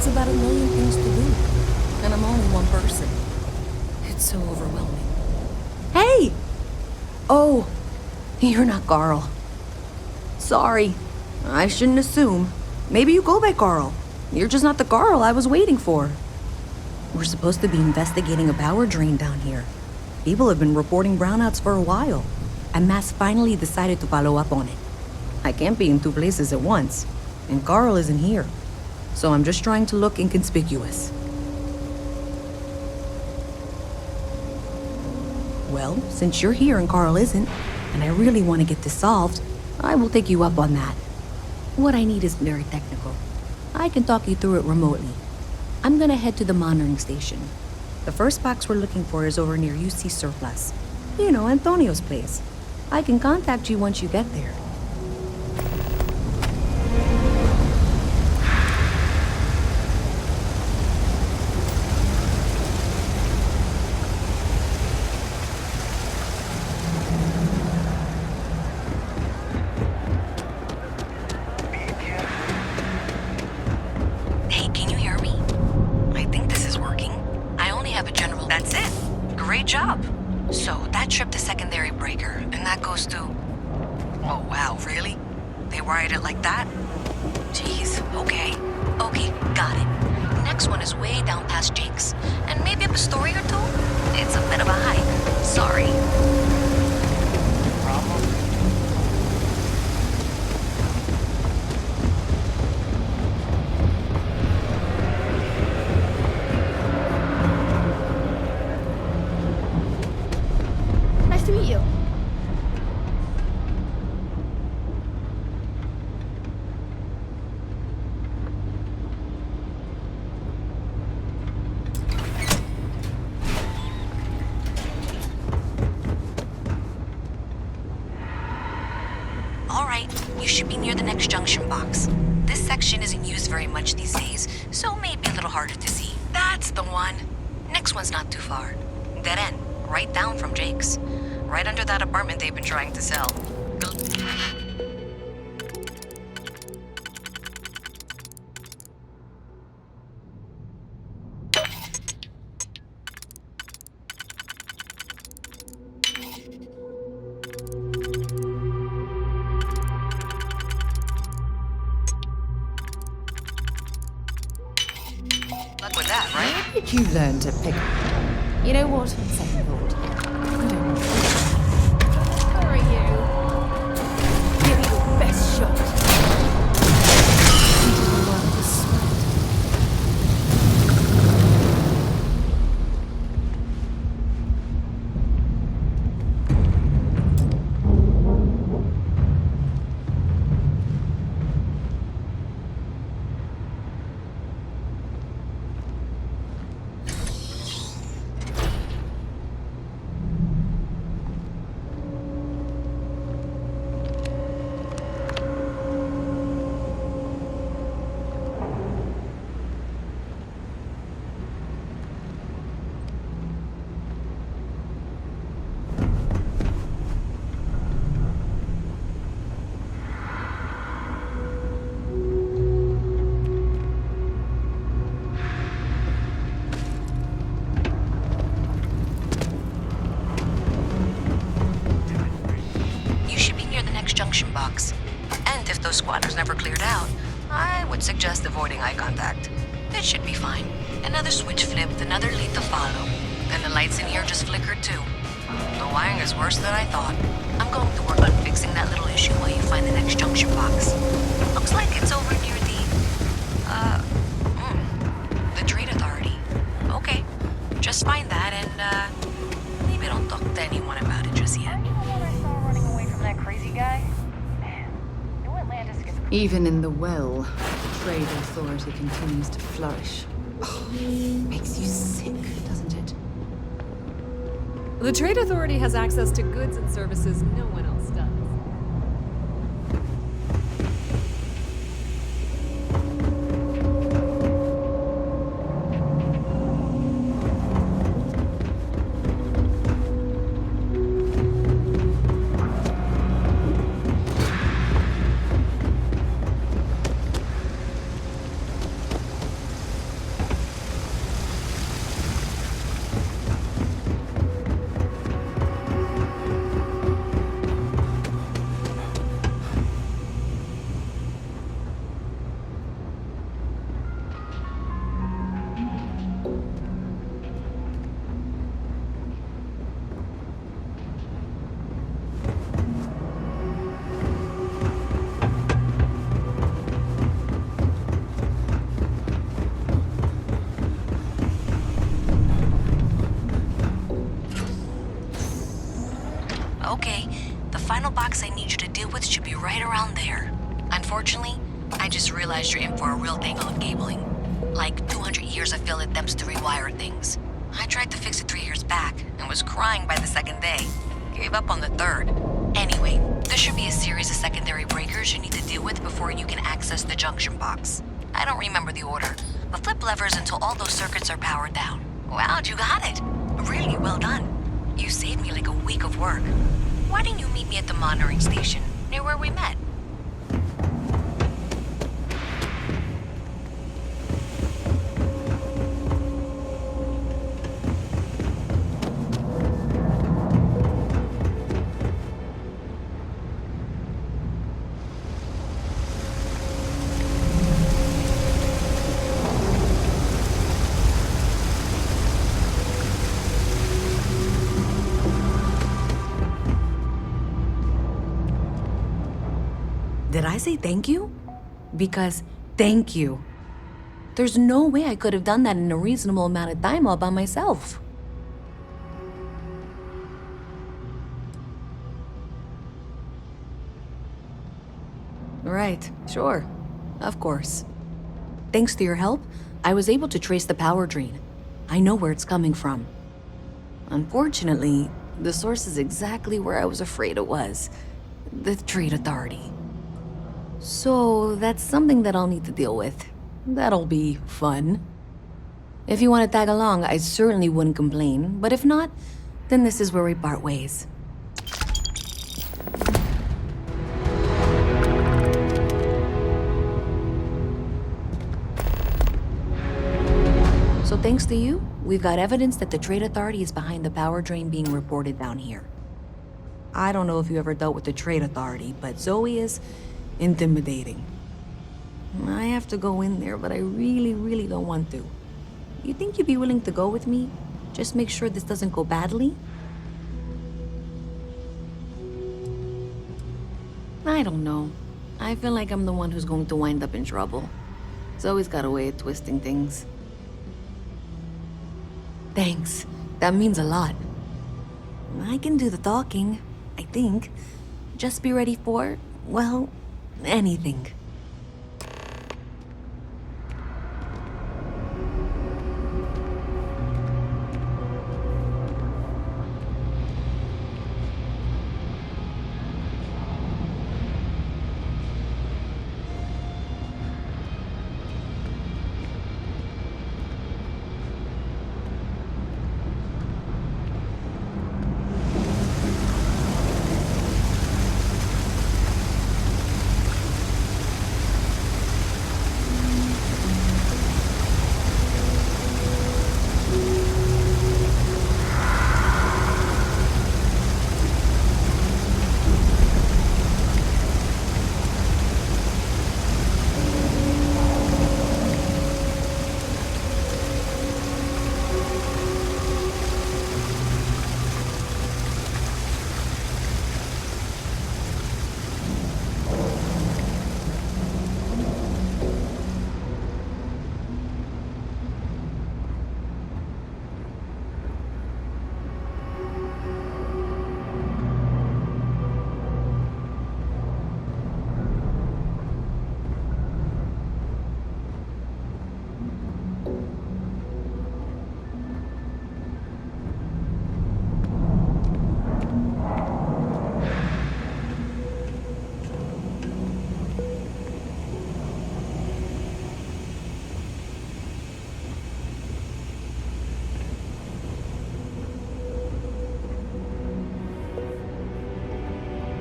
always about a million things to do. And I'm only one person. It's so overwhelming. Hey! Oh, you're not Carl. Sorry. I shouldn't assume. Maybe you go by Carl. You're just not the Carl I was waiting for. We're supposed to be investigating a power drain down here. People have been reporting brownouts for a while, and Mass finally decided to follow up on it. I can't be in two places at once, and Carl isn't here. So I'm just trying to look inconspicuous. Well, since you're here and Carl isn't, and I really want to get this solved, I will take you up on that. What I need is very technical. I can talk you through it remotely. I'm gonna head to the monitoring station. The first box we're looking for is over near UC Surplus. You know, Antonio's place. I can contact you once you get there. Hey, can you hear me? I think this is working. I only have a general... That's it. Great job. So, that tripped the secondary breaker, and that goes to... Oh, wow, really? They wired it like that? Jeez, okay. Okay, got it. Next one is way down past Jake's, and maybe up a story or two? It's a bit of a hike. Sorry. Problem? Nice to meet you. All right, you should be near the next junction box. This section isn't used very much these days, so maybe a little harder to see. That's the one. Next one's not too far. Dead end, right down from Jake's. Right under that apartment they've been trying to sell. Luck with that, right? How did you learn to pick? You know what? On second thought, I don't want to. Who are you? Give me your best shot. Into the world of sweat. You should be near the next junction box. And if those squatters never cleared out, I would suggest avoiding eye contact. It should be fine. Another switch flipped, another lead to follow. And the lights in here just flickered too. The wiring is worse than I thought. I'm going to work on fixing that little issue while you find the next junction box. Looks like it's over near the Trade Authority. Okay, just find that and, maybe don't talk to anyone about it just yet. You the one I saw running away from that crazy guy? Man, New Atlantis gets... Even in the well, the Trade Authority continues to flourish. Oh, makes you sick, doesn't it? The Trade Authority has access to goods and services no one else does. bandwidth should be right around there. Unfortunately, I just realized you're in for a real tangle of cabling. Like 200 years of field attempts to rewire things. I tried to fix it 3 years back and was crying by the second day. Gave up on the third. Anyway, there should be a series of secondary breakers you need to deal with before you can access the junction box. I don't remember the order, but flip levers until all those circuits are powered down. Wow, you got it. Really well done. You saved me like a week of work. Why didn't you meet me at the monitoring station, near where we met? Did I say thank you? Because thank you. There's no way I could have done that in a reasonable amount of time all by myself. Right, sure. Of course. Thanks to your help, I was able to trace the power drain. I know where it's coming from. Unfortunately, the source is exactly where I was afraid it was. The Trade Authority. So that's something that I'll need to deal with. That'll be fun. If you want to tag along, I certainly wouldn't complain, but if not, then this is where we part ways. So thanks to you, we've got evidence that the Trade Authority is behind the power drain being reported down here. I don't know if you ever dealt with the Trade Authority, but Zoe is intimidating. I have to go in there, but I really don't want to. You think you'd be willing to go with me? Just make sure this doesn't go badly? I don't know. I feel like I'm the one who's going to wind up in trouble. Zoe's got a way of twisting things. Thanks. That means a lot. I can do the talking, I think. Just be ready for, well, anything.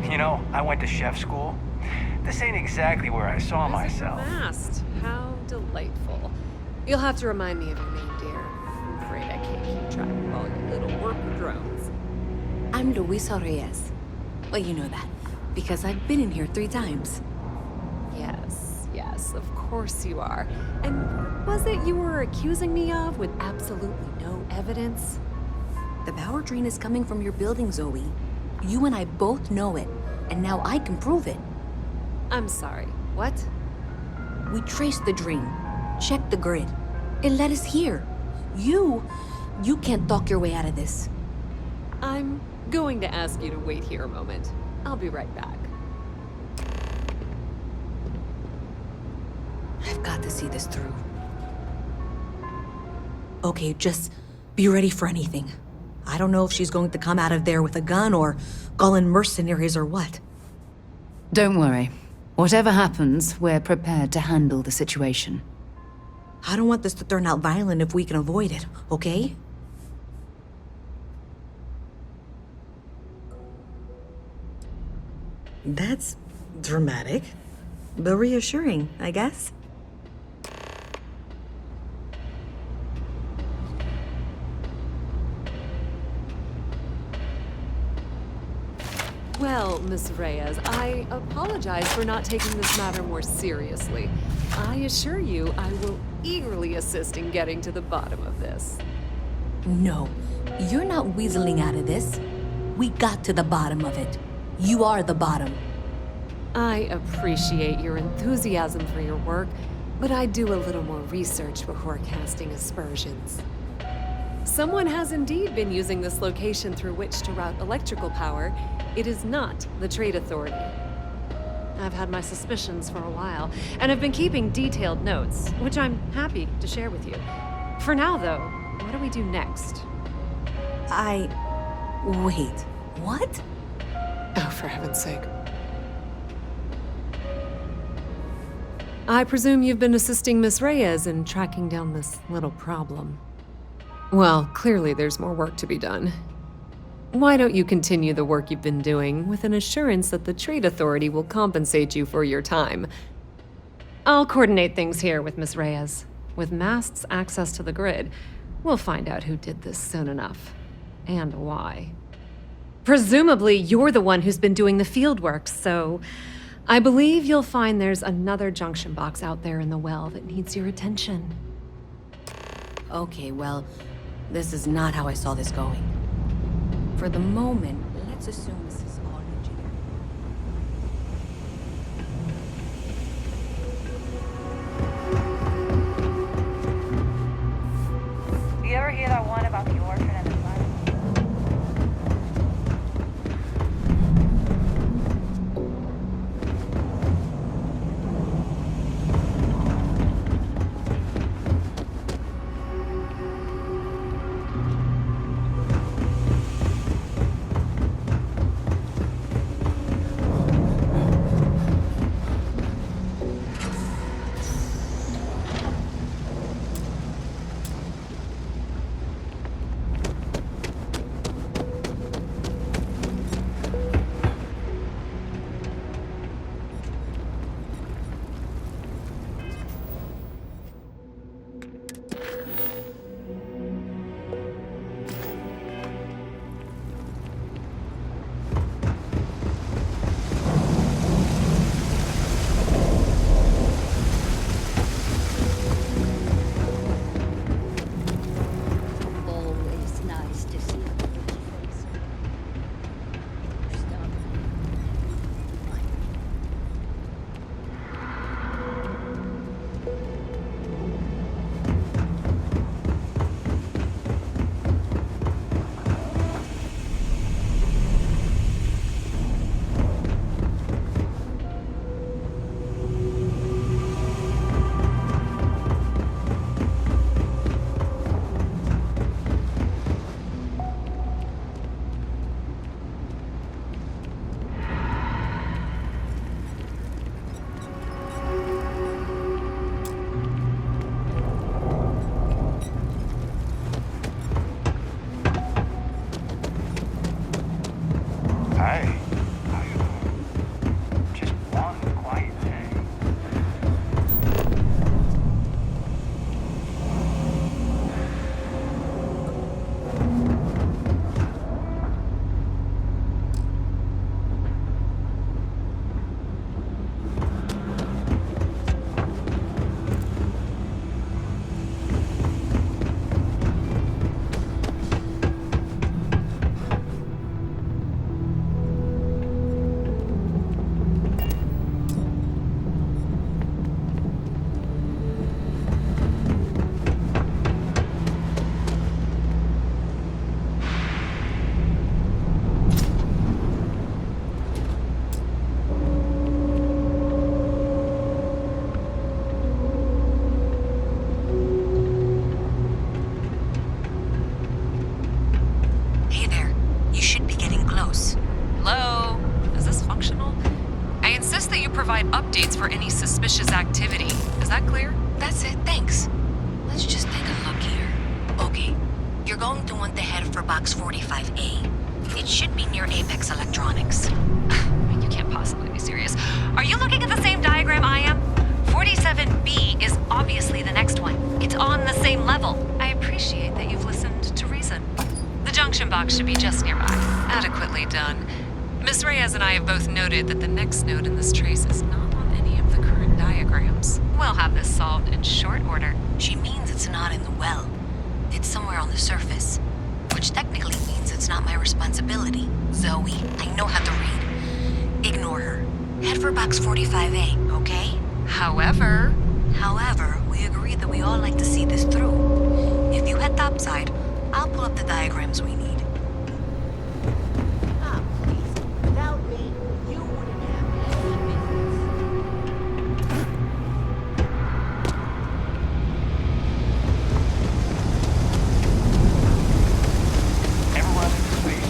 You know, I went to chef school. This ain't exactly where I saw myself. Mast. How delightful. You'll have to remind me of your name, dear. I'm afraid I can't keep track of all your little worker drones. I'm Luisa Reyes. Well, you know that, because I've been in here 3 times. Yes, of course you are. And what was it you were accusing me of with absolutely no evidence? The power drain is coming from your building, Zoe. You and I both know it, and now I can prove it. I'm sorry, what? We traced the drain, checked the grid. It led us here. You can't talk your way out of this. I'm going to ask you to wait here a moment. I'll be right back. I've got to see this through. Okay, just be ready for anything. I don't know if she's going to come out of there with a gun or call in mercenaries or what. Don't worry. Whatever happens, we're prepared to handle the situation. I don't want this to turn out violent if we can avoid it, okay? That's dramatic, but reassuring, I guess. Well, Miss Reyes, I apologize for not taking this matter more seriously. I assure you I will eagerly assist in getting to the bottom of this. No, you're not weaseling out of this. We got to the bottom of it. You are the bottom. I appreciate your enthusiasm for your work, but I do a little more research before casting aspersions. Someone has indeed been using this location through which to route electrical power. It is not the Trade Authority. I've had my suspicions for a while, and have been keeping detailed notes, which I'm happy to share with you. For now, though, what do we do next? Wait, what? Oh, for heaven's sake. I presume you've been assisting Miss Reyes in tracking down this little problem. Well, clearly there's more work to be done. Why don't you continue the work you've been doing with an assurance that the Trade Authority will compensate you for your time? I'll coordinate things here with Miss Reyes. With Mast's access to the grid, we'll find out who did this soon enough. And why. Presumably, you're the one who's been doing the field work, so I believe you'll find there's another junction box out there in the well that needs your attention. Okay, well, this is not how I saw this going. For the moment, let's assume this is all engineering. You ever hear that one about the orphan and the flood? city. Is that clear? That's it, thanks. Let's just take a look here. Okay, you're going to want to head for box 45A. It should be near Apex Electronics. You can't possibly be serious. Are you looking at the same diagram I am? 47B is obviously the next one. It's on the same level. I appreciate that you've listened to reason. The junction box should be just nearby. Adequately done. Miss Reyes and I have both noted that the next node in this trace is not on any of the current diagrams. We'll have this solved in short order. She means it's not in the well. It's somewhere on the surface. Which technically means it's not my responsibility. Zoe, I know how to read. Ignore her. Head for box 45A, okay? However, we agreed that we all like to see this through. If you head topside, I'll pull up the diagrams we need. Ah, please. Without me, you wouldn't have any business. Everyone in space.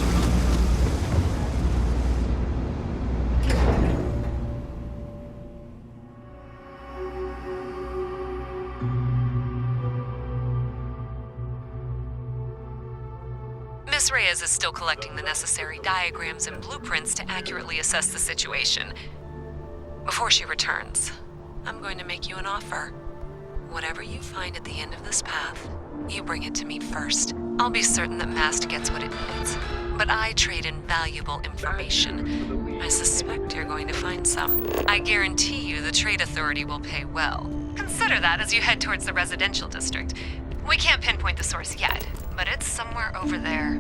Miss Reyes is still collecting the necessary diagrams and blueprints to accurately assess the situation. Before she returns, I'm going to make you an offer. Whatever you find at the end of this path, you bring it to me first. I'll be certain that Mast gets what it needs, but I trade in valuable information. I suspect you're going to find some. I guarantee you the Trade Authority will pay well. Consider that as you head towards the residential district. We can't pinpoint the source yet, but it's somewhere over there.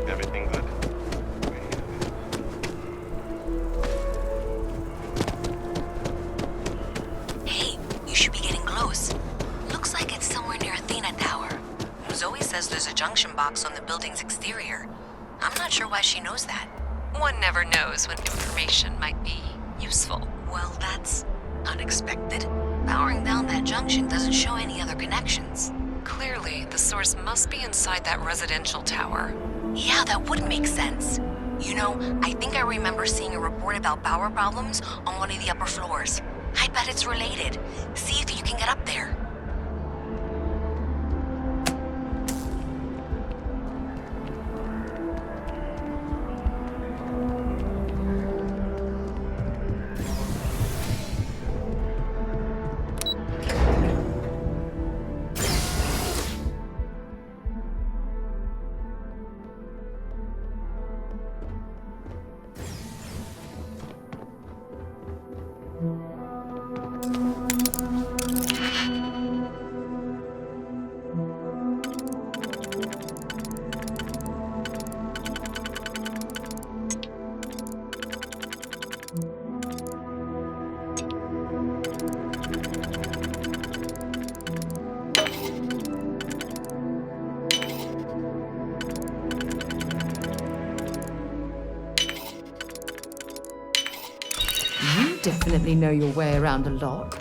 Everything good? Hey, you should be getting close. Looks like it's somewhere near Athena Tower. Zoe says there's a junction box on the building's exterior. I'm not sure why she knows that. One never knows when information might be useful. Well, that's unexpected. Powering down that junction doesn't show any other connections. Clearly, the source must be inside that residential tower. Yeah, that would make sense. You know, I think I remember seeing a report about power problems on one of the upper floors. I bet it's related. See if you can get up there. You definitely know your way around a lock.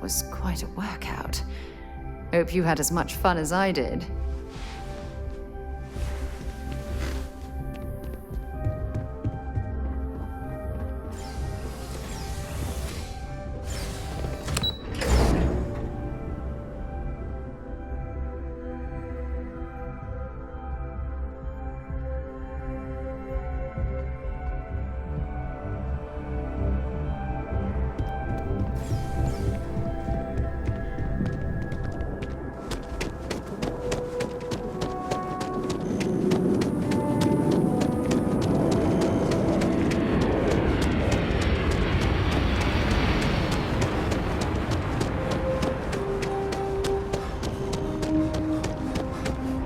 was quite a workout. Hope you had as much fun as I did.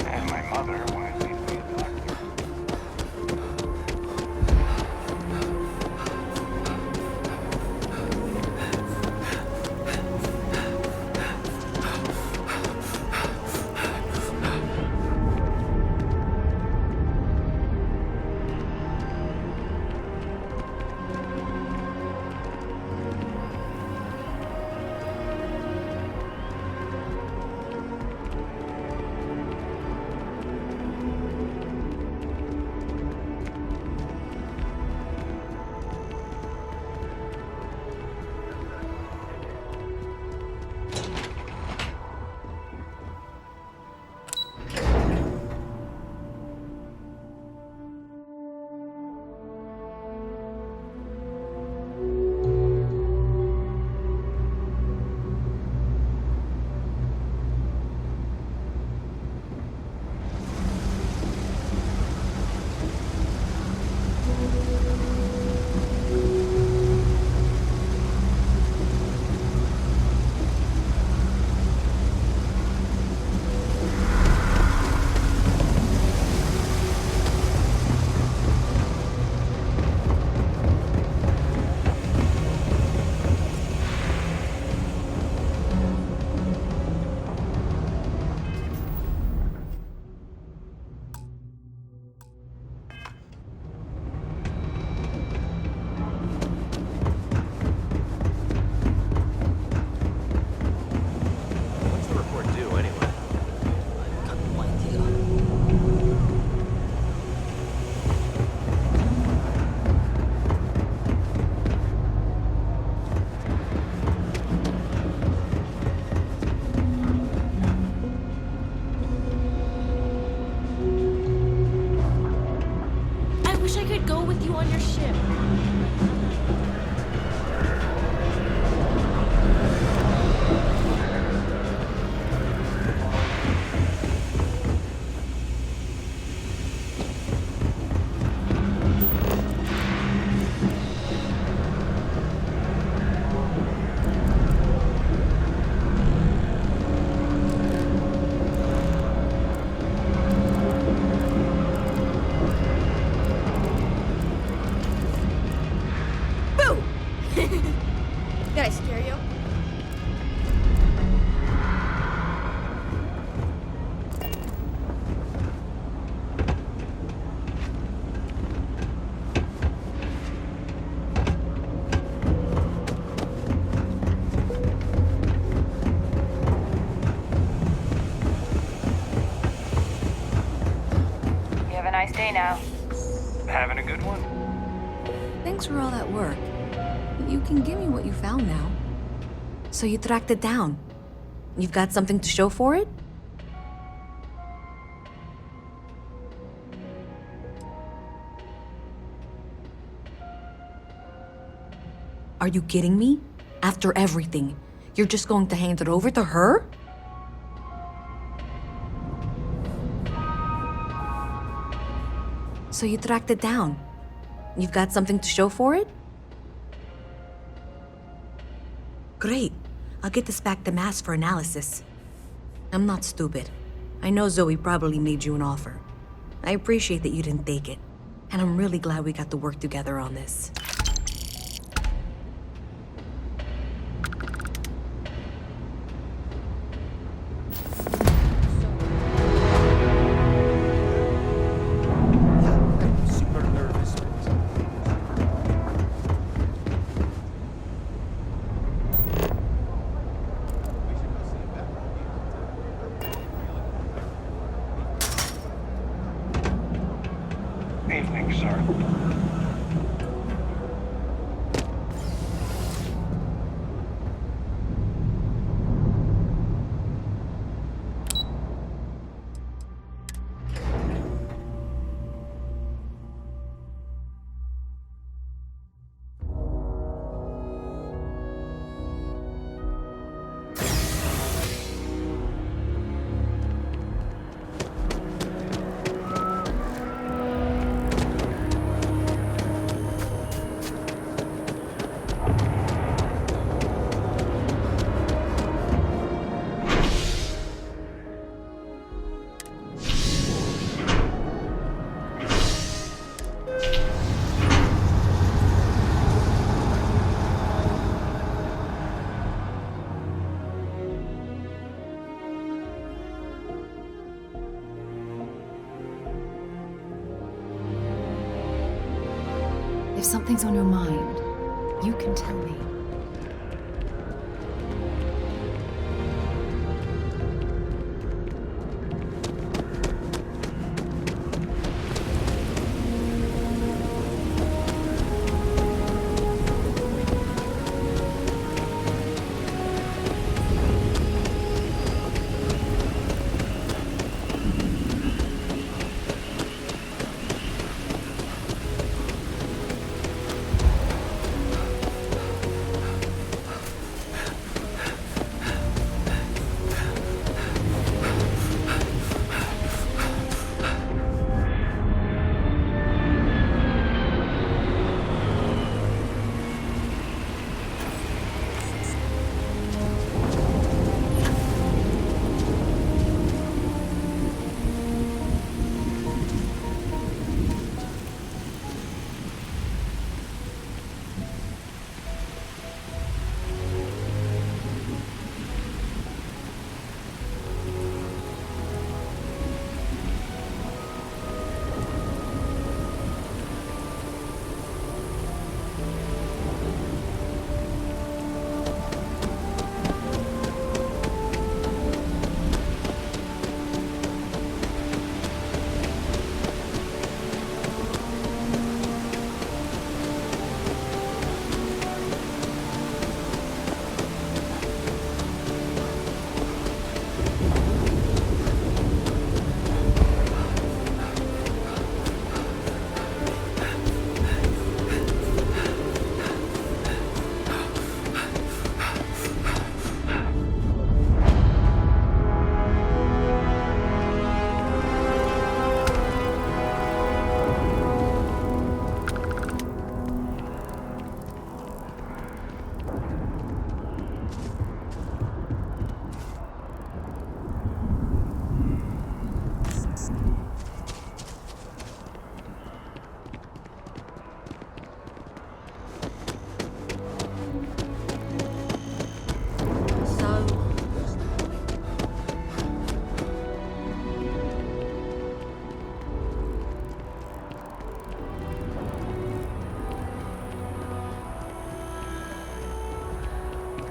And my mother wanted me to be a doctor. What's the report do anyway? I've got no idea. I wish I could go with you on your ship. Did I scare you? You have a nice day now. Having a good one? Thanks for all that work. You can give me what you found now. So you tracked it down. You've got something to show for it? Are you kidding me? After everything, you're just going to hand it over to her? So you tracked it down. You've got something to show for it? Great. I'll get this back to Mass for analysis. I'm not stupid. I know Zoe probably made you an offer. I appreciate that you didn't take it. And I'm really glad we got to work together on this. Super nervous. Evening, sir. If something's on your mind, you can tell me.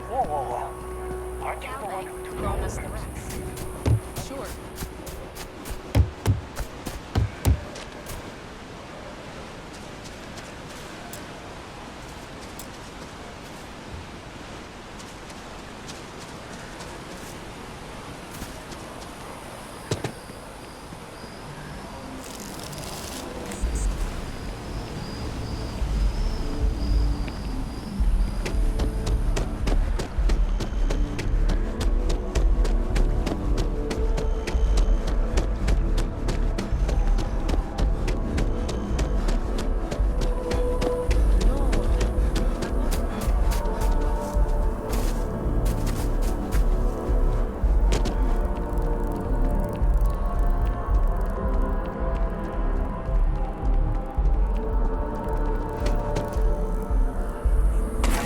Whoa. Aren't you the one who took all this? Sure.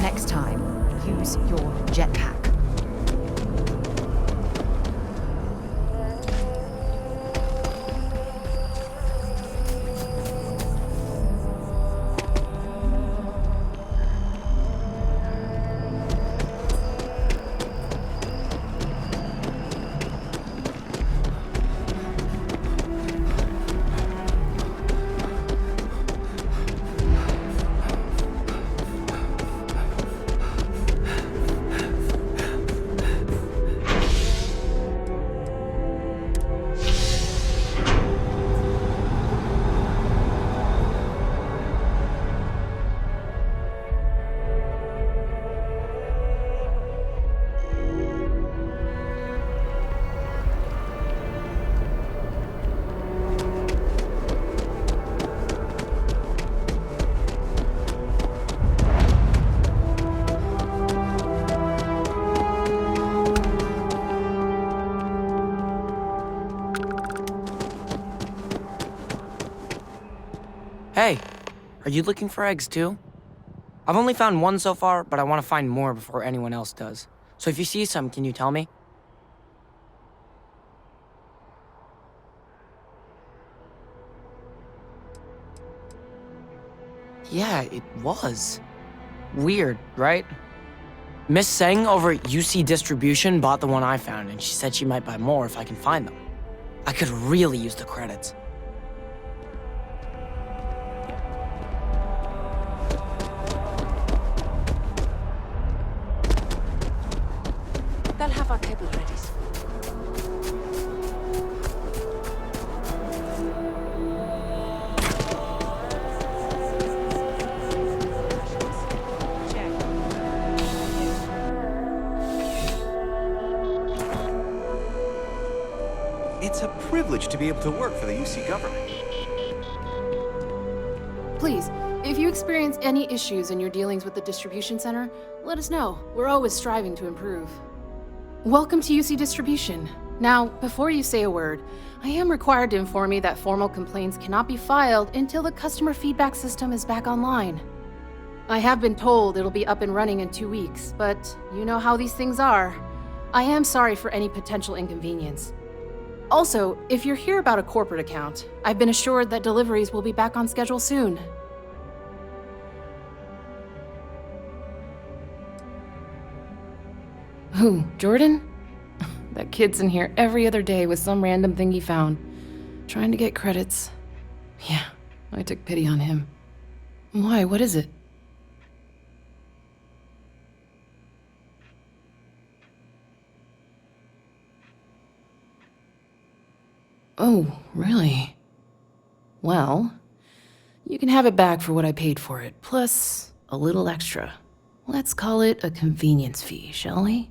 Next time, use your jetpack. Hey, are you looking for eggs too? I've only found one so far, but I want to find more before anyone else does. So if you see some, can you tell me? Yeah, it was. Weird, right? Miss Seng over at UC Distribution bought the one I found, and she said she might buy more if I can find them. I could really use the credits. They'll have our table ready. It's a privilege to be able to work for the UC government. Please, if you experience any issues in your dealings with the distribution center, let us know. We're always striving to improve. Welcome to UC Distribution. Now, before you say a word, I am required to inform you that formal complaints cannot be filed until the customer feedback system is back online. I have been told it'll be up and running in 2 weeks, but you know how these things are. I am sorry for any potential inconvenience. Also, if you're here about a corporate account, I've been assured that deliveries will be back on schedule soon. Who, Jordan? That kid's in here every other day with some random thing he found, trying to get credits. Yeah, I took pity on him. Why, what is it? Oh, really? Well, you can have it back for what I paid for it, plus a little extra. Let's call it a convenience fee, shall we?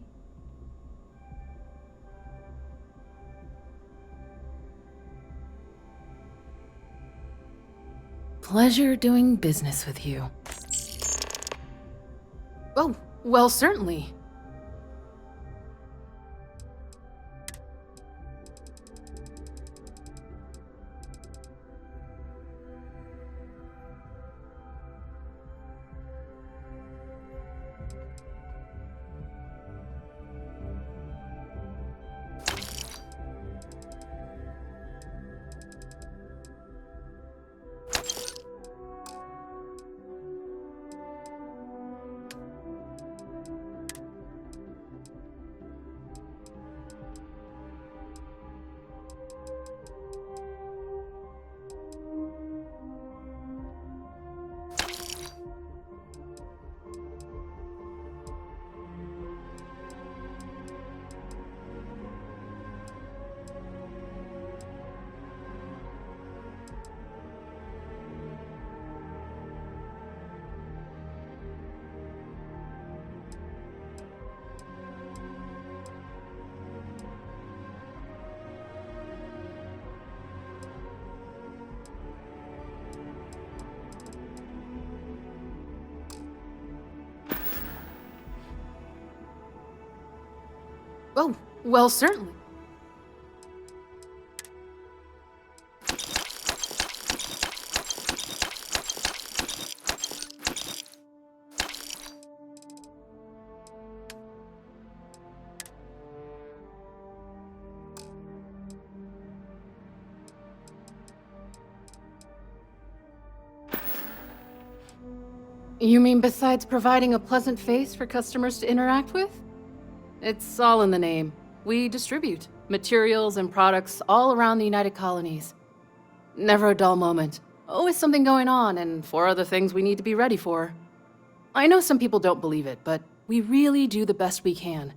Pleasure doing business with you. Oh, well, certainly. Oh, well, certainly. You mean besides providing a pleasant face for customers to interact with? It's all in the name. We distribute materials and products all around the United Colonies. Never a dull moment. Always something going on and 4 other things we need to be ready for. I know some people don't believe it, but we really do the best we can.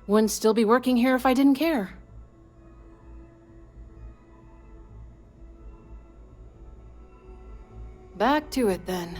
Wouldn't still be working here if I didn't care. Back to it then.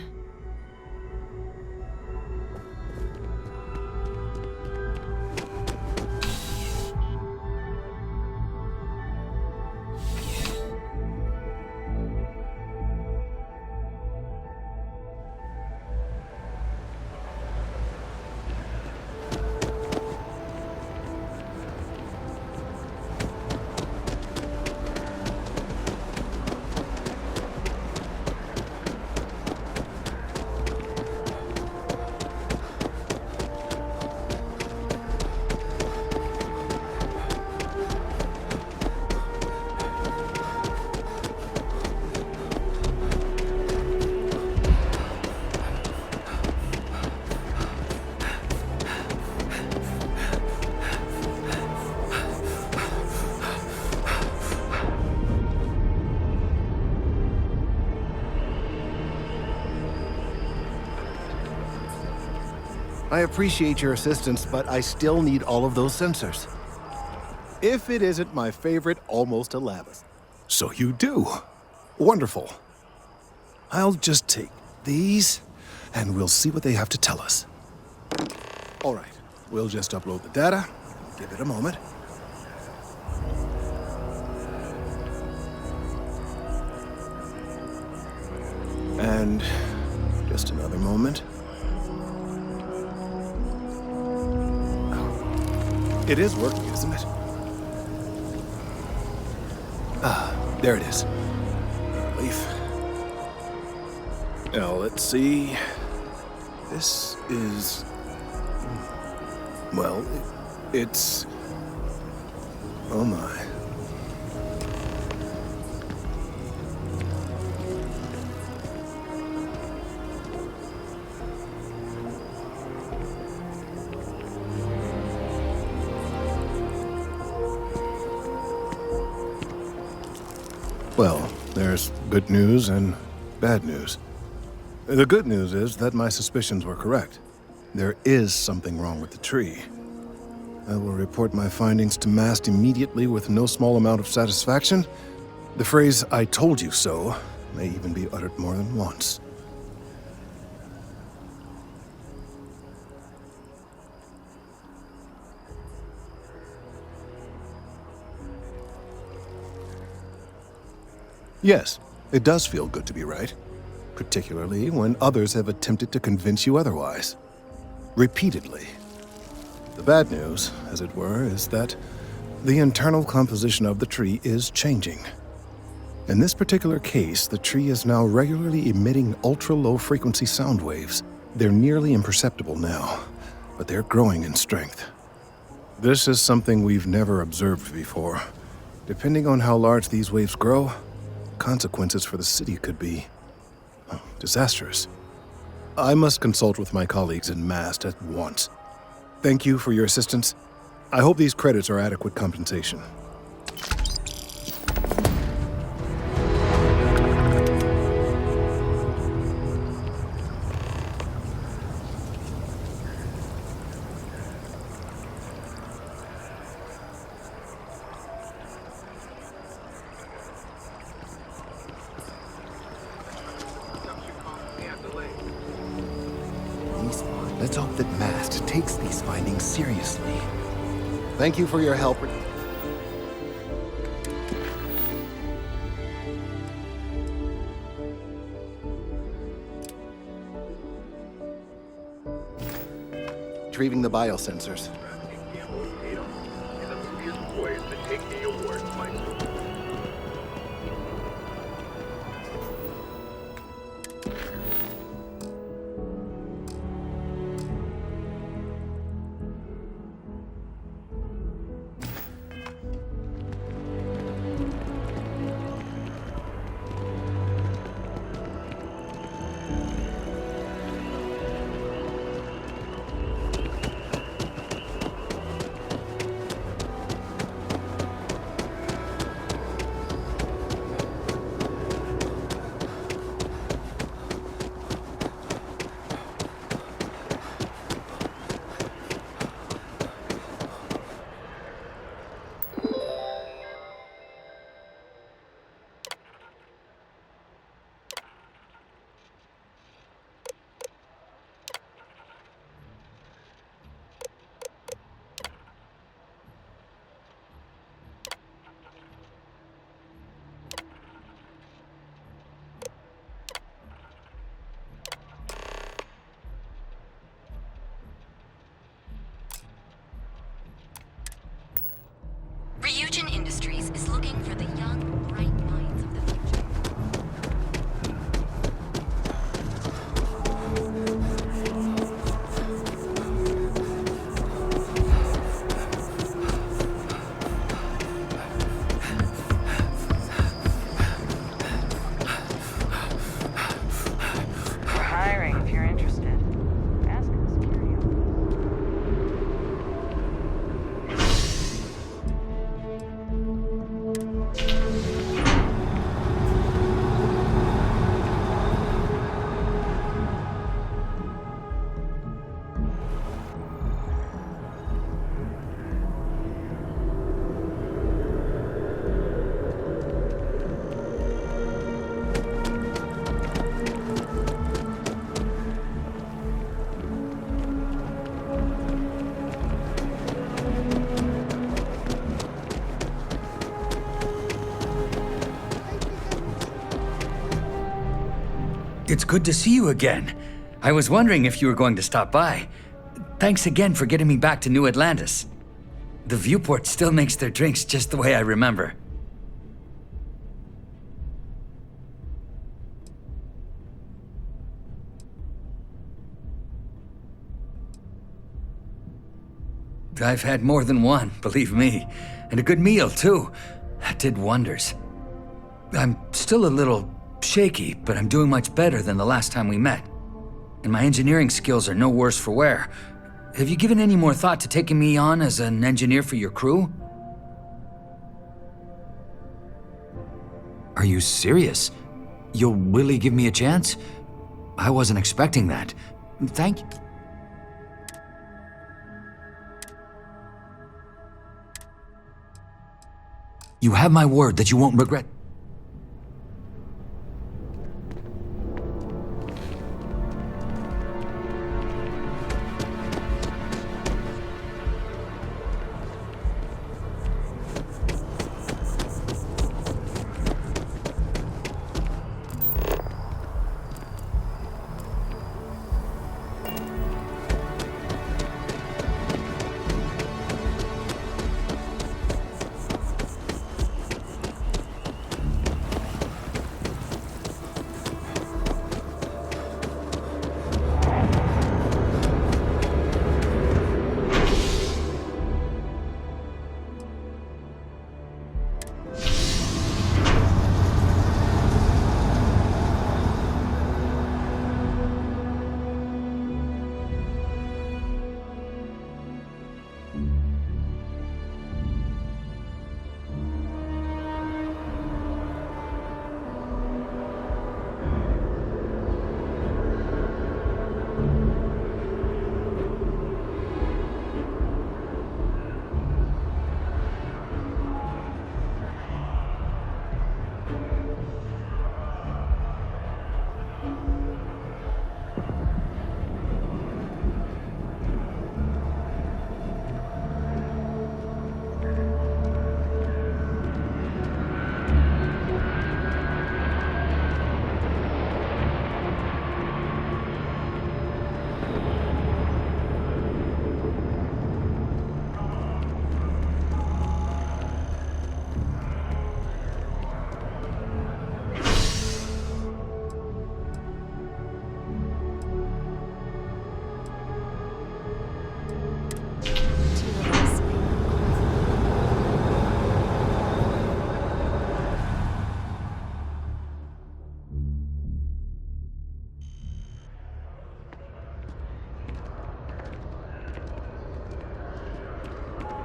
I appreciate your assistance, but I still need all of those sensors. If it isn't my favorite almost Alavis. So you do. Wonderful. I'll just take these, and we'll see what they have to tell us. All right, we'll just upload the data. Give it a moment. And just another moment. It is working, isn't it? Ah, there it is. Relief. Now, let's see. This is... Well, it's... Oh my. Well, there's good news and bad news. The good news is that my suspicions were correct. There is something wrong with the tree. I will report my findings to Mast immediately with no small amount of satisfaction. The phrase, "I told you so," may even be uttered more than once. Yes, it does feel good to be right, particularly when others have attempted to convince you otherwise. Repeatedly. The bad news, as it were, is that the internal composition of the tree is changing. In this particular case, the tree is now regularly emitting ultra-low frequency sound waves. They're nearly imperceptible now, but they're growing in strength. This is something we've never observed before. Depending on how large these waves grow, consequences for the city could be disastrous. I must consult with my colleagues in Mast at once. Thank you for your assistance. I hope these credits are adequate compensation. Let's hope that Mast takes these findings seriously. Thank you for your help. Retrieving the biosensors. It's good to see you again. I was wondering if you were going to stop by. Thanks again for getting me back to New Atlantis. The viewport still makes their drinks just the way I remember. I've had more than one, believe me. And a good meal, too. That did wonders. I'm still a little shaky, but I'm doing much better than the last time we met. And my engineering skills are no worse for wear. Have you given any more thought to taking me on as an engineer for your crew? Are you serious? You'll really give me a chance? I wasn't expecting that. Thank you. You have my word that you won't regret.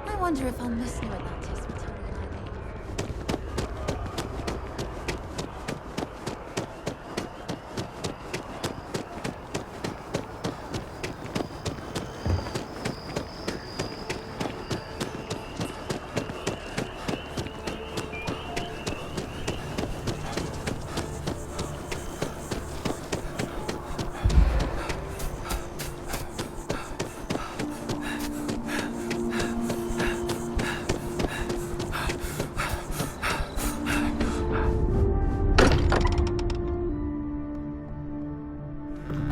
I wonder if I'll miss New Atlantis until I leave.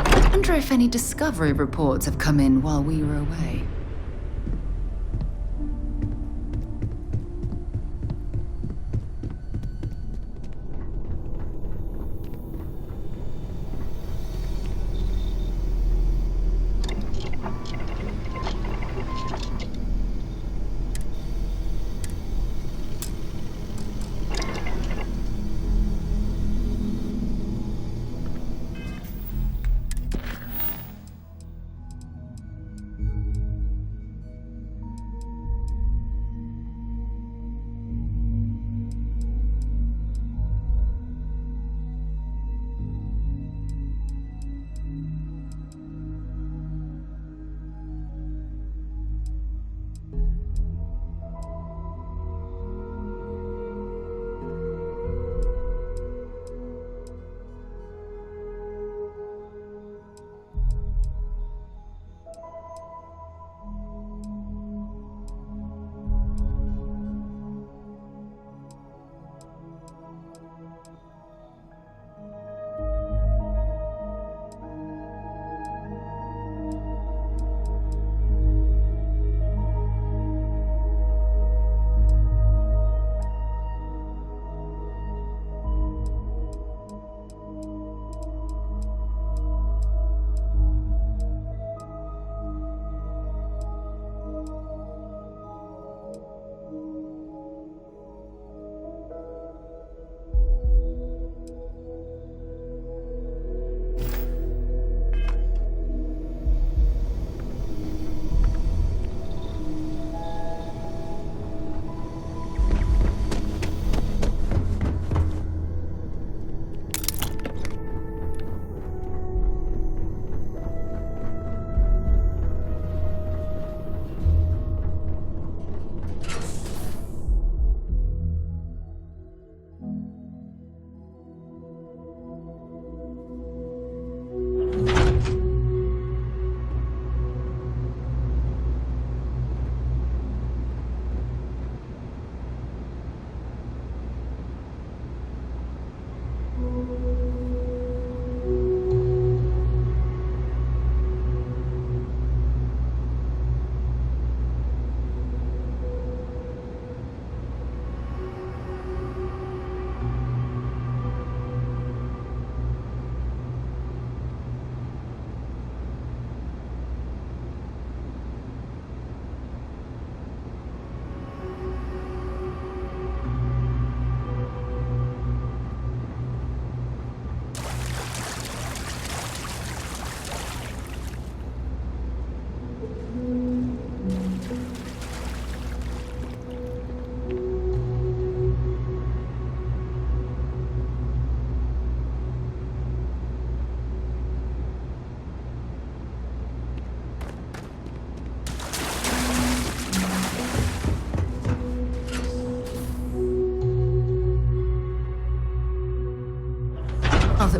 I wonder if any discovery reports have come in while we were away.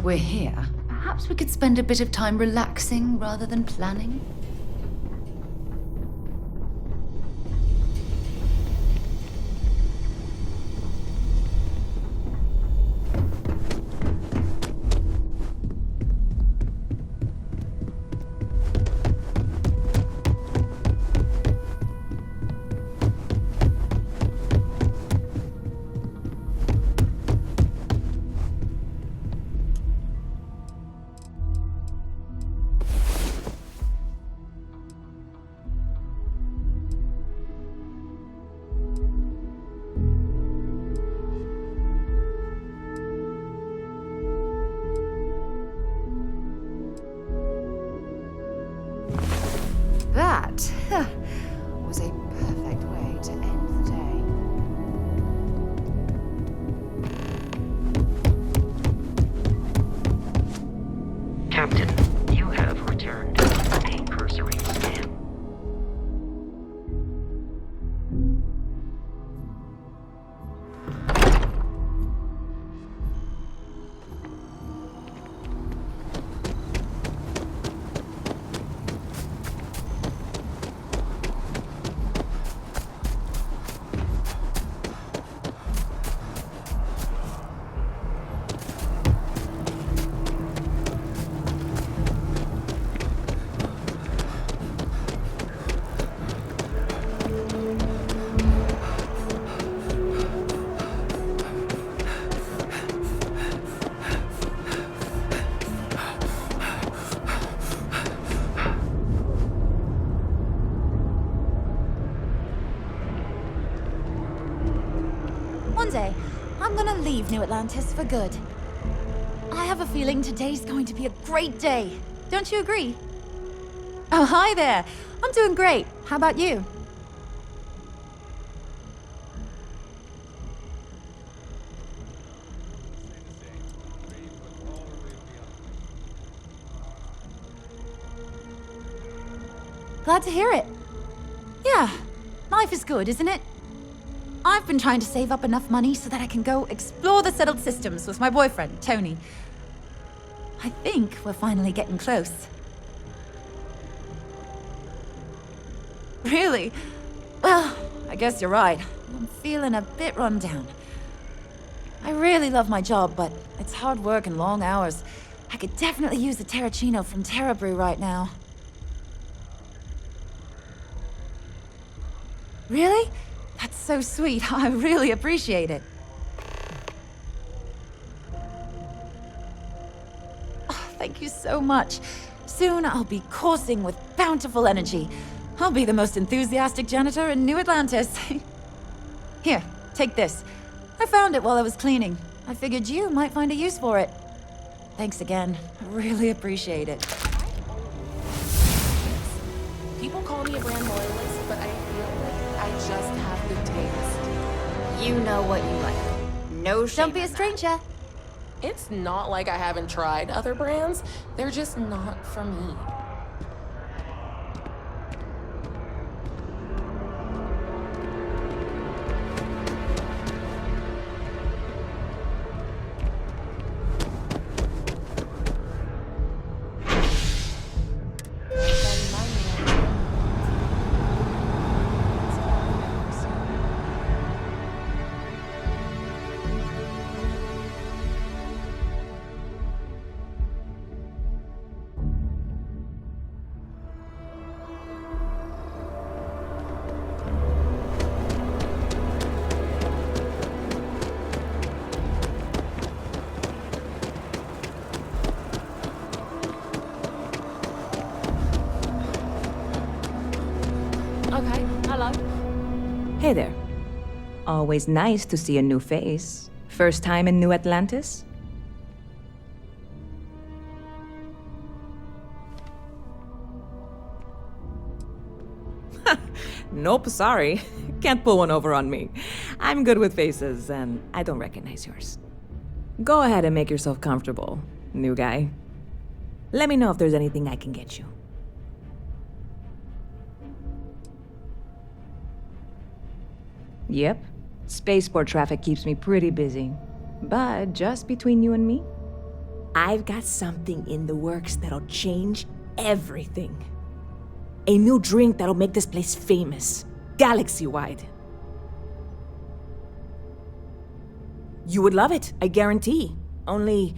we're here, perhaps we could spend a bit of time relaxing rather than planning? That was a perfect way to end the day. Captain, you have returned a cursory scan. One day, I'm gonna leave New Atlantis for good. I have a feeling today's going to be a great day. Don't you agree? Oh, hi there. I'm doing great. How about you? Glad to hear it. Yeah, life is good, isn't it? I've been trying to save up enough money so that I can go explore the settled systems with my boyfriend, Tony. I think we're finally getting close. Really? Well, I guess you're right. I'm feeling a bit run down. I really love my job, but it's hard work and long hours. I could definitely use a Terracino from Terra Brew right now. Really? That's so sweet. I really appreciate it. Oh, thank you so much. Soon I'll be coursing with bountiful energy. I'll be the most enthusiastic janitor in New Atlantis. Here, take this. I found it while I was cleaning. I figured you might find a use for it. Thanks again. I really appreciate it. People call me a brand loyalist, but I feel like I just have good taste. You know what you like. No shame. Don't be a stranger. It's not like I haven't tried other brands. They're just not for me. Okay, hello. Hey there. Always nice to see a new face. First time in New Atlantis? Nope, sorry. Can't pull one over on me. I'm good with faces, and I don't recognize yours. Go ahead and make yourself comfortable, new guy. Let me know if there's anything I can get you. Yep. Spaceport traffic keeps me pretty busy. But just between you and me, I've got something in the works that'll change everything. A new drink that'll make this place famous, galaxy-wide. You would love it, I guarantee. Only,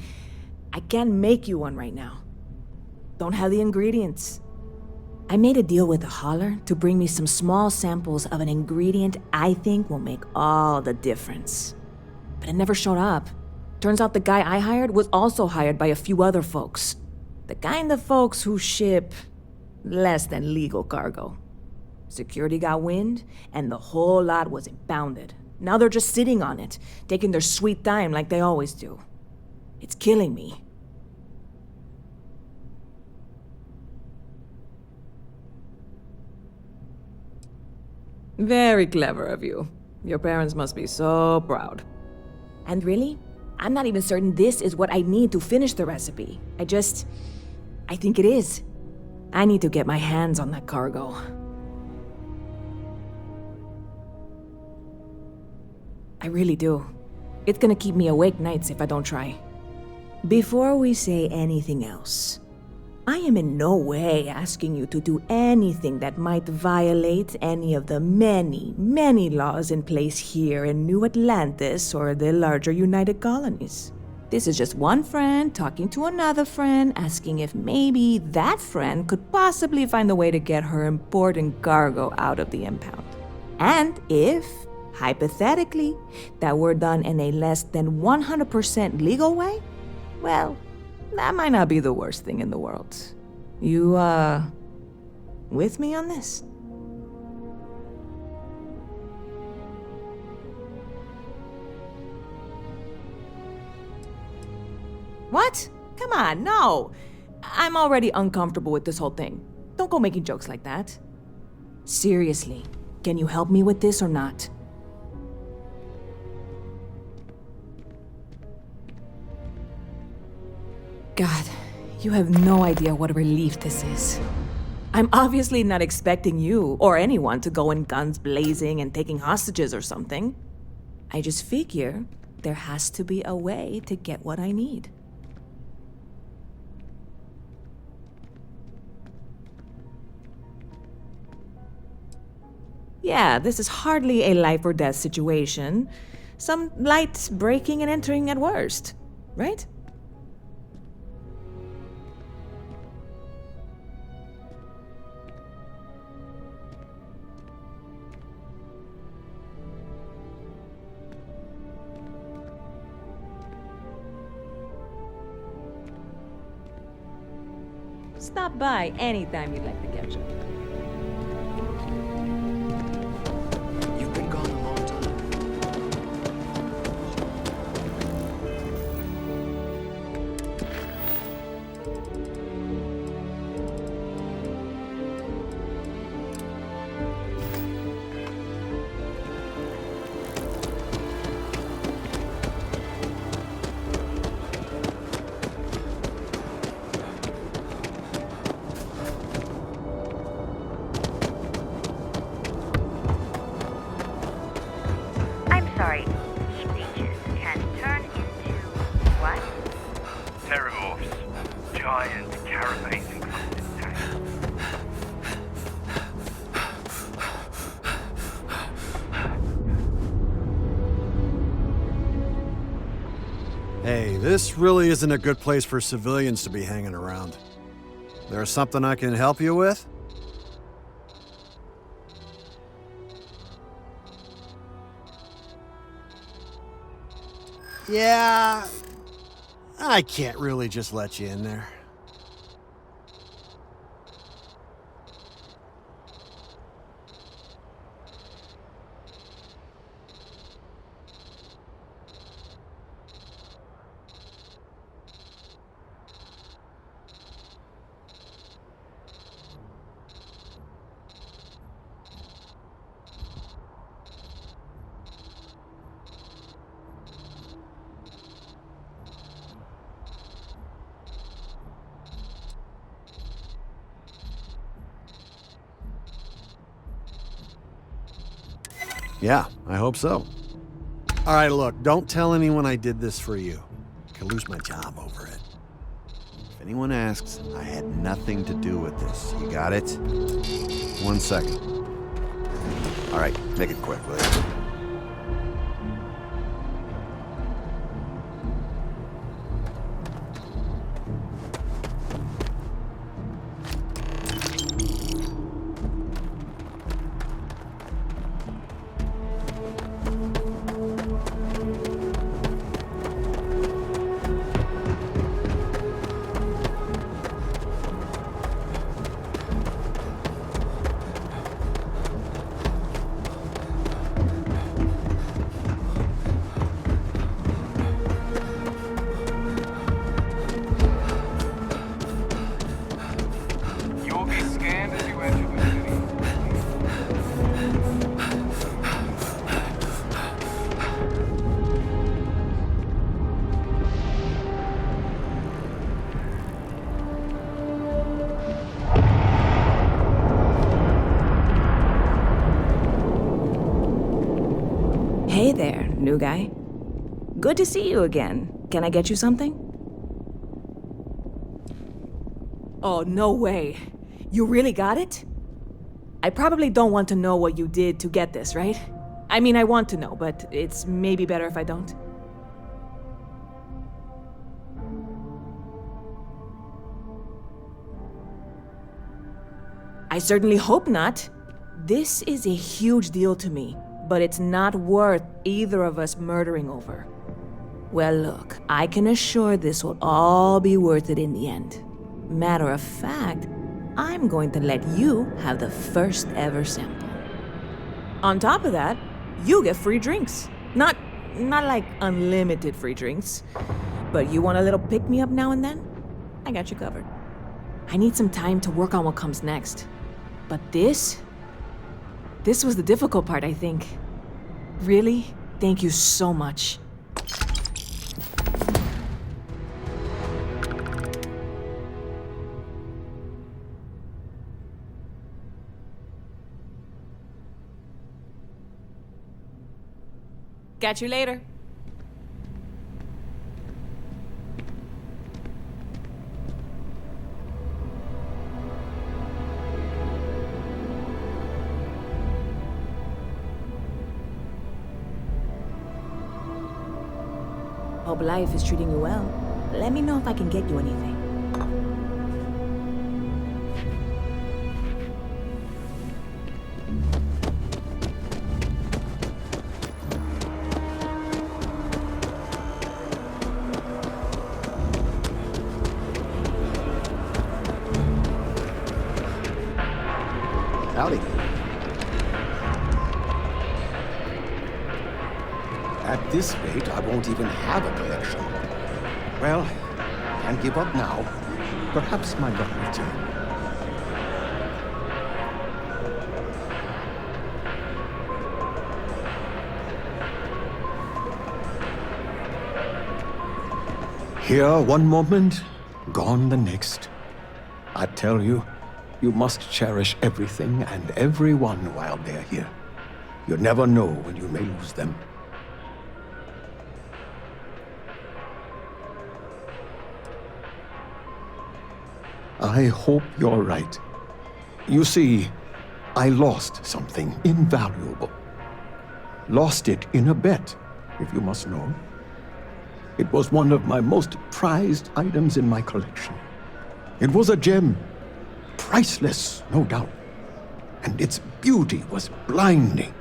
I can't make you one right now. Don't have the ingredients. I made a deal with a hauler to bring me some small samples of an ingredient I think will make all the difference. But it never showed up. Turns out the guy I hired was also hired by a few other folks. The kind of folks who ship less than legal cargo. Security got wind, and the whole lot was impounded. Now they're just sitting on it, taking their sweet time like they always do. It's killing me. Very clever of you. Your parents must be so proud. And really, I'm not even certain this is what I need to finish the recipe. I think it is. I need to get my hands on that cargo. I really do. It's gonna keep me awake nights if I don't try. Before we say anything else, I am in no way asking you to do anything that might violate any of the many, many laws in place here in New Atlantis or the larger United Colonies. This is just one friend talking to another friend, asking if maybe that friend could possibly find a way to get her important cargo out of the impound. And if, hypothetically, that were done in a less than 100% legal way, well, that might not be the worst thing in the world. You, with me on this? What? Come on, no. I'm already uncomfortable with this whole thing. Don't go making jokes like that. Seriously, can you help me with this or not? God, you have no idea what a relief this is. I'm obviously not expecting you or anyone to go in guns blazing and taking hostages or something. I just figure there has to be a way to get what I need. Yeah, this is hardly a life or death situation. Some light breaking and entering at worst, right? Stop by anytime you'd like to catch up. You've been gone a long time. Sorry, heat leeches can turn into what? Terramorphs. Giant carapace encrusted tanks. Hey, this really isn't a good place for civilians to be hanging around. There's something I can help you with? Yeah, I can't really just let you in there. Yeah, I hope so. All right, look, don't tell anyone I did this for you. I could lose my job over it. anyone asks, I had nothing to do with this. You got it? 1 second. All right, make it quick, will you? Hey there, new guy. Good to see you again. Can I get you something? Oh, no way. You really got it? I probably don't want to know what you did to get this, right? I mean, I want to know, but it's maybe better if I don't. I certainly hope not. This is a huge deal to me, but it's not worth either of us murdering over. Well, look, I can assure this will all be worth it in the end. Matter of fact, I'm going to let you have the first ever sample. On top of that, you get free drinks. Not like unlimited free drinks, but you want a little pick-me-up now and then? I got you covered. I need some time to work on what comes next. But this was the difficult part, I think. Really, thank you so much. Catch you later. Hope life is treating you well. Let me know if I can get you anything. Howdy. At this rate, I won't even have a collection. Well, can't give up now. Perhaps my luck will turn. Here one moment, gone the next. I tell you, you must cherish everything and everyone while they're here. You never know when you may lose them. I hope you're right. You see, I lost something invaluable. Lost it in a bet, if you must know. It was one of my most prized items in my collection. It was a gem. Priceless, no doubt. And its beauty was blinding.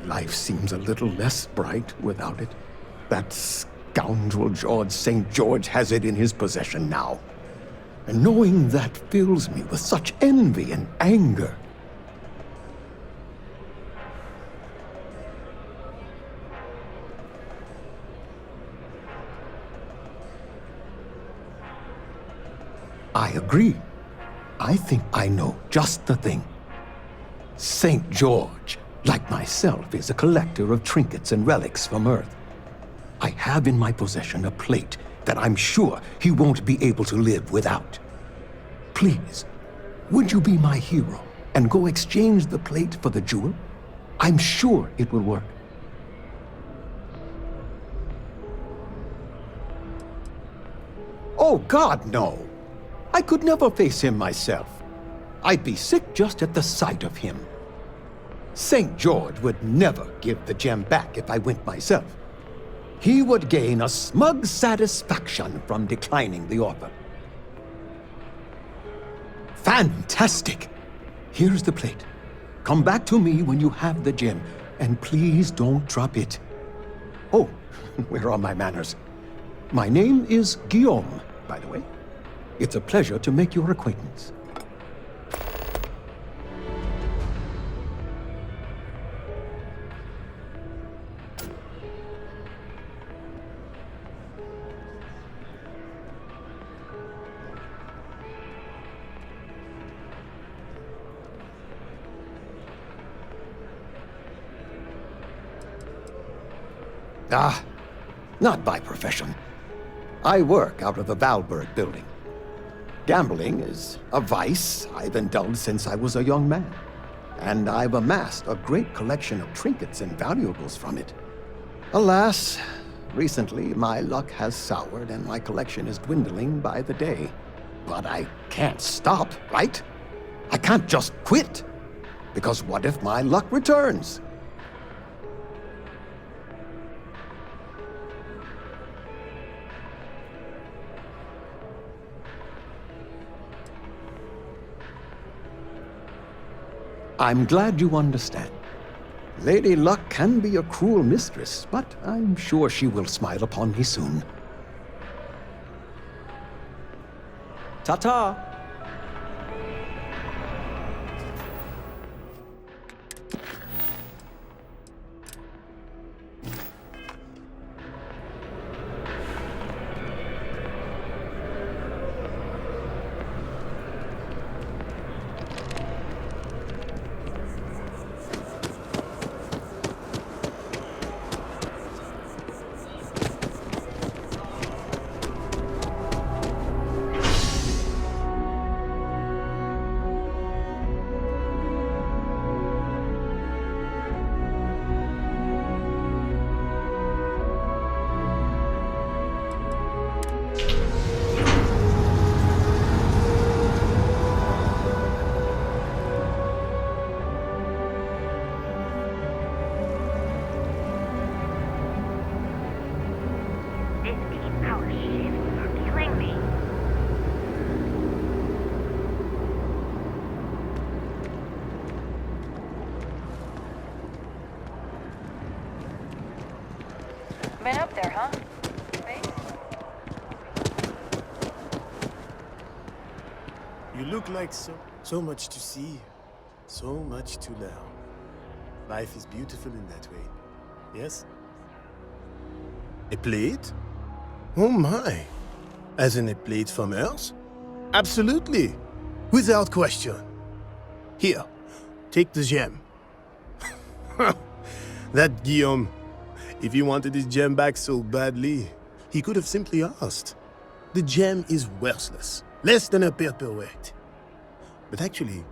Life seems a little less bright without it. That scoundrel George St. George has it in his possession now. And knowing that fills me with such envy and anger. I agree. I think I know just the thing. St. George, like myself, is a collector of trinkets and relics from Earth. I have in my possession a plate that I'm sure he won't be able to live without. Please, would you be my hero and go exchange the plate for the jewel? I'm sure it will work. Oh, God, no. I could never face him myself. I'd be sick just at the sight of him. St. George would never give the gem back if I went myself. He would gain a smug satisfaction from declining the offer. Fantastic! Here's the plate. Come back to me when you have the gem, and please don't drop it. Oh, where are my manners? My name is Guillaume, by the way. It's a pleasure to make your acquaintance. Ah, not by profession. I work out of the Valberg building. Gambling is a vice I've indulged since I was a young man, and I've amassed a great collection of trinkets and valuables from it. Alas, recently my luck has soured and my collection is dwindling by the day. But I can't stop, right? I can't just quit, because what if my luck returns? I'm glad you understand. Lady Luck can be a cruel mistress, but I'm sure she will smile upon me soon. Ta-ta! Been up there, huh? Space? You look like so much to see, so much to learn. Life is beautiful in that way, yes? A plate? Oh my! As in a plate from Earth? Absolutely! Without question. Here, take the gem. That Guillaume, if he wanted his gem back so badly, he could have simply asked. The gem is worthless, less than a paperweight. But actually,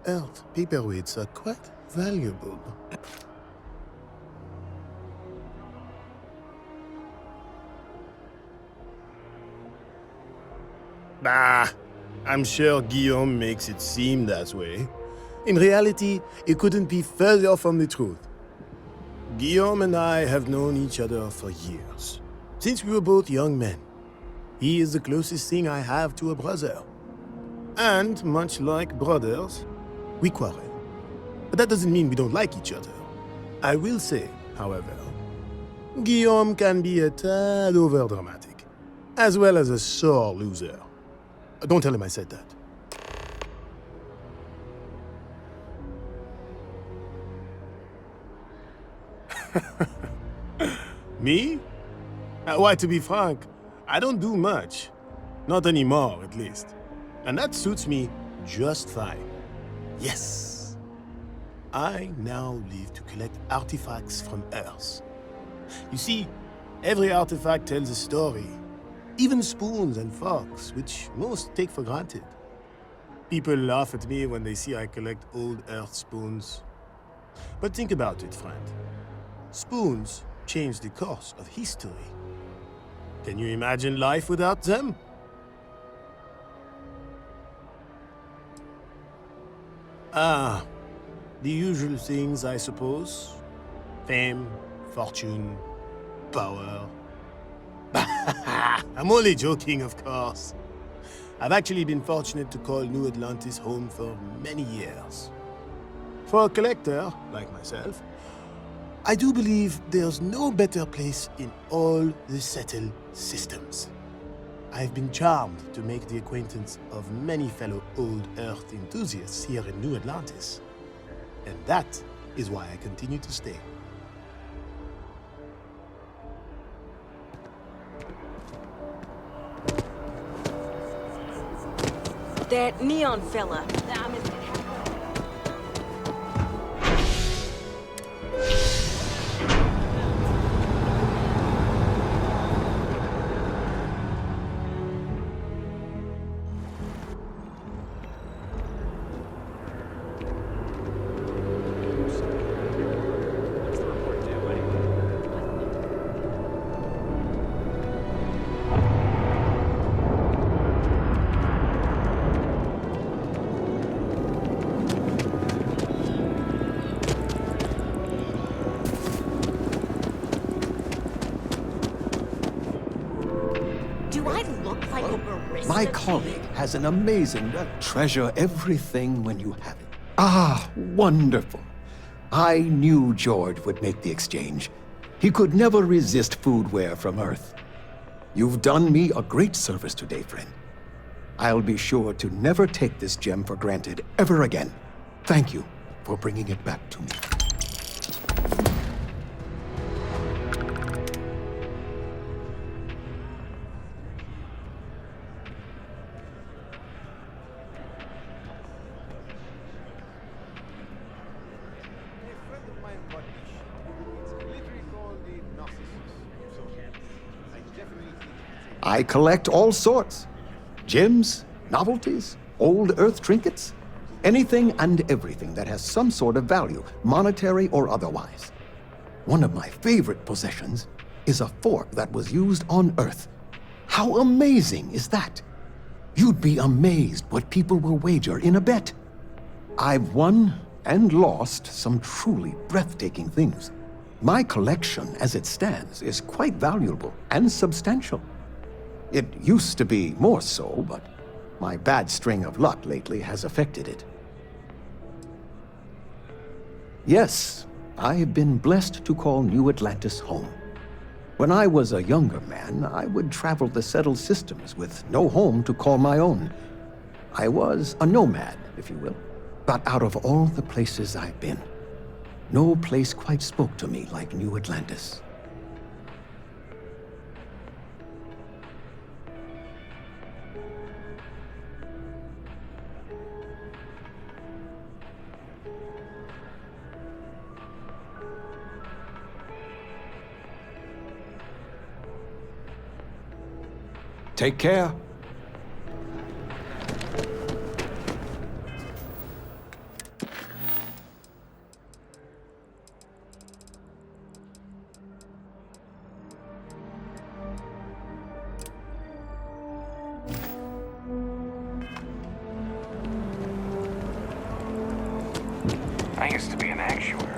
Earth paperweights are quite valuable. Bah, I'm sure Guillaume makes it seem that way. In reality, it couldn't be further from the truth. Guillaume and I have known each other for years, since we were both young men. He is the closest thing I have to a brother. And much like brothers, we quarrel. But that doesn't mean we don't like each other. I will say, however, Guillaume can be a tad overdramatic, as well as a sore loser. Don't tell him I said that. Me? Why, to be frank, I don't do much. Not anymore, at least. And that suits me just fine. Yes. I now live to collect artifacts from Earth. You see, every artifact tells a story. Even spoons and forks, which most take for granted. People laugh at me when they see I collect old Earth spoons. But think about it, friend. Spoons change the course of history. Can you imagine life without them? Ah, the usual things, I suppose. Fame, fortune, power. I'm only joking, of course. I've actually been fortunate to call New Atlantis home for many years. For a collector, like myself, I do believe there's no better place in all the settled systems. I've been charmed to make the acquaintance of many fellow old Earth enthusiasts here in New Atlantis. And that is why I continue to stay. That neon fella. My colleague has an amazing treasure everything when you have it. Ah, wonderful. I knew George would make the exchange. He could never resist foodware from Earth. You've done me a great service today, friend. I'll be sure to never take this gem for granted ever again. Thank you for bringing it back to me. I collect all sorts. Gems, novelties, old Earth trinkets, anything and everything that has some sort of value, monetary or otherwise. One of my favorite possessions is a fork that was used on Earth. How amazing is that? You'd be amazed what people will wager in a bet. I've won and lost some truly breathtaking things. My collection, as it stands, is quite valuable and substantial. It used to be more so, but my bad string of luck lately has affected it. Yes, I have been blessed to call New Atlantis home. When I was a younger man, I would travel the settled systems with no home to call my own. I was a nomad, if you will. But out of all the places I've been, no place quite spoke to me like New Atlantis. Take care. I used to be an actuary.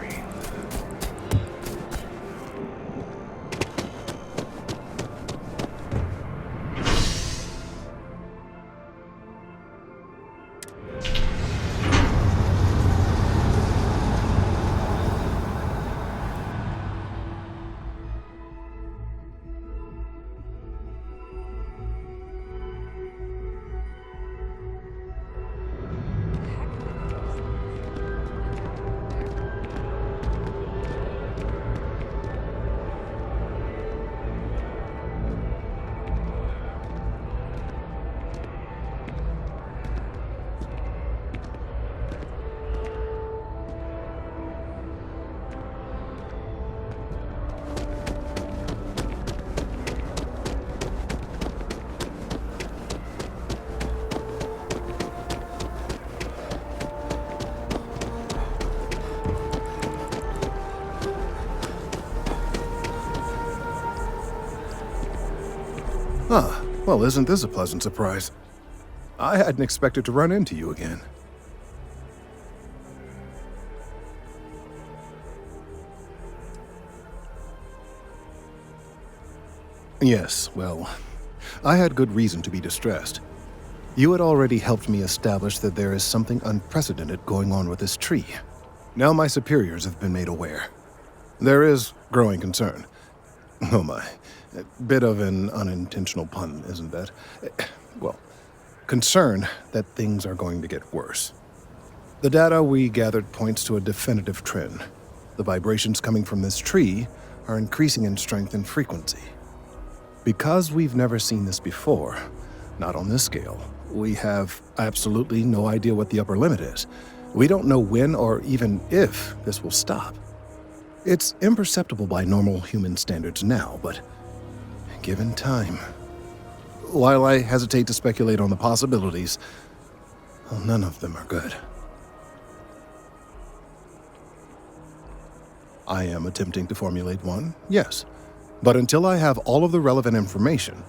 Well, isn't this a pleasant surprise? I hadn't expected to run into you again. Yes, well, I had good reason to be distressed. You had already helped me establish that there is something unprecedented going on with this tree. Now my superiors have been made aware. There is growing concern. Oh my, a bit of an unintentional pun, isn't that? Well, concern that things are going to get worse. The data we gathered points to a definitive trend. The vibrations coming from this tree are increasing in strength and frequency. Because we've never seen this before, not on this scale, we have absolutely no idea what the upper limit is. We don't know when or even if this will stop. It's imperceptible by normal human standards now, but given time. While I hesitate to speculate on the possibilities, well, none of them are good. I am attempting to formulate one, yes. But until I have all of the relevant information,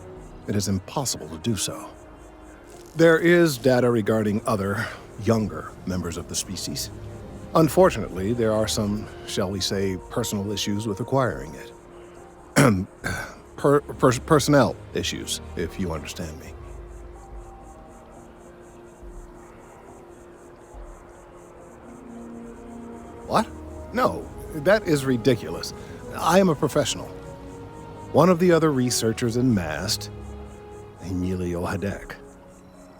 it is impossible to do so. There is data regarding other, younger members of the species. Unfortunately, there are some, shall we say, personal issues with acquiring it. Personnel issues, if you understand me. What? No, that is ridiculous. I am a professional. One of the other researchers in MAST, Emilio Hadek,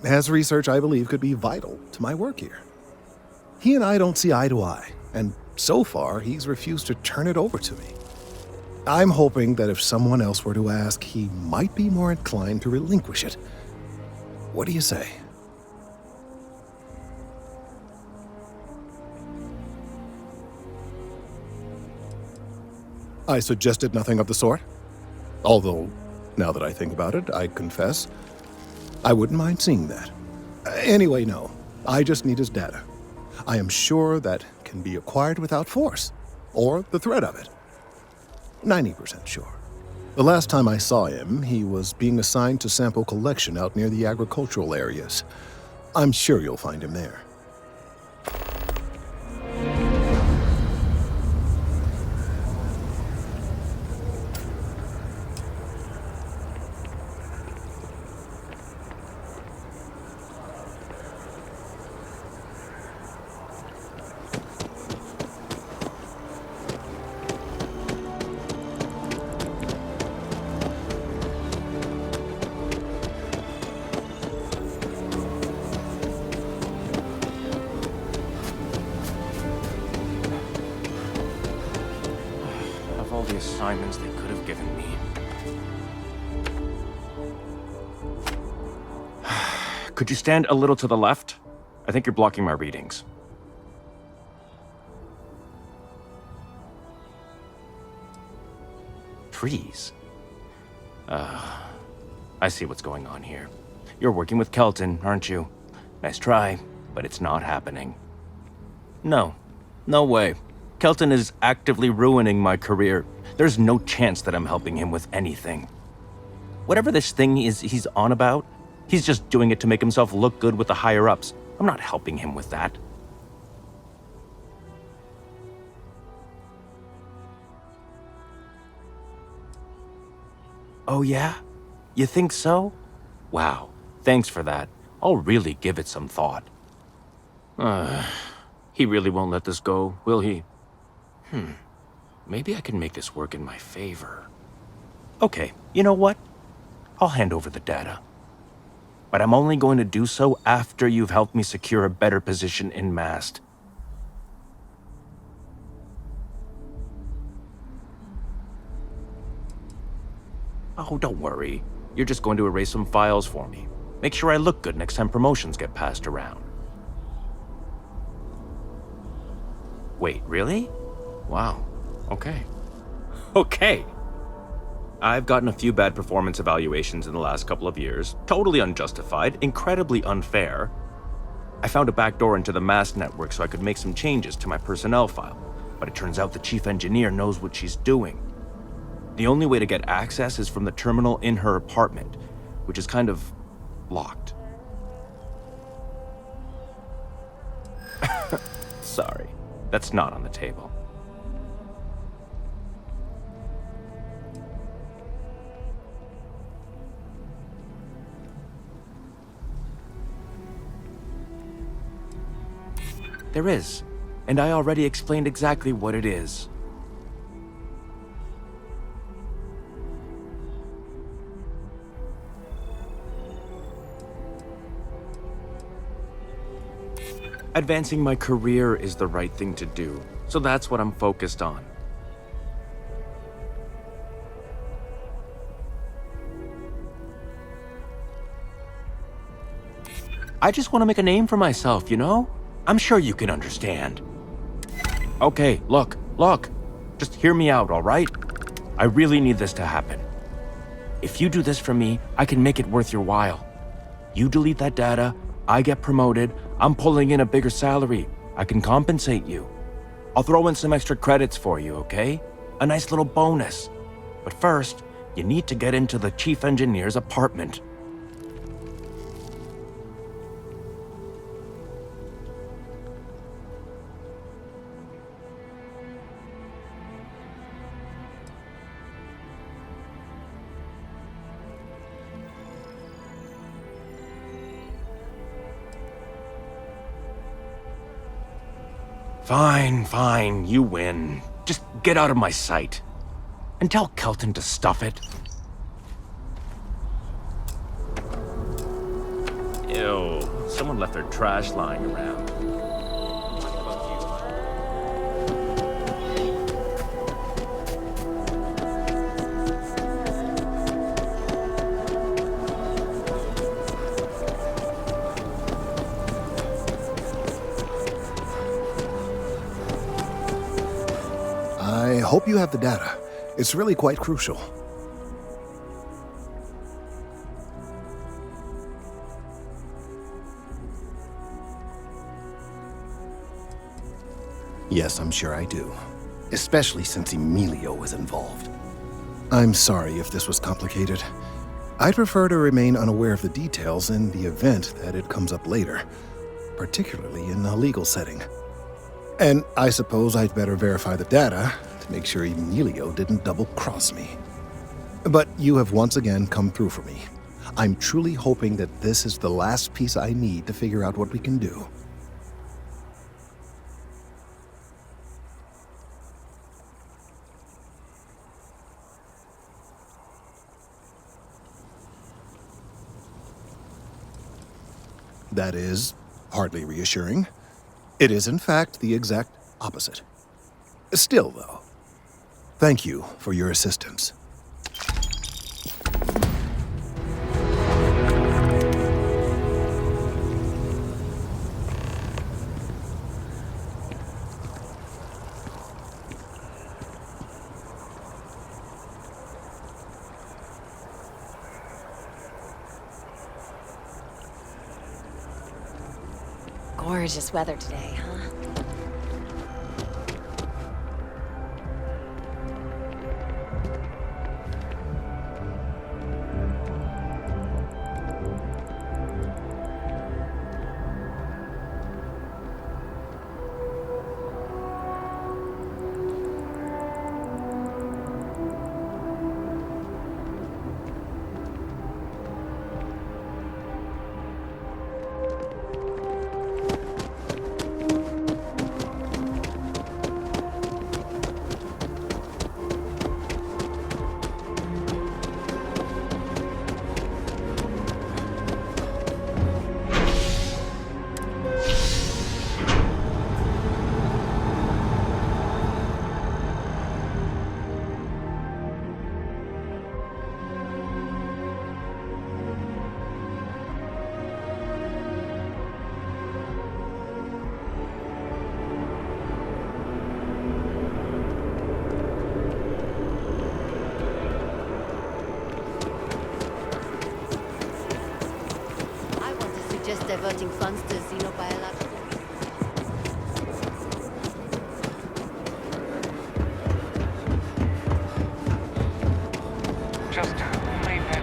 has research I believe could be vital to my work here. He and I don't see eye to eye, and so far he's refused to turn it over to me. I'm hoping that if someone else were to ask, he might be more inclined to relinquish it. What do you say? I suggested nothing of the sort. Although, now that I think about it, I confess, I wouldn't mind seeing that. Anyway, no. I just need his data. I am sure that can be acquired without force, or the threat of it. 90% sure. The last time I saw him, he was being assigned to sample collection out near the agricultural areas. I'm sure you'll find him there. The assignments they could have given me. Could you stand a little to the left? I think you're blocking my readings. Trees? I see what's going on here. You're working with Kelton, aren't you? Nice try, but it's not happening. No way. Kelton is actively ruining my career. There's no chance that I'm helping him with anything. Whatever this thing is he's on about, he's just doing it to make himself look good with the higher-ups. I'm not helping him with that. Oh yeah? You think so? Wow, thanks for that. I'll really give it some thought. He really won't let this go, will he? Maybe I can make this work in my favor. Okay, you know what? I'll hand over the data. But I'm only going to do so after you've helped me secure a better position in MAST. Oh, don't worry. You're just going to erase some files for me. Make sure I look good next time promotions get passed around. Wait, really? Wow. Okay. I've gotten a few bad performance evaluations in the last couple of years. Totally unjustified, incredibly unfair. I found a backdoor into the MAST network so I could make some changes to my personnel file, but it turns out the chief engineer knows what she's doing. The only way to get access is from the terminal in her apartment, which is kind of locked. Sorry, that's not on the table. There is, and I already explained exactly what it is. Advancing my career is the right thing to do, so that's what I'm focused on. I just want to make a name for myself, you know? I'm sure you can understand. Okay, look. Just hear me out, all right? I really need this to happen. If you do this for me, I can make it worth your while. You delete that data, I get promoted, I'm pulling in a bigger salary. I can compensate you. I'll throw in some extra credits for you, okay? A nice little bonus. But first, you need to get into the chief engineer's apartment. Fine, you win. Just get out of my sight. And tell Kelton to stuff it. Ew, someone left their trash lying around. I hope you have the data. It's really quite crucial. Yes, I'm sure I do. Especially since Emilio was involved. I'm sorry if this was complicated. I'd prefer to remain unaware of the details in the event that it comes up later, particularly in a legal setting. And I suppose I'd better verify the data to make sure Emilio didn't double-cross me. But you have once again come through for me. I'm truly hoping that this is the last piece I need to figure out what we can do. That is hardly reassuring. It is, in fact, the exact opposite. Still, though, thank you for your assistance. Gorgeous weather today, huh? Just diverting funds to xenobiological. Just leave it.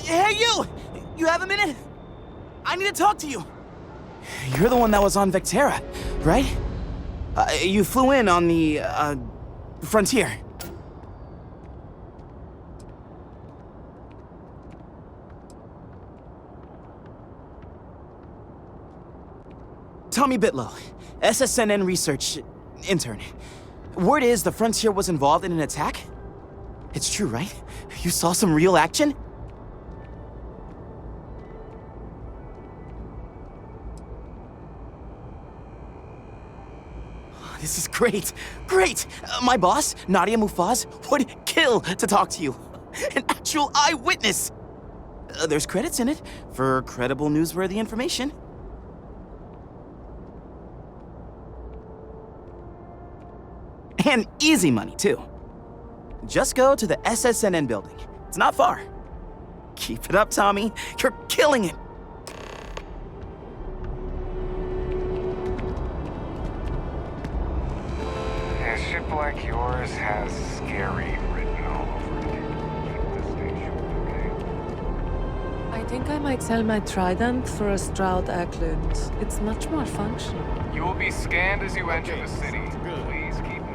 Hey, you! You have a minute? I need to talk to you. You're the one that was on Vectera, right? You flew in on the, Frontier. Tommy Bitlow, SSNN research intern. Word is the Frontier was involved in an attack? It's true, right? You saw some real action? This is great. Great! My boss, Nadia Mufaz, would kill to talk to you. An actual eyewitness! There's credits in it for credible, newsworthy information. And easy money, too. Just go to the SSNN building. It's not far. Keep it up, Tommy. You're killing it. A ship like yours has scary written all over it. Keep the station, okay? I think I might sell my trident for a Stroud Eklund. It's much more functional. You will be scanned as you enter the city. Please keep moving.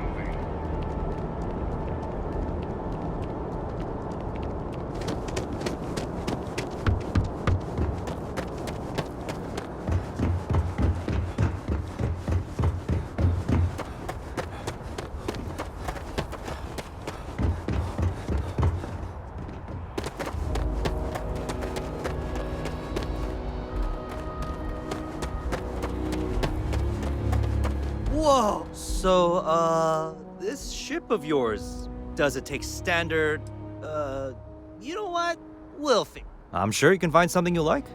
Whoa! So, this ship of yours, does it take standard, you know what? We'll figure. I'm sure you can find something you like.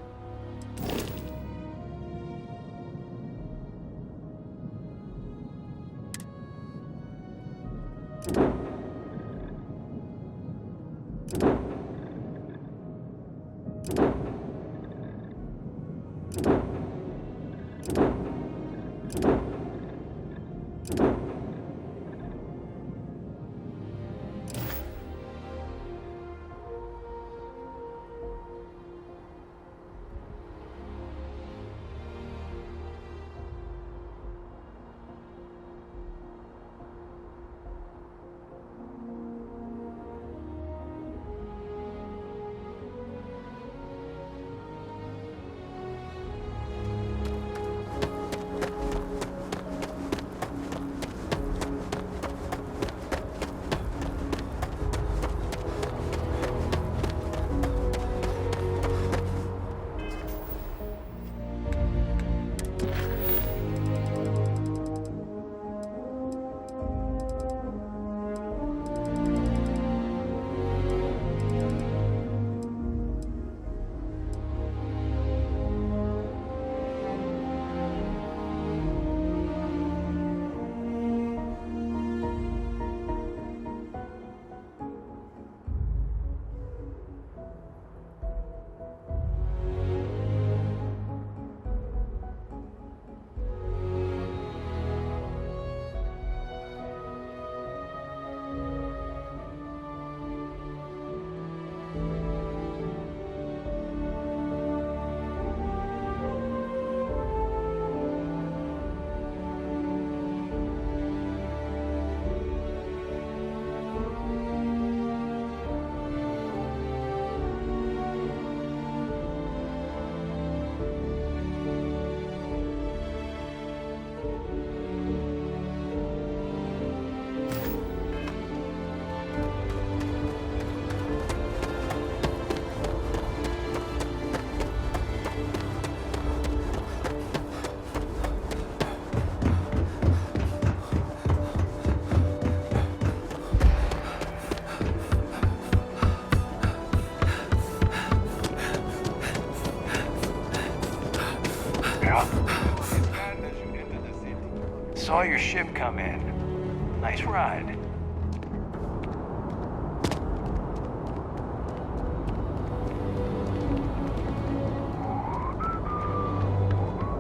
Saw your ship come in. Nice ride.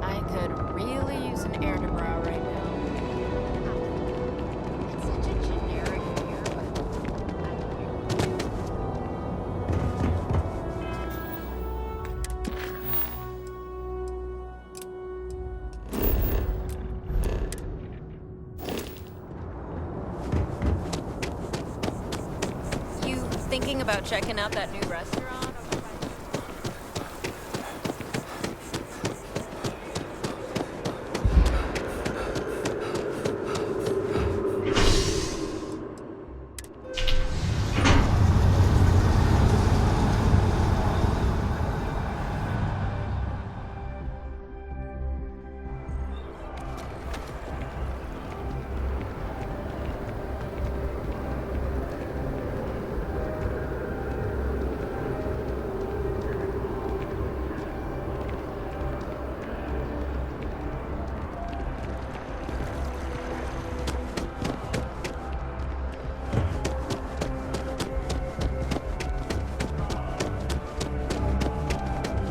I could really use an air to brow right now. It's such a generic beer, but thinking about checking out that new restaurant?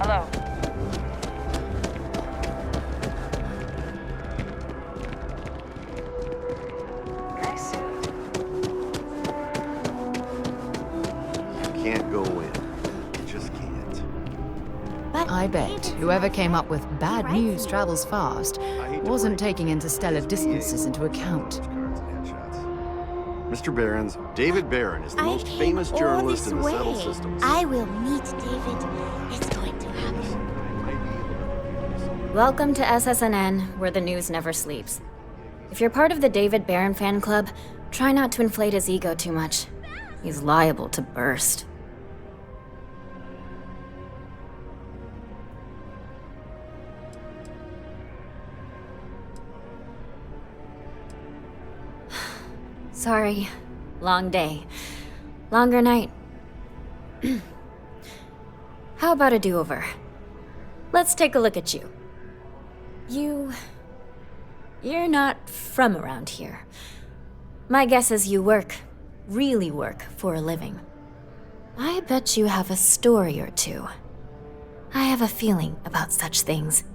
Hello. Nice suit. You can't go in. You just can't. I bet whoever came up with bad news travels fast wasn't taking interstellar distances into account. Mr. Barron's, David Barron is the most famous journalist in the settled systems. I will meet David. It's going to happen. Welcome to SSNN, where the news never sleeps. If you're part of the David Barron fan club, try not to inflate his ego too much. He's liable to burst. Sorry. Long day. Longer night. How about a do-over? Let's take a look at you. You're not from around here. My guess is you really work for a living. I bet you have a story or two. I have a feeling about such things.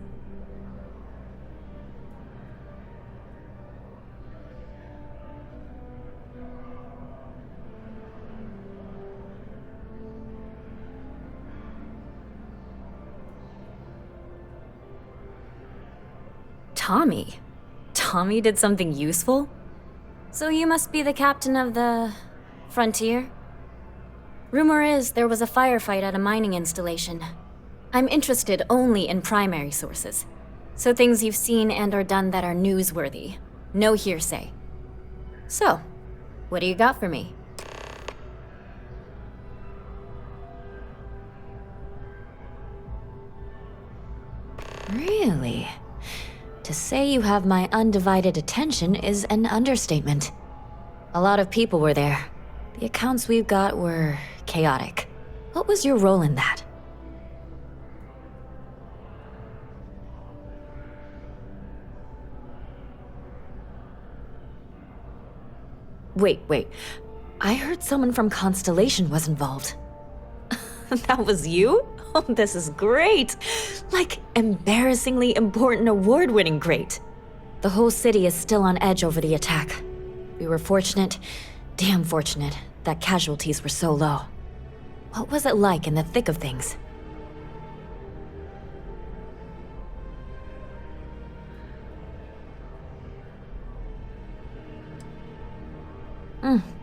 Tommy? Tommy did something useful? So you must be the captain of the... Frontier? Rumor is there was a firefight at a mining installation. I'm interested only in primary sources. So things you've seen and or done that are newsworthy. No hearsay. So, what do you got for me? Really? To say you have my undivided attention is an understatement. A lot of people were there. The accounts we've got were chaotic. What was your role in that? Wait. I heard someone from Constellation was involved. That was you? Oh, this is great! Like, embarrassingly important award-winning great. The whole city is still on edge over the attack. We were fortunate, damn fortunate, that casualties were so low. What was it like in the thick of things?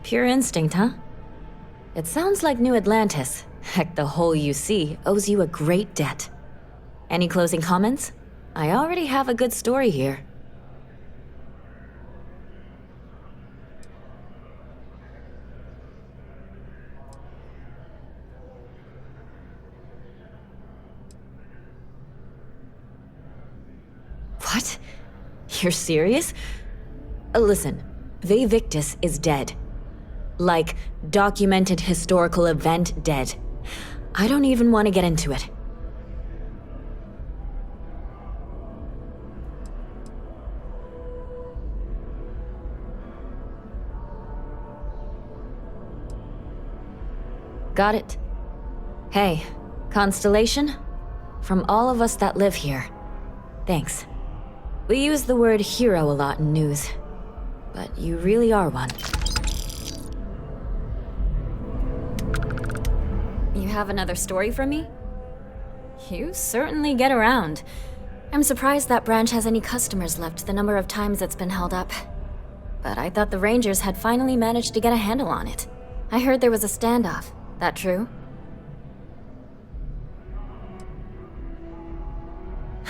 Pure instinct, huh? It sounds like New Atlantis, heck, the whole UC, owes you a great debt. Any closing comments? I already have a good story here. What? You're serious? Listen, Victus is dead. Like, documented historical event dead. I don't even want to get into it. Got it. Hey, Constellation? From all of us that live here, thanks. We use the word hero a lot in news, but you really are one. You have another story for me? You certainly get around. I'm surprised that branch has any customers left the number of times it's been held up. But I thought the Rangers had finally managed to get a handle on it. I heard there was a standoff, That true?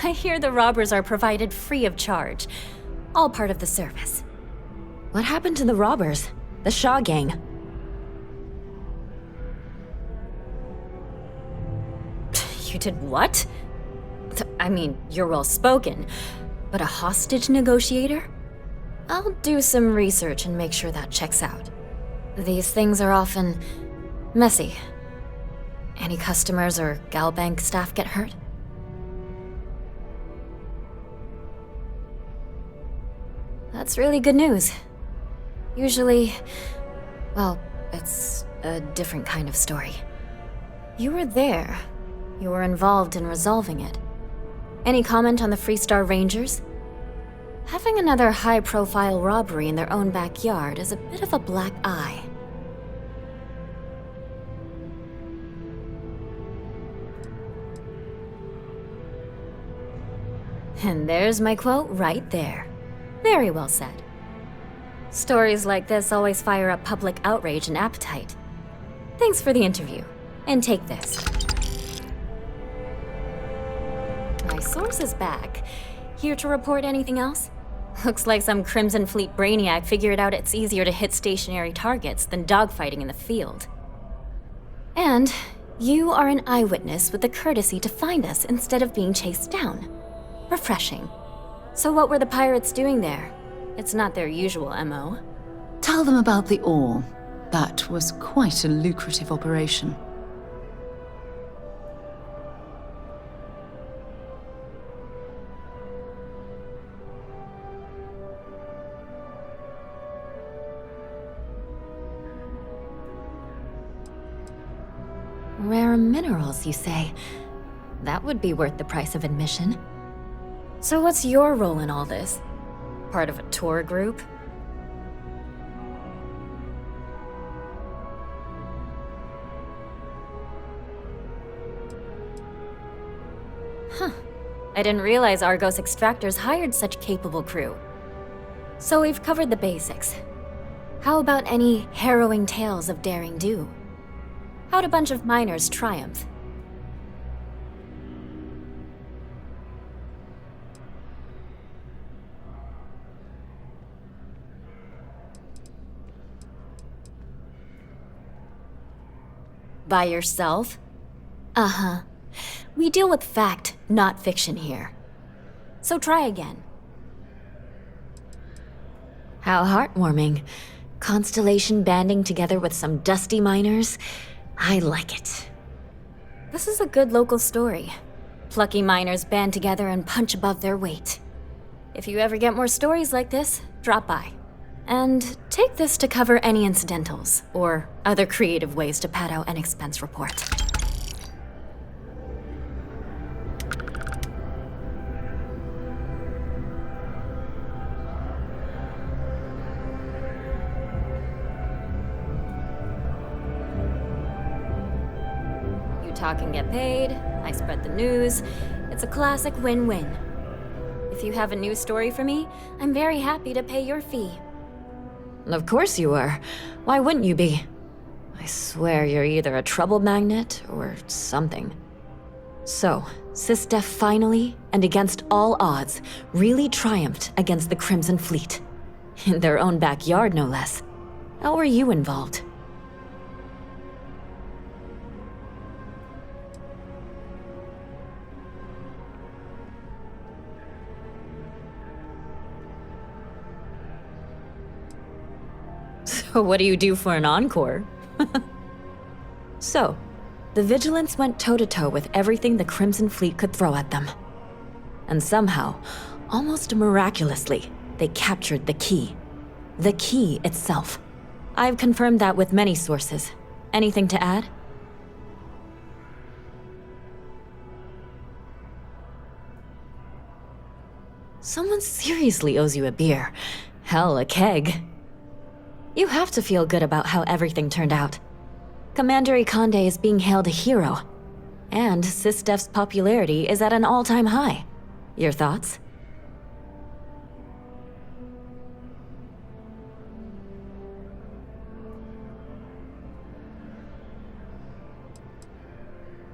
I hear the robbers are provided free of charge. All part of the service. What happened to the robbers? The Shaw gang? You did what? I mean, you're well spoken, but a hostage negotiator? I'll do some research and make sure that checks out. These things are often messy. Any customers or Galbank staff get hurt? That's really good news. Usually, well, it's a different kind of story. You were there. You were involved in resolving it. Any comment on the Freestar Rangers? Having another high-profile robbery in their own backyard is a bit of a black eye. And there's my quote right there. Very well said. Stories like this always fire up public outrage and appetite. Thanks for the interview. And take this. My source is back. Here to report anything else? Looks like some Crimson Fleet brainiac figured out it's easier to hit stationary targets than dogfighting in the field. And you are an eyewitness with the courtesy to find us instead of being chased down. Refreshing. So what were the pirates doing there? It's not their usual MO. Tell them about the ore. That was quite a lucrative operation. Rare minerals, you say? That would be worth the price of admission. So what's your role in all this? Part of a tour group? Huh. I didn't realize Argos Extractors hired such capable crew. So we've covered the basics. How about any harrowing tales of daring do? How'd a bunch of miners triumph? By yourself? Uh-huh. We deal with fact, not fiction here. So try again. How heartwarming. Constellation banding together with some dusty miners. I like it. This is a good local story. Plucky miners band together and punch above their weight. If you ever get more stories like this, drop by. And take this to cover any incidentals, or other creative ways to pad out an expense report. You talk and get paid, I spread the news. It's a classic win-win. If you have a news story for me, I'm very happy to pay your fee. Of course you are. Why wouldn't you be? I swear you're either a trouble magnet or something. So, SysDef finally, and against all odds, really triumphed against the Crimson Fleet. In their own backyard, no less. How were you involved? So what do you do for an encore? So, the Vigilance went toe-to-toe with everything the Crimson Fleet could throw at them. And somehow, almost miraculously, they captured the key. The key itself. I've confirmed that with many sources. Anything to add? Someone seriously owes you a beer. Hell, a keg. You have to feel good about how everything turned out. Commander Ikande is being hailed a hero. And SysDef's popularity is at an all-time high. Your thoughts?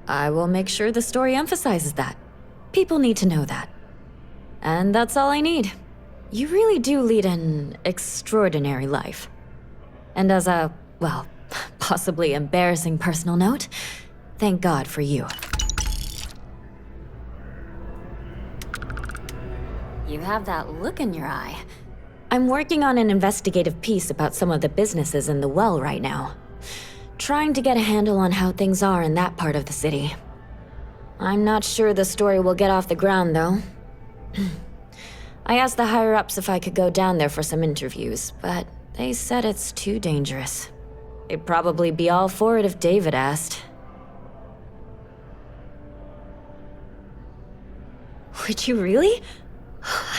I will make sure the story emphasizes that. People need to know that. And that's all I need. You really do lead an extraordinary life. And as a, well, possibly embarrassing personal note, thank God for you. You have that look in your eye. I'm working on an investigative piece about some of the businesses in the well right now. Trying to get a handle on how things are in that part of the city. I'm not sure the story will get off the ground, though. I asked the higher-ups if I could go down there for some interviews, but they said it's too dangerous. They'd probably be all for it if David asked. Would you really?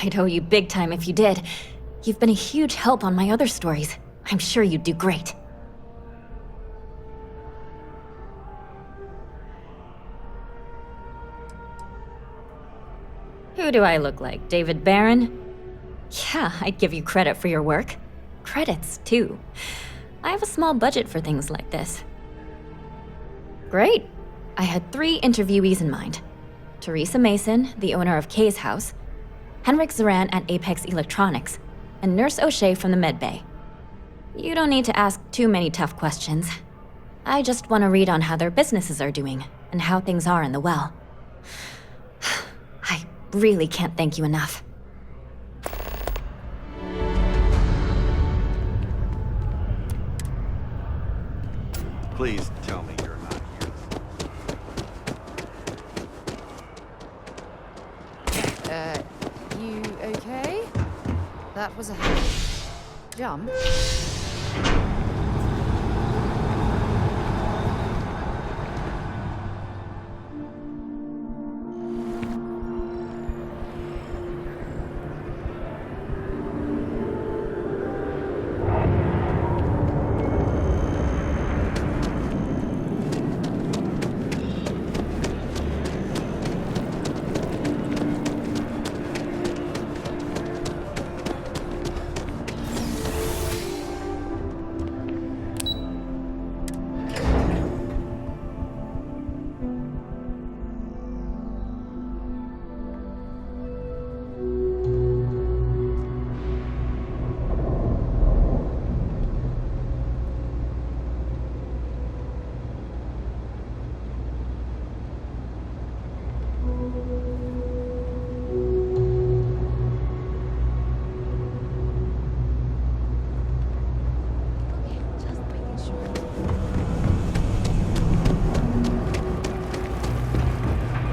I'd owe you big time if you did. You've been a huge help on my other stories. I'm sure you'd do great. Who do I look like, David Barron? Yeah, I'd give you credit for your work. Credits, too. I have a small budget for things like this. Great. I had 3 interviewees in mind. Teresa Mason, the owner of Kay's house, Henrik Zaran at Apex Electronics, and Nurse O'Shea from the medbay. You don't need to ask too many tough questions. I just want to read on how their businesses are doing, and how things are in the well. I really can't thank you enough. Please tell me you're not here. You okay? That was a heavy jump.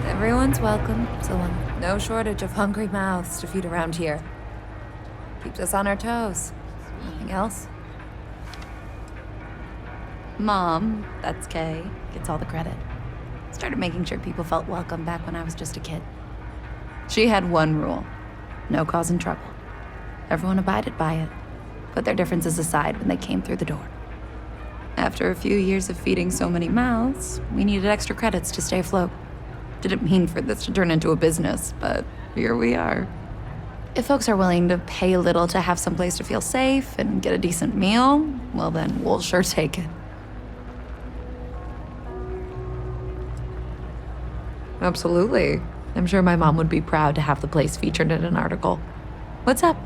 Everyone's welcome, so no shortage of hungry mouths to feed around here. Keeps us on our toes. Nothing else. Mom, that's Kay, gets all the credit. Started making sure people felt welcome back when I was just a kid. She had one rule: no causing trouble. Everyone abided by it, put their differences aside when they came through the door. After a few years of feeding so many mouths, we needed extra credits to stay afloat. Didn't mean for this to turn into a business, but here we are. If folks are willing to pay a little to have some place to feel safe and get a decent meal, well then, we'll sure take it. Absolutely. I'm sure my mom would be proud to have the place featured in an article. What's up?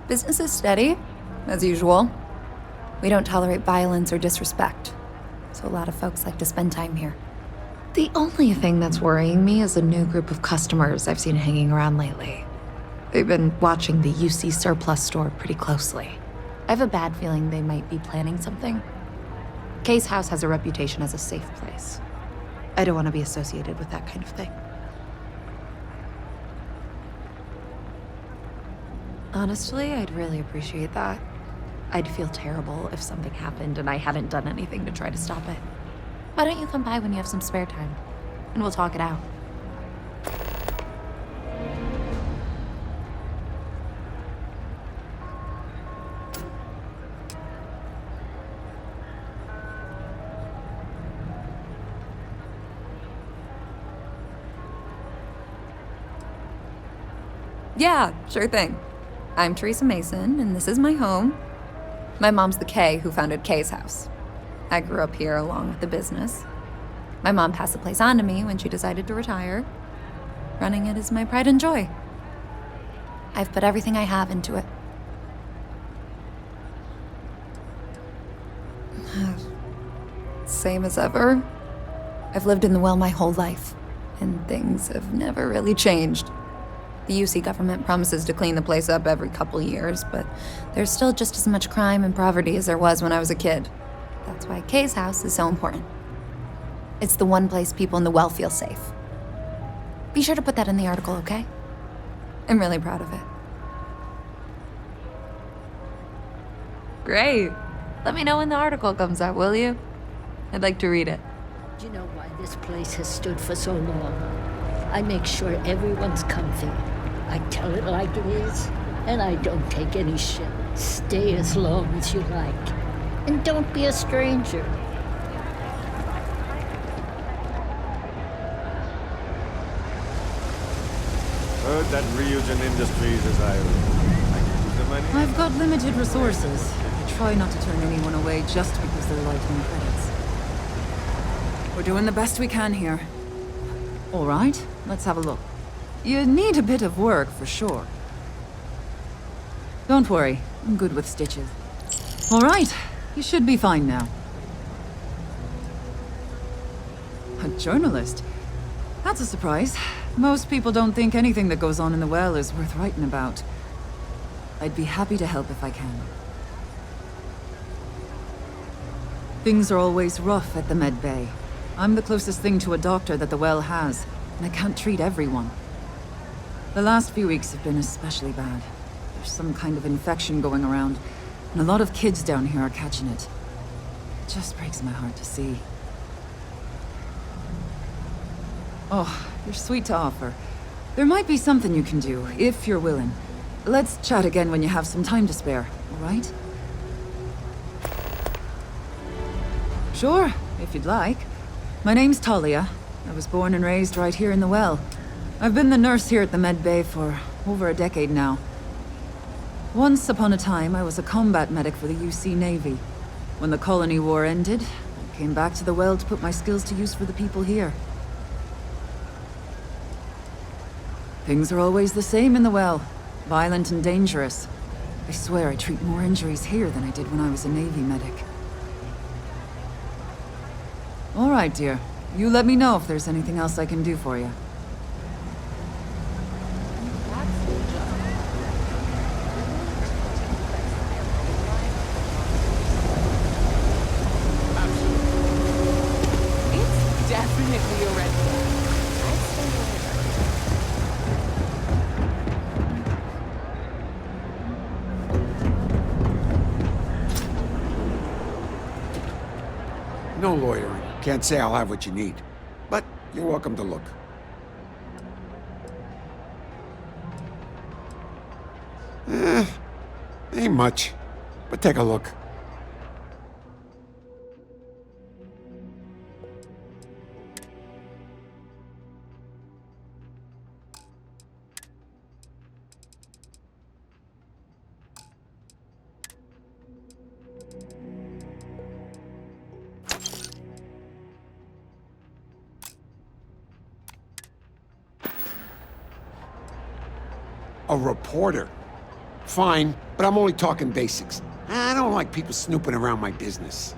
Business is steady, as usual. We don't tolerate violence or disrespect, so a lot of folks like to spend time here. The only thing that's worrying me is a new group of customers I've seen hanging around lately. They've been watching the UC Surplus store pretty closely. I have a bad feeling they might be planning something. Kay's house has a reputation as a safe place. I don't want to be associated with that kind of thing. Honestly, I'd really appreciate that. I'd feel terrible if something happened and I hadn't done anything to try to stop it. Why don't you come by when you have some spare time, and we'll talk it out. Yeah, sure thing. I'm Teresa Mason, and this is my home. My mom's the Kay who founded Kay's house. I grew up here along with the business. My mom passed the place on to me when she decided to retire. Running it is my pride and joy. I've put everything I have into it. Same as ever. I've lived in the well my whole life, and things have never really changed. The UC government promises to clean the place up every couple years, but there's still just as much crime and poverty as there was when I was a kid. That's why Kay's house is so important. It's the one place people in the well feel safe. Be sure to put that in the article, okay? I'm really proud of it. Great. Let me know when the article comes out, will you? I'd like to read it. Do you know why this place has stood for so long? I make sure everyone's comfy. I tell it like it is, and I don't take any shit. Stay as long as you like. And don't be a stranger. Heard that Ryujin Industries is hiring. I've got limited resources. I try not to turn anyone away just because they're lighting the credits. We're doing the best we can here. All right, let's have a look. You need a bit of work, for sure. Don't worry, I'm good with stitches. All right, you should be fine now. A journalist? That's a surprise. Most people don't think anything that goes on in the well is worth writing about. I'd be happy to help if I can. Things are always rough at the med bay. I'm the closest thing to a doctor that the well has, and I can't treat everyone. The last few weeks have been especially bad. There's some kind of infection going around, and a lot of kids down here are catching it. It just breaks my heart to see. Oh, you're sweet to offer. There might be something you can do, if you're willing. Let's chat again when you have some time to spare, all right? Sure, if you'd like. My name's Talia. I was born and raised right here in the well. I've been the nurse here at the med bay for over a decade now. Once upon a time, I was a combat medic for the UC Navy. When the colony war ended, I came back to the well to put my skills to use for the people here. Things are always the same in the well. Violent and dangerous. I swear I treat more injuries here than I did when I was a Navy medic. All right, dear. You let me know if there's anything else I can do for you. It's definitely a red flag. No loitering. Can't say I'll have what you need. But you're welcome to look. Ain't much. But take a look. A reporter. Fine, but I'm only talking basics. I don't like people snooping around my business.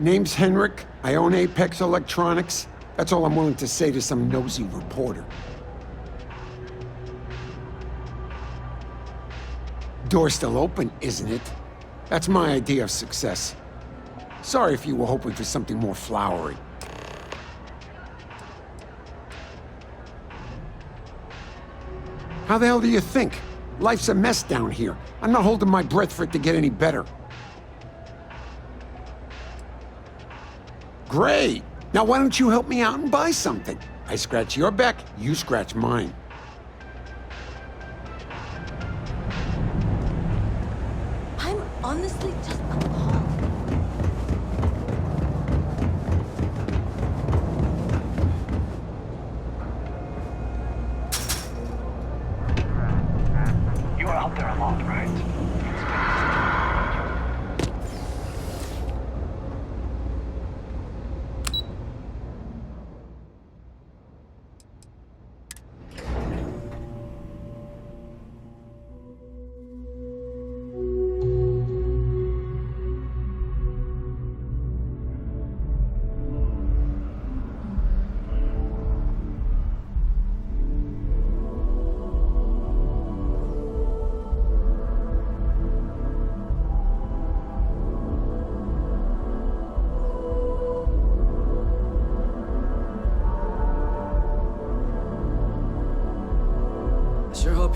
Name's Henrik. I own Apex Electronics. That's all I'm willing to say to some nosy reporter. Door's still open, isn't it? That's my idea of success. Sorry if you were hoping for something more flowery. How the hell do you think? Life's a mess down here. I'm not holding my breath for it to get any better. Great! Now why don't you help me out and buy something? I scratch your back, you scratch mine. I'm honestly just appalled.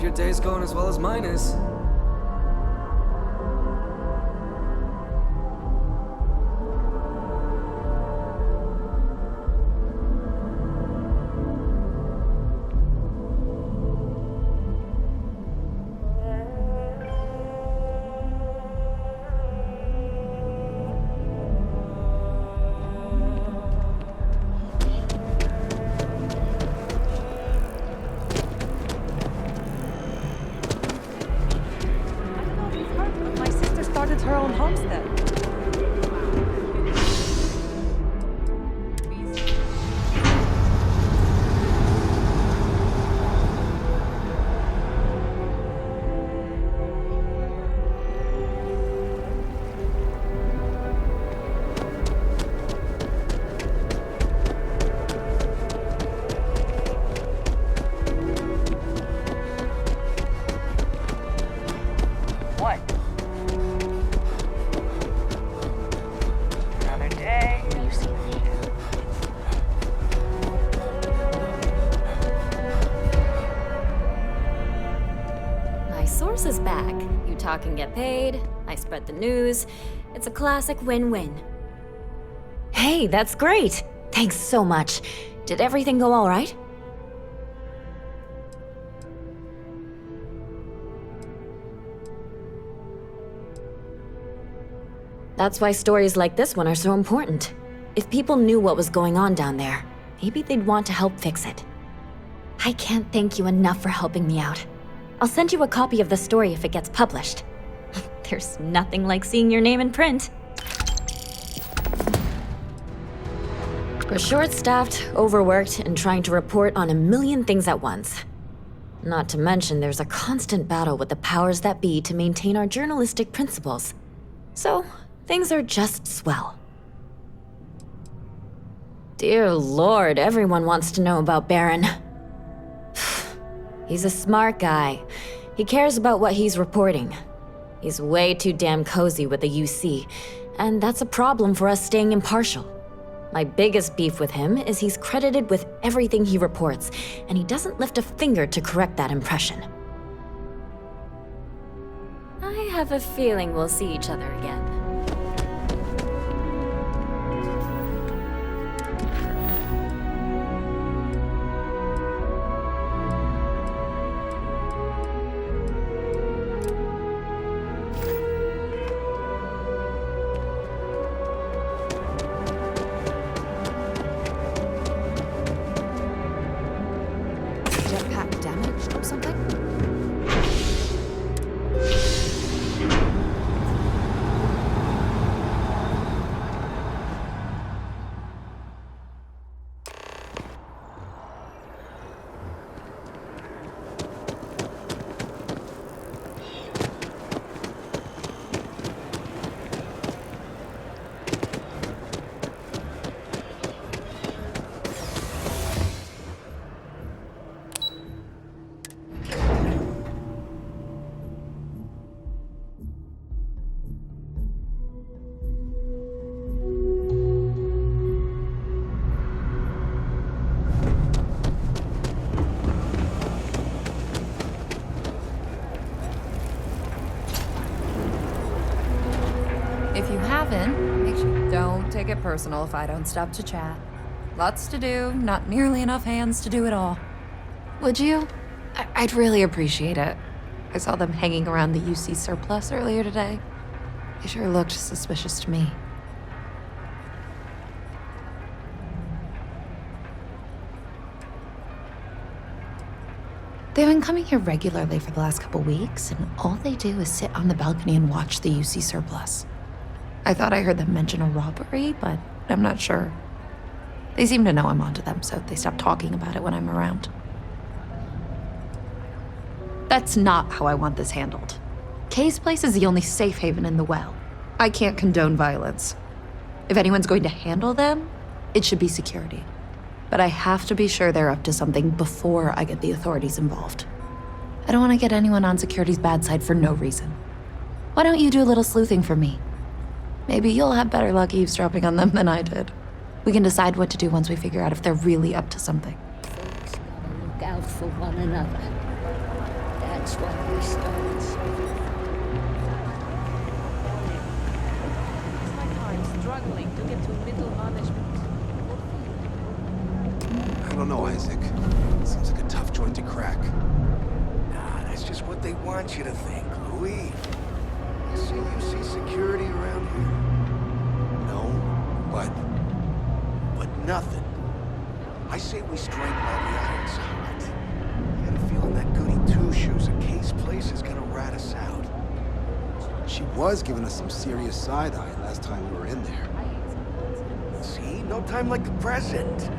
your day's going as well as mine is. My sister started her own homestead. What? Another day. You see shit. My source is back. You talk and get paid. I spread the news. It's a classic win-win. Hey, that's great! Thanks so much. Did everything go all right? That's why stories like this one are so important. If people knew what was going on down there, maybe they'd want to help fix it. I can't thank you enough for helping me out. I'll send you a copy of the story if it gets published. There's nothing like seeing your name in print. We're short-staffed, overworked, and trying to report on a million things at once. Not to mention there's a constant battle with the powers that be to maintain our journalistic principles. So, things are just swell. Dear Lord, everyone wants to know about Baron. He's a smart guy. He cares about what he's reporting. He's way too damn cozy with the UC, and that's a problem for us staying impartial. My biggest beef with him is he's credited with everything he reports, and he doesn't lift a finger to correct that impression. I have a feeling we'll see each other again. Jetpack damaged or something? If you haven't, make sure you don't take it personal if I don't stop to chat. Lots to do, not nearly enough hands to do it all. Would you? I'd really appreciate it. I saw them hanging around the UC surplus earlier today. They sure looked suspicious to me. They've been coming here regularly for the last couple weeks, and all they do is sit on the balcony and watch the UC surplus. I thought I heard them mention a robbery, but I'm not sure. They seem to know I'm onto them, so they stop talking about it when I'm around. That's not how I want this handled. Kay's place is the only safe haven in the well. I can't condone violence. If anyone's going to handle them, it should be security. But I have to be sure they're up to something before I get the authorities involved. I don't want to get anyone on security's bad side for no reason. Why don't you do a little sleuthing for me? Maybe you'll have better luck eavesdropping on them than I did. We can decide what to do once we figure out if they're really up to something. Folks gotta look out for one another. That next one restarts. It's like I'm struggling to get to middle management. I don't know, Isaac. Seems like a tough joint to crack. Nah, that's just what they want you to think, Louis. You see UC security around here? No, but Nothing. I say we strike while the iron's hot. I got a feeling that goody two-shoes at Kay's place is gonna rat us out. she was giving us some serious side-eye last time we were in there. See? No time like the present.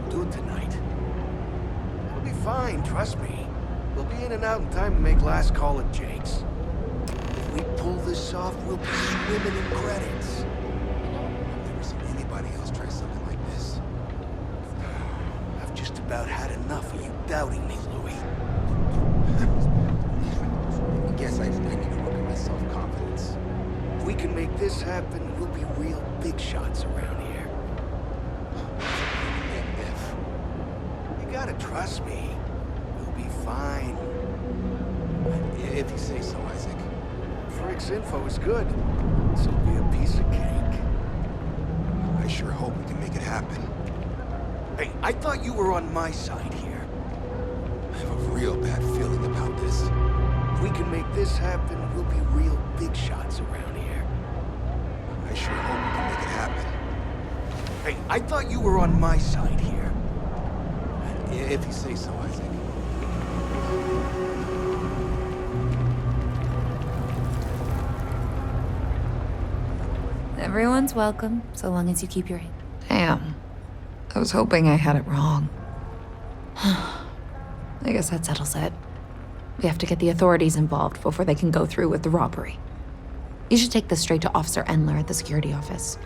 We'll do it tonight. It'll be fine, trust me. We'll be in and out in time to make last call at Jake's. If we pull this off, we'll be swimming in credits. I've never seen anybody else try something like this. I've just about had enough of you doubting me, Louis. I guess I need to work on my self-confidence. If we can make this happen, we'll be real big shots around here. You gotta trust me. We'll be fine. If you say so, Isaac. Frick's info is good. This'll be a piece of cake. I sure hope we can make it happen. Hey, I thought you were on my side here. I have a real bad feeling about this. If we can make this happen, we'll be real big shots around here. I sure hope we can make it happen. Hey, I thought you were on my side here. If you say so, Isaac. Everyone's welcome, so long as you keep your... Damn. I was hoping I had it wrong. I guess that settles it. We have to get the authorities involved before they can go through with the robbery. You should take this straight to Officer Endler at the security office.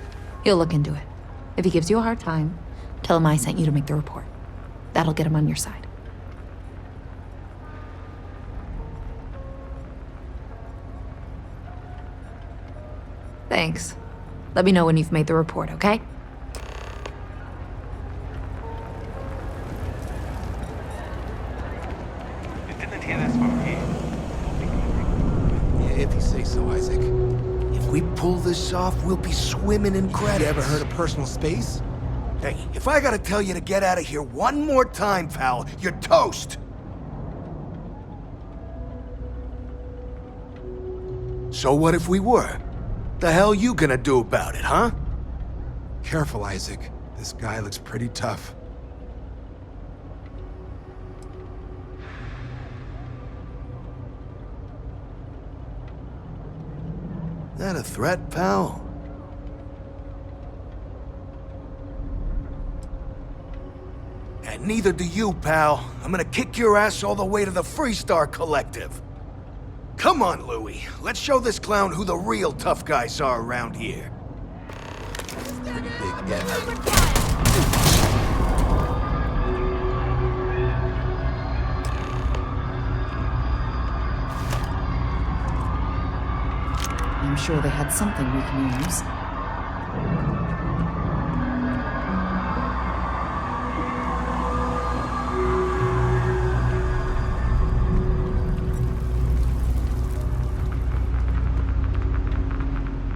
He'll look into it. If he gives you a hard time, tell him I sent you to make the report. That'll get him on your side. Thanks. Let me know when you've made the report, okay? You didn't hear this from me. If you say so, Isaac. If we pull this off, we'll be swimming in credits. You ever heard of personal space? Hey, if I gotta tell you to get out of here one more time, pal, you're toast! So what if we were? The hell you gonna do about it, huh? Careful, Isaac. This guy looks pretty tough. That a threat, pal? And neither do you, pal. I'm gonna kick your ass all the way to the Freestar Collective. Come on, Louis. Let's show this clown who the real tough guys are around here. Big F. I'm sure they had something we can use.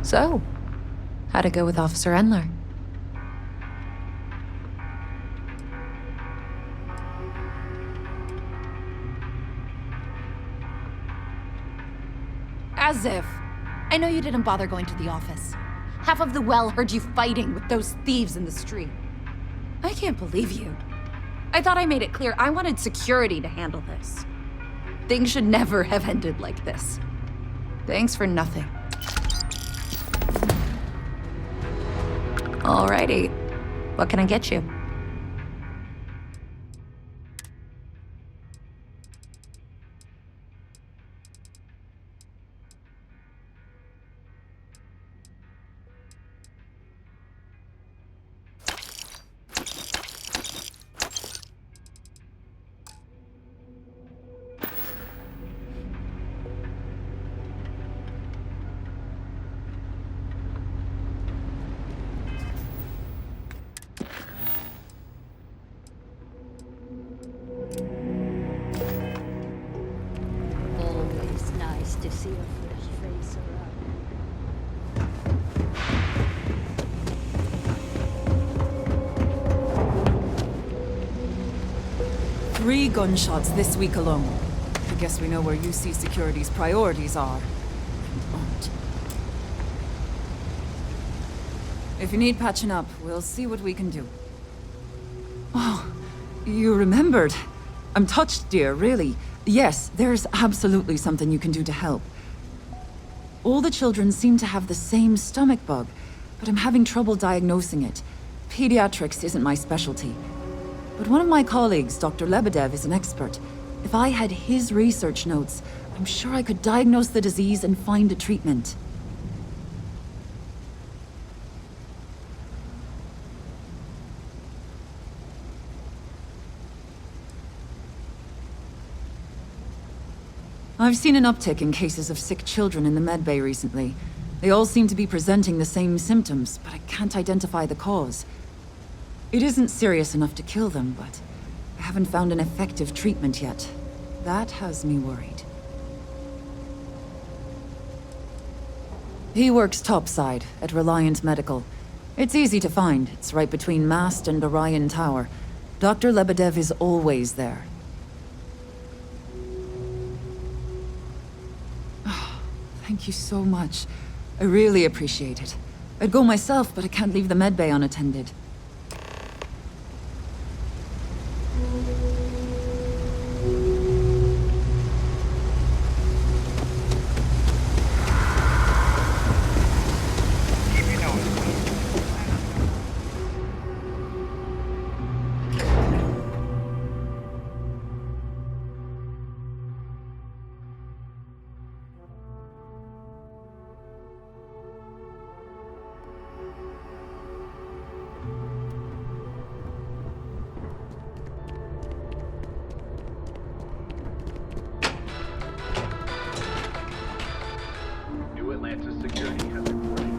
So, how'd it go with Officer Endler? As if. I know you didn't bother going to the office. Half of the well heard you fighting with those thieves in the street. I can't believe you. I thought I made it clear I wanted security to handle this. Things should never have ended like this. Thanks for nothing. Alrighty. What can I get you? see a fresh face around. 3 gunshots this week alone. I guess we know where UC Security's priorities are. Aren't. If you need patching up, we'll see what we can do. Oh, you remembered. I'm touched, dear, really. Yes, there's absolutely something you can do to help. All the children seem to have the same stomach bug, but I'm having trouble diagnosing it. Pediatrics isn't my specialty. But one of my colleagues, Dr. Lebedev, is an expert. If I had his research notes, I'm sure I could diagnose the disease and find a treatment. I've seen an uptick in cases of sick children in the medbay recently. They all seem to be presenting the same symptoms, but I can't identify the cause. It isn't serious enough to kill them, but I haven't found an effective treatment yet. That has me worried. He works topside at Reliant Medical. It's easy to find. It's right between Mast and Orion Tower. Dr. Lebedev is always there. Thank you so much. I really appreciate it. I'd go myself, but I can't leave the medbay unattended. New Atlantis security has reported in.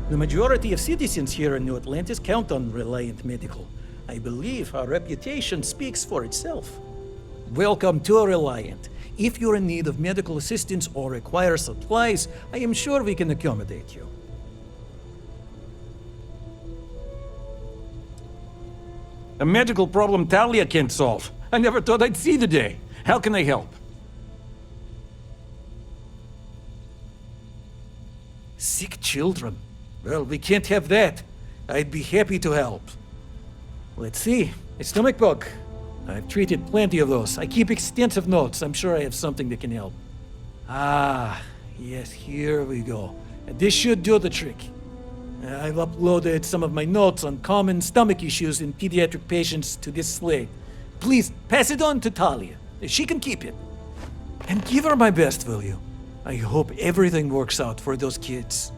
The majority of citizens here in New Atlantis count on Reliant Medical. I believe our reputation speaks for itself. Welcome to Reliant. If you're in need of medical assistance or require supplies, I am sure we can accommodate you. A medical problem Talia can't solve. I never thought I'd see the day. How can I help? Sick children. Well, we can't have that. I'd be happy to help. Let's see. A stomach bug. I've treated plenty of those. I keep extensive notes. I'm sure I have something that can help. Ah, yes, here we go. This should do the trick. I've uploaded some of my notes on common stomach issues in pediatric patients to this slate. Please, pass it on to Talia. She can keep it. And give her my best, will you? I hope everything works out for those kids.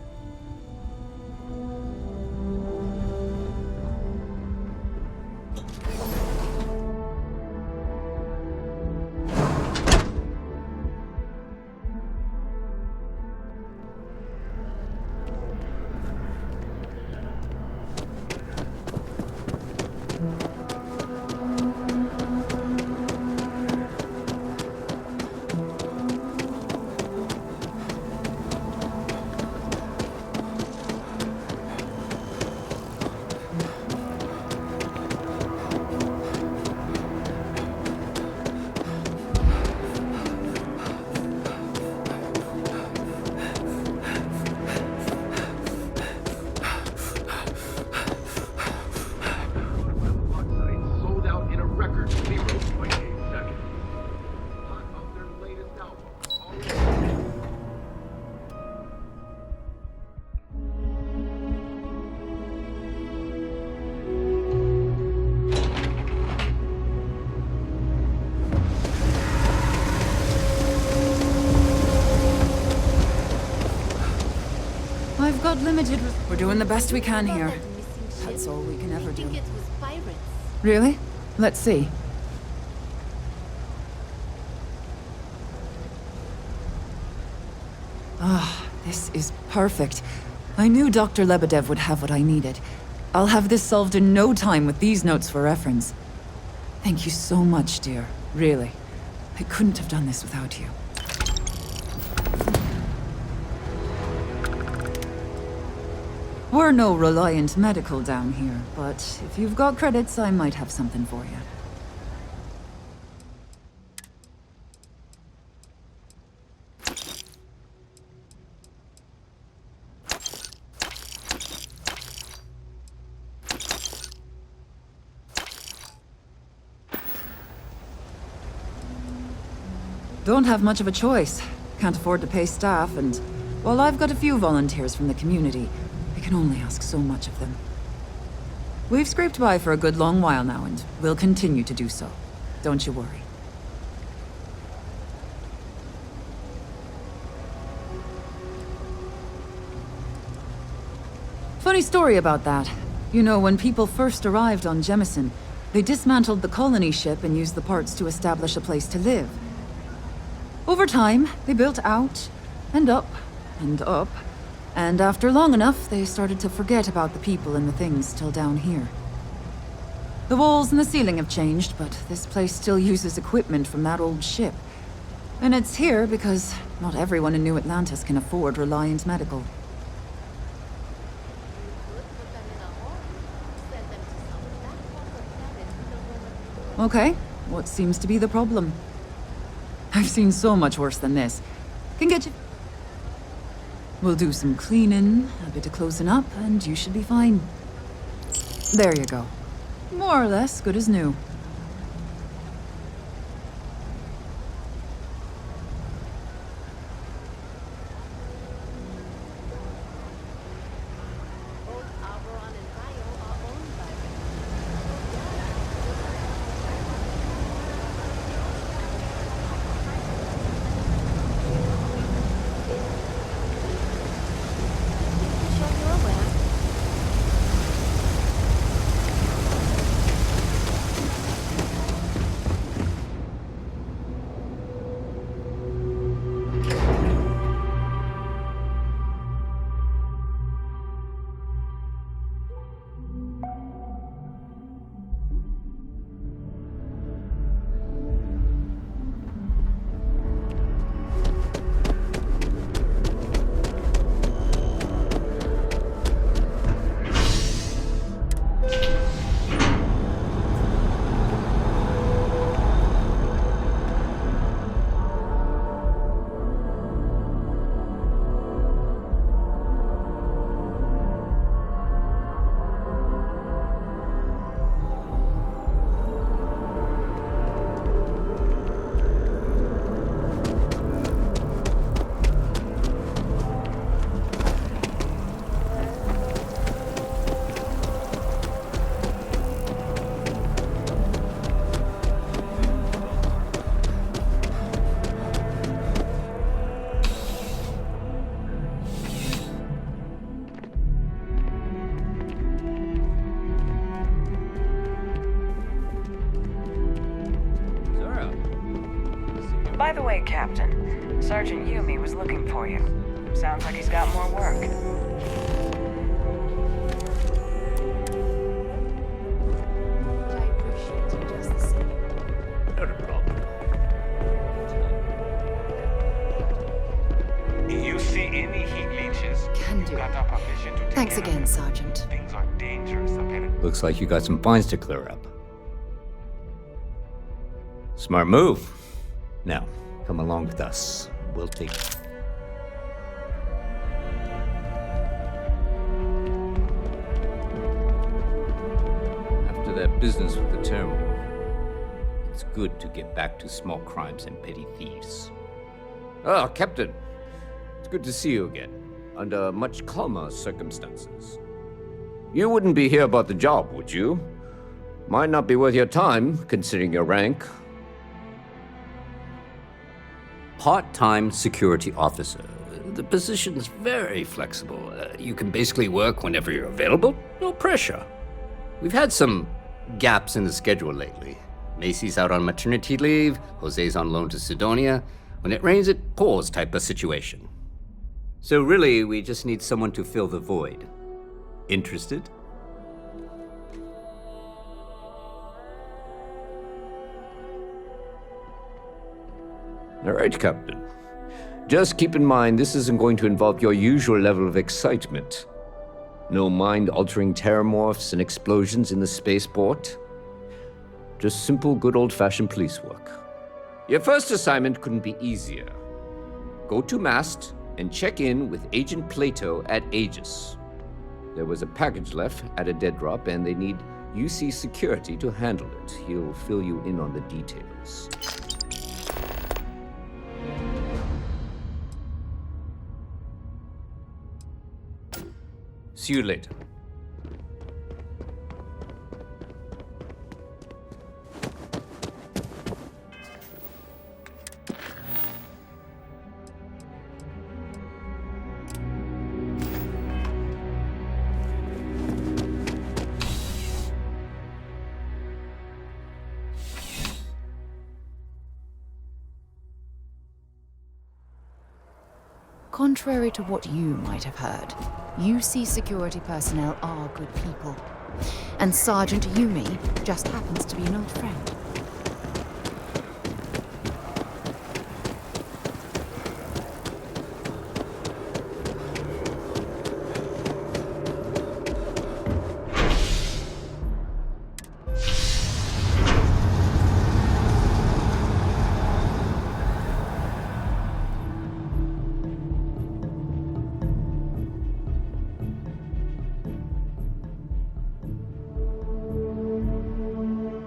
limited. We're doing the best we can here. That's all we can ever do. Really? Let's see. Ah, this is perfect. I knew Dr. Lebedev would have what I needed. I'll have this solved in no time with these notes for reference. Thank you so much, dear. Really. I couldn't have done this without you. We're no Reliant Medical down here, but if you've got credits, I might have something for you. Don't have much of a choice. Can't afford to pay staff, and while I've got a few volunteers from the community, I can only ask so much of them. We've scraped by for a good long while now, and we'll continue to do so. Don't you worry. Funny story about that. You know, when people first arrived on Jemison, they dismantled the colony ship and used the parts to establish a place to live. Over time, they built out, and up, and up, and after long enough, they started to forget about the people and the things still down here. The walls and the ceiling have changed, but this place still uses equipment from that old ship. And it's here because not everyone in New Atlantis can afford Reliant Medical. Okay, what seems to be the problem? I've seen so much worse than this. Can get you... We'll do some cleaning, a bit of closing up, and you should be fine. There you go. More or less good as new. By the way, Captain, Sergeant Yumi was looking for you. Sounds like he's got more work. Not a problem. You see any heat leeches? Can do. Got up a mission to take Thanks care of again, them. Sergeant. Things are dangerous, apparently. Looks like you got some fines to clear up. Smart move. Now, come along with us. We'll take... After that business with the terminal, it's good to get back to small crimes and petty thieves. Ah, Captain. It's good to see you again, under much calmer circumstances. You wouldn't be here about the job, would you? Might not be worth your time, considering your rank. Part-time security officer. The position's very flexible. You can basically work whenever you're available. No pressure. We've had some gaps in the schedule lately. Macy's out on maternity leave, Jose's on loan to Sidonia. When it rains, it pours type of situation. So really, we just need someone to fill the void. Interested? All right, Captain. Just keep in mind this isn't going to involve your usual level of excitement. No mind-altering terramorphs and explosions in the spaceport. Just simple, good old-fashioned police work. Your first assignment couldn't be easier. Go to mast and check in with Agent Plato at Aegis. There was a package left at a dead drop, and they need UC security to handle it. He'll fill you in on the details. See you later. Contrary to what you might have heard, UC security personnel are good people. And Sergeant Yumi just happens to be an old friend.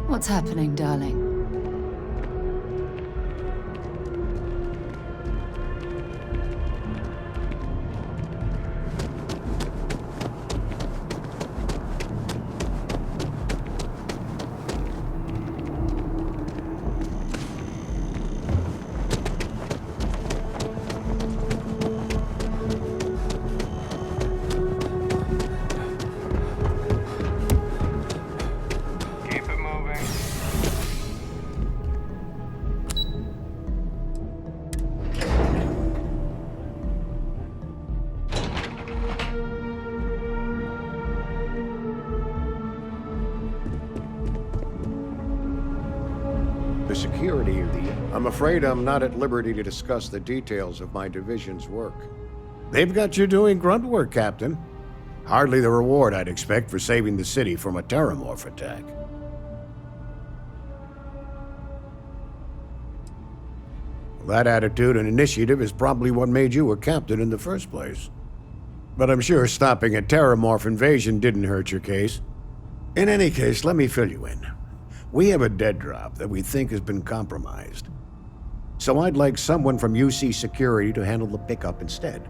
What's happening, darling? Security of the... I'm afraid I'm not at liberty to discuss the details of my division's work. They've got you doing grunt work, Captain. Hardly the reward I'd expect for saving the city from a terramorph attack. That attitude and initiative is probably what made you a captain in the first place. But I'm sure stopping a terramorph invasion didn't hurt your case. In any case, let me fill you in. We have a dead drop that we think has been compromised. So I'd like someone from UC Security to handle the pickup instead.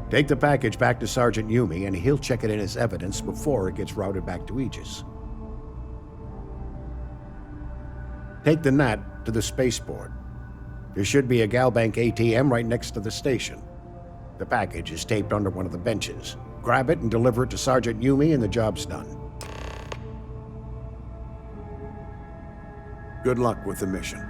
Take the package back to Sergeant Yumi and he'll check it in as evidence before it gets routed back to Aegis. Take the Nat to the spaceport. There should be a Galbank ATM right next to the station. The package is taped under one of the benches. Grab it and deliver it to Sergeant Yumi and the job's done. Good luck with the mission.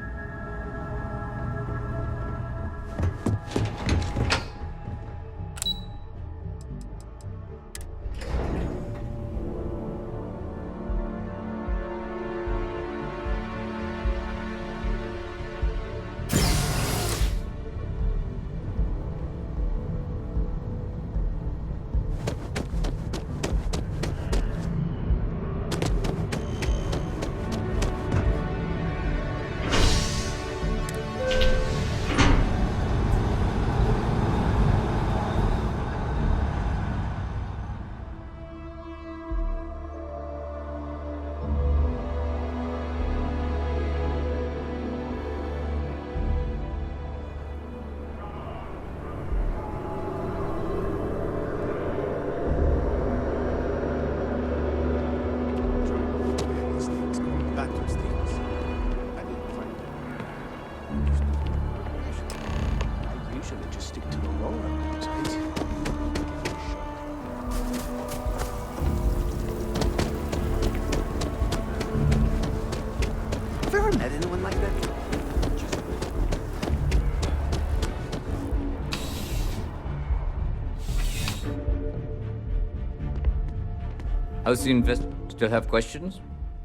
How's the invest? Still have questions?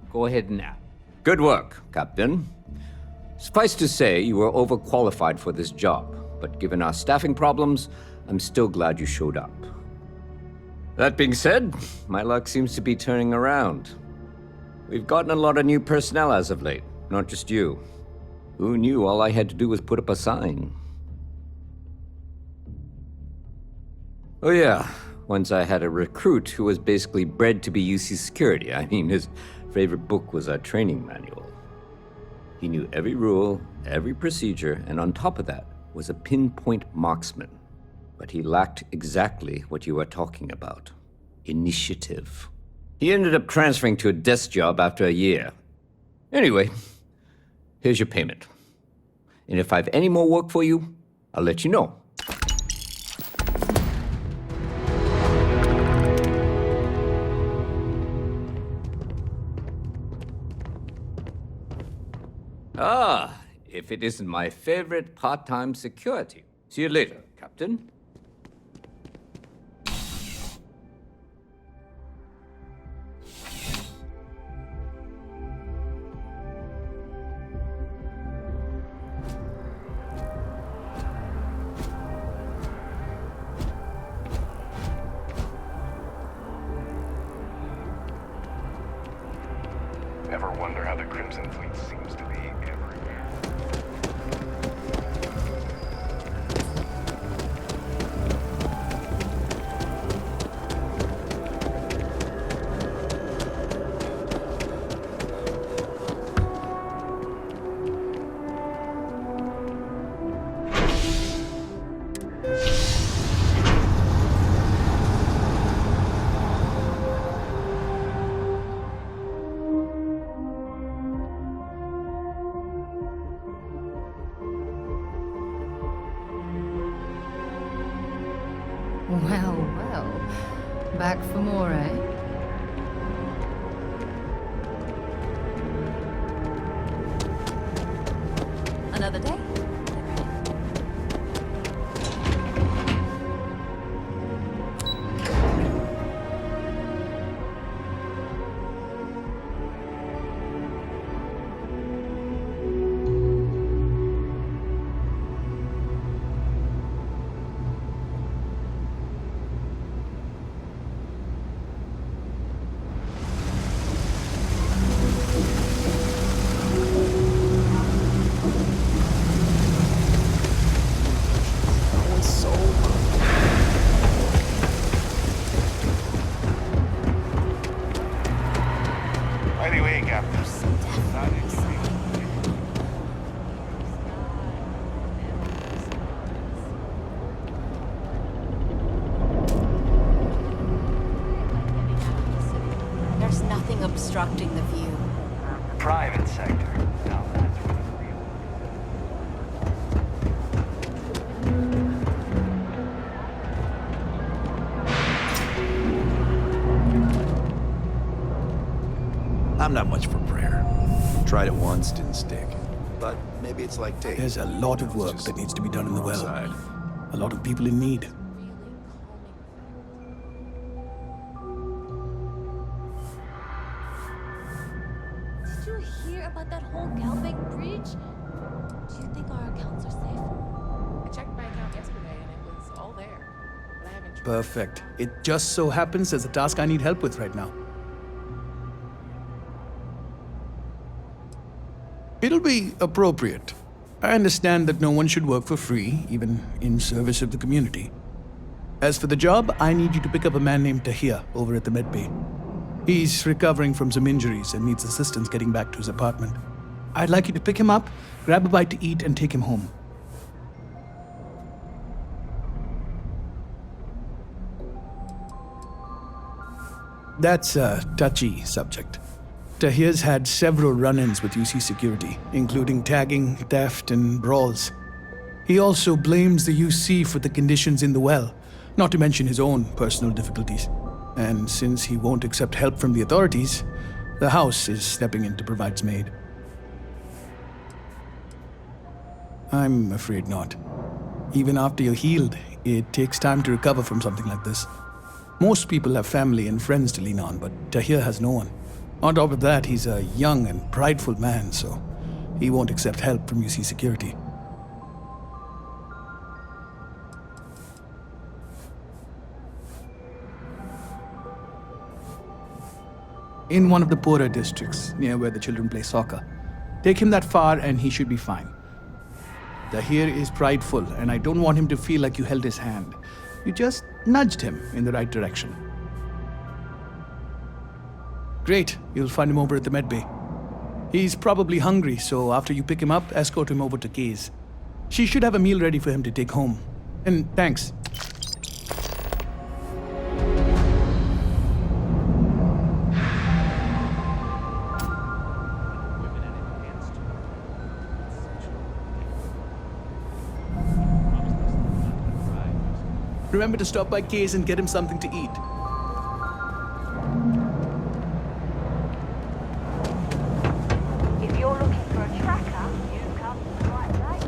Go ahead now. Good work, Captain. Suffice to say, you were overqualified for this job, but given our staffing problems, I'm still glad you showed up. That being said, my luck seems to be turning around. We've gotten a lot of new personnel as of late, not just you. Who knew all I had to do was put up a sign? Oh yeah, once I had a recruit who was basically bred to be UC security. I mean, his favorite book was our training manual. He knew every rule, every procedure, and on top of that was a pinpoint marksman. But he lacked exactly what you are talking about. Initiative. He ended up transferring to a desk job after a year. Anyway, here's your payment. And if I have any more work for you, I'll let you know. Ah, if it isn't my favorite part-time security. See you later, Captain. Ever wonder how the Crimson Fleet seems to be everywhere? Well, well. Back for more, eh? Another day? There's nothing obstructing the view. Private sector. Now that's where the real... I'm not much for prayer. Tried it once, didn't stick. But maybe it's like tape. There's a lot of work that needs to be done in the well. A lot of people in need. Did you hear about that whole Galbank breach? Do you think our accounts are safe? I checked my account yesterday and it was all there. But I haven't tried. Perfect. It just so happens there's a task I need help with right now. It'll be appropriate. I understand that no one should work for free, even in service of the community. As for the job, I need you to pick up a man named Tahir over at the medbay. He's recovering from some injuries and needs assistance getting back to his apartment. I'd like you to pick him up, grab a bite to eat, and take him home. That's a touchy subject. Tahir's had several run-ins with UC security, including tagging, theft, and brawls. He also blames the UC for the conditions in the well, not to mention his own personal difficulties. And since he won't accept help from the authorities, the house is stepping in to provide some aid. I'm afraid not. Even after you're healed, it takes time to recover from something like this. Most people have family and friends to lean on, but Tahir has no one. On top of that, he's a young and prideful man, so he won't accept help from UC security. In one of the poorer districts, near where the children play soccer. Take him that far and he should be fine. Tahir is prideful, and I don't want him to feel like you held his hand. You just nudged him in the right direction. Great, you'll find him over at the med bay. He's probably hungry, so after you pick him up, escort him over to Kay's. She should have a meal ready for him to take home. And thanks. Remember to stop by Kay's and get him something to eat. If you're looking for a tracker, you've come to the right place.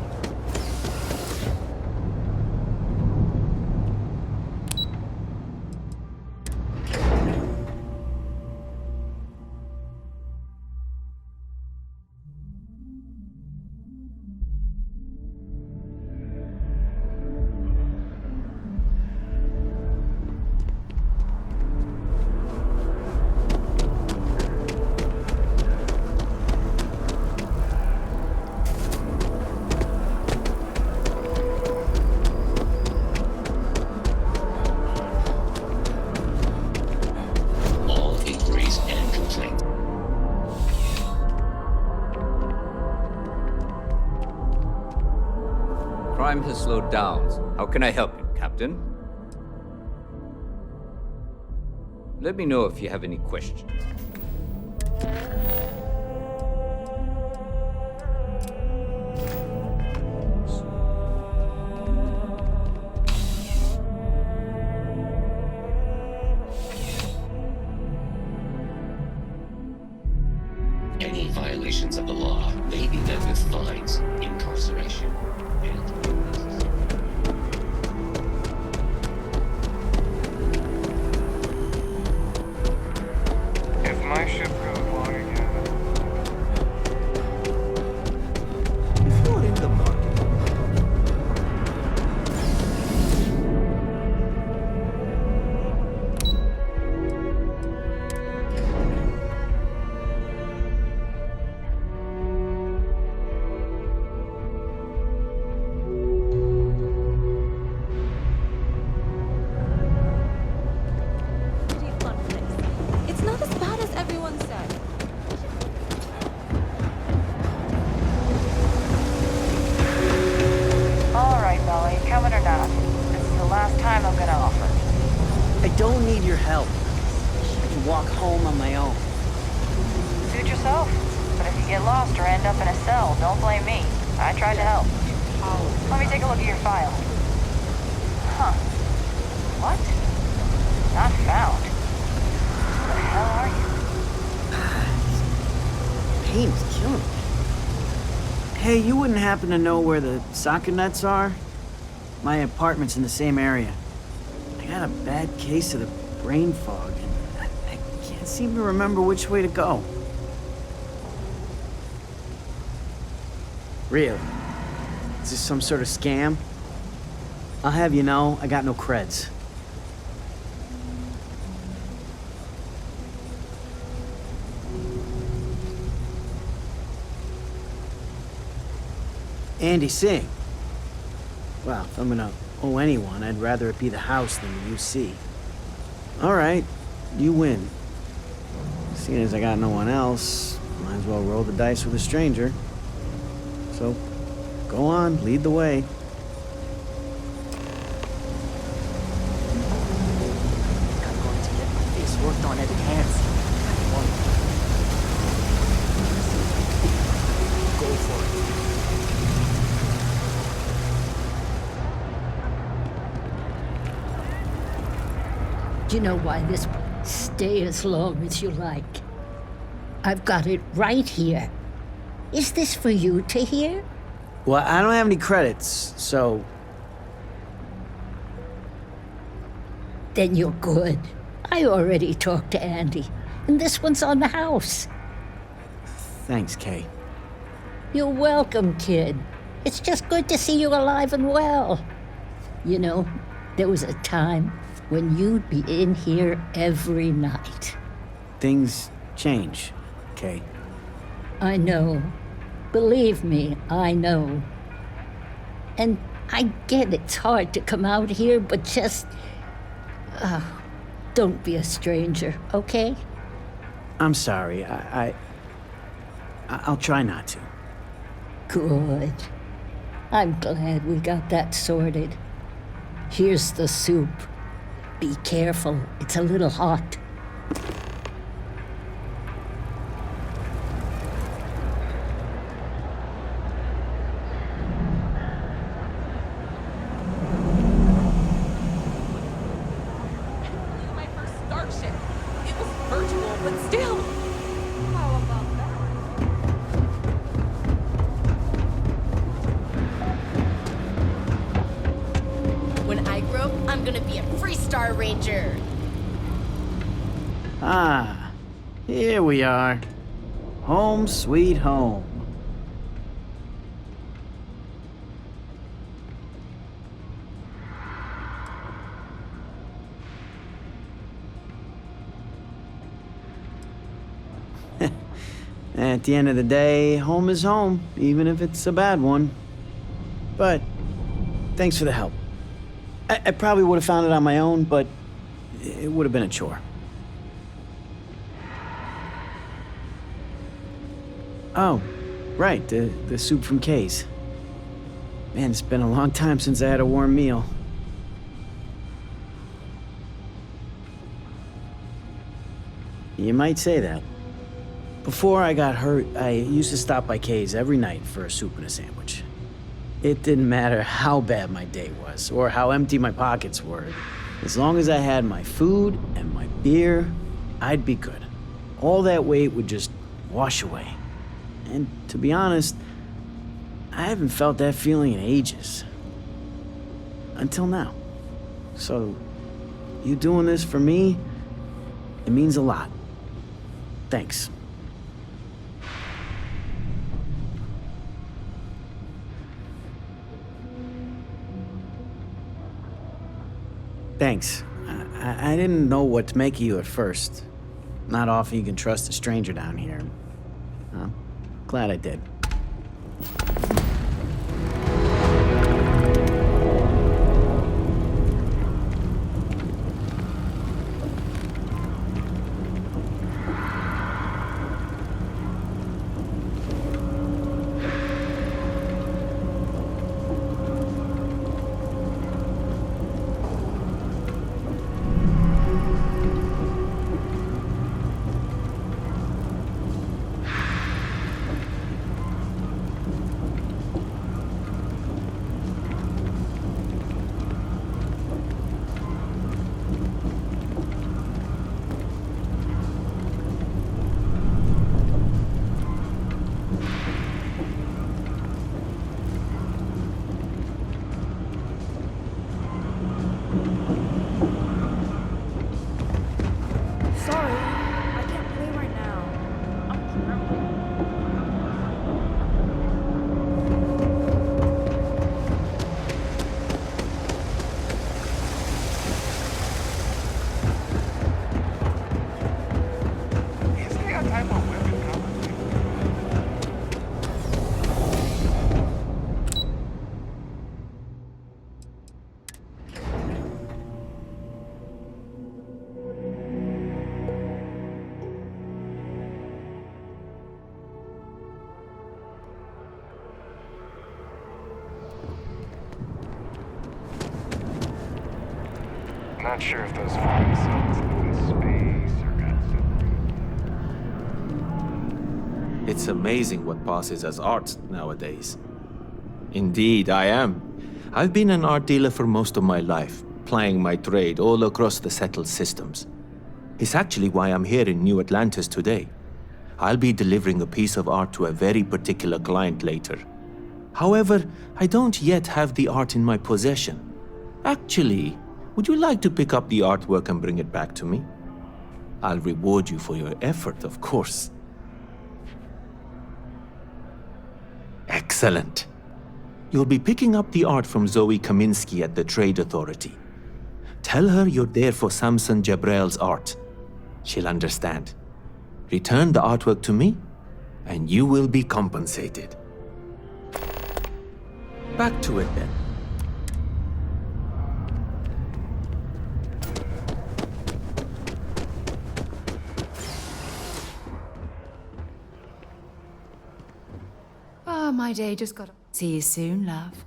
Crime has slowed down. How can I help you, Captain? Let me know if you have any questions. Any violations of the law may be met with fines, incarceration, and If my ship goes long again, If you're in the market, Pretty fun place. It's not as bad as everyone said. All right, Belly, coming or not. This is the last time I'm gonna offer. I don't need your help. I can walk home on my own. Suit yourself. But if you get lost or end up in a cell, don't blame me. I tried to help. Let me take a look at your file. Huh. What? Not found. Who the hell are you? Pain is killing me. Hey, you wouldn't happen to know where the soccer nets are? My apartment's in the same area. I got a bad case of the brain fog, and I can't seem to remember which way to go. Really? Is this some sort of scam? I'll have you know, I got no creds. Andy Singh. Well, if I'm gonna owe anyone, I'd rather it be the house than the UC. All right, you win. Seeing as I got no one else, might as well roll the dice with a stranger. So, go on, lead the way. I'm going to get my face worked on at hands. Go for it. Do you know why this? Stay as long as you like. I've got it right here. Is this for you to hear? Well, I don't have any credits, so... Then you're good. I already talked to Andy, and this one's on the house. Thanks, Kay. You're welcome, kid. It's just good to see you alive and well. You know, there was a time when you'd be in here every night. Things change, Kay. I know. Believe me, I know. And I get it's hard to come out here, but just... don't be a stranger, okay? I'm sorry. I'll try not to. Good. I'm glad we got that sorted. Here's the soup. Be careful, it's a little hot. My first starship. It was virtual, but still. How about that? When I grow up, I'm gonna be a Freestar Ranger. Ah, here we are. Home sweet home. At the end of the day, home is home, even if it's a bad one. But thanks for the help. I probably would have found it on my own, but it would have been a chore. Oh, right, the soup from Kay's. Man, it's been a long time since I had a warm meal. You might say that. Before I got hurt, I used to stop by Kay's every night for a soup and a sandwich. It didn't matter how bad my day was, or how empty my pockets were. As long as I had my food and my beer, I'd be good. All that weight would just wash away. And to be honest, I haven't felt that feeling in ages. Until now. So, you doing this for me, it means a lot. Thanks. Thanks. I didn't know what to make of you at first. Not often you can trust a stranger down here. I'm glad I did. Not sure if those flying cells live in space or got separated. It's amazing what passes as art nowadays. Indeed, I am. I've been an art dealer for most of my life, plying my trade all across the settled systems. It's actually why I'm here in New Atlantis today. I'll be delivering a piece of art to a very particular client later. However, I don't yet have the art in my possession. Actually, Would you like to pick up the artwork and bring it back to me? I'll reward you for your effort, of course. Excellent. You'll be picking up the art from Zoe Kaminsky at the Trade Authority. Tell her you're there for Samson Jabrel's art. She'll understand. Return the artwork to me, and you will be compensated. Back to it then. Oh, my day just got... See you soon, love.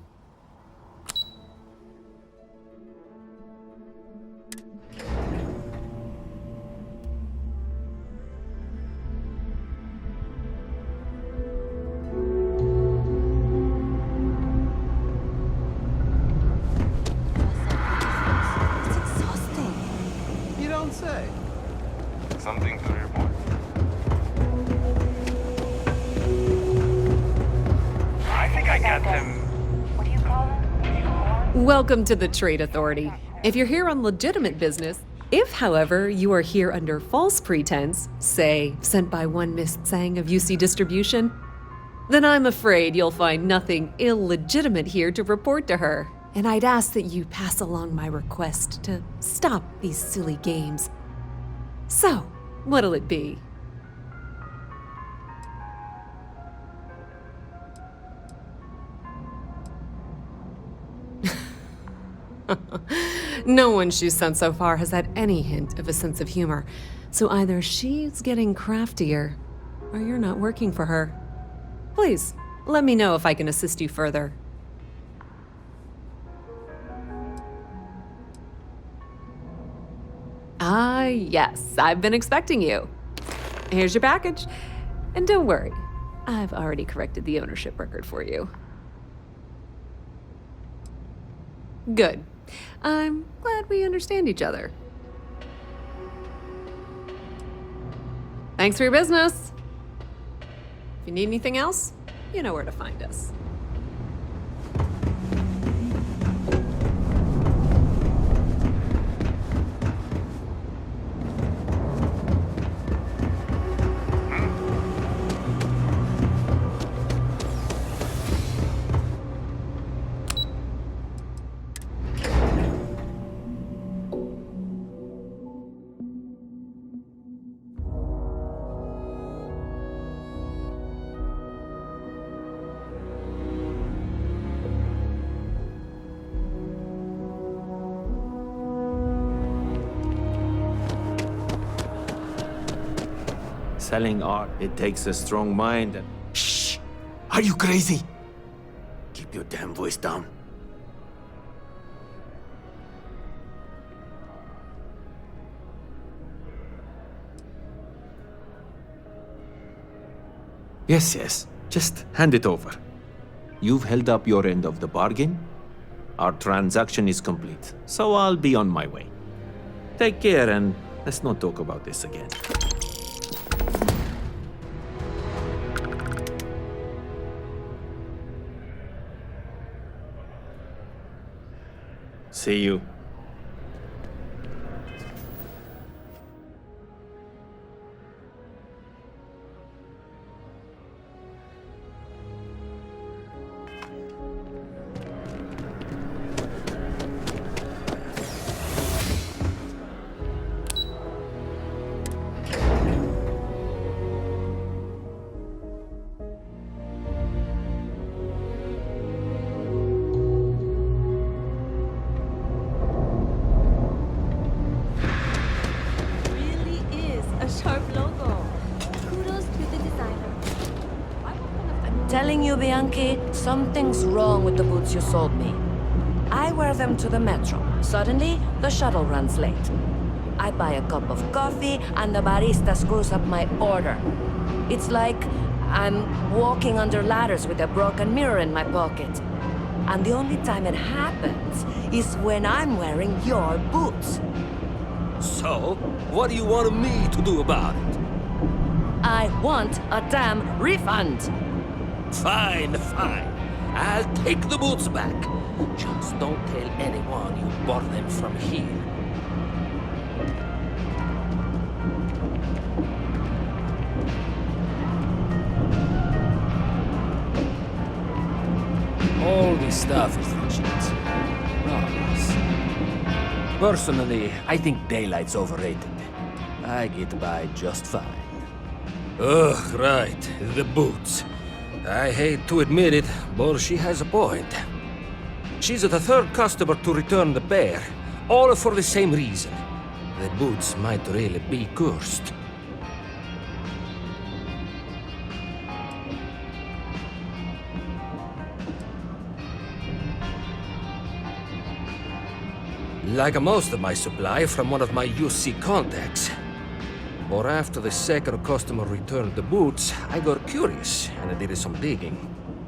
Something to report. I think I got them. What do you call them? Welcome to the Trade Authority. If you're here on legitimate business, if, however, you are here under false pretense, say, sent by one Miss Tsang of UC Distribution, then I'm afraid you'll find nothing illegitimate here to report to her. And I'd ask that you pass along my request to stop these silly games. So, what'll it be? No one she's sent so far has had any hint of a sense of humor. So either she's getting craftier, or you're not working for her. Please, let me know if I can assist you further. Ah, yes, I've been expecting you. Here's your package. And don't worry, I've already corrected the ownership record for you. Good. I'm glad we understand each other. Thanks for your business. If you need anything else, you know where to find us. Selling art, it takes a strong mind and... Shh! Are you crazy? Keep your damn voice down. Yes. Just hand it over. You've held up your end of the bargain. Our transaction is complete, so I'll be on my way. Take care and let's not talk about this again. See you. Telling you, Bianchi, something's wrong with the boots you sold me. I wear them to the metro. Suddenly, the shuttle runs late. I buy a cup of coffee, and the barista screws up my order. It's like I'm walking under ladders with a broken mirror in my pocket. And the only time it happens is when I'm wearing your boots. So, what do you want me to do about it? I want a damn refund. Fine. I'll take the boots back. Just don't tell anyone you bought them from here. All this stuff is legit. Promise. Personally, I think daylight's overrated. I get by just fine. Ugh, right. The boots. I hate to admit it, but she has a point. She's the third customer to return the pair, all for the same reason. The boots might really be cursed. Like most of my supply from one of my UC contacts. But after the second customer returned the boots, I got curious and I did some digging.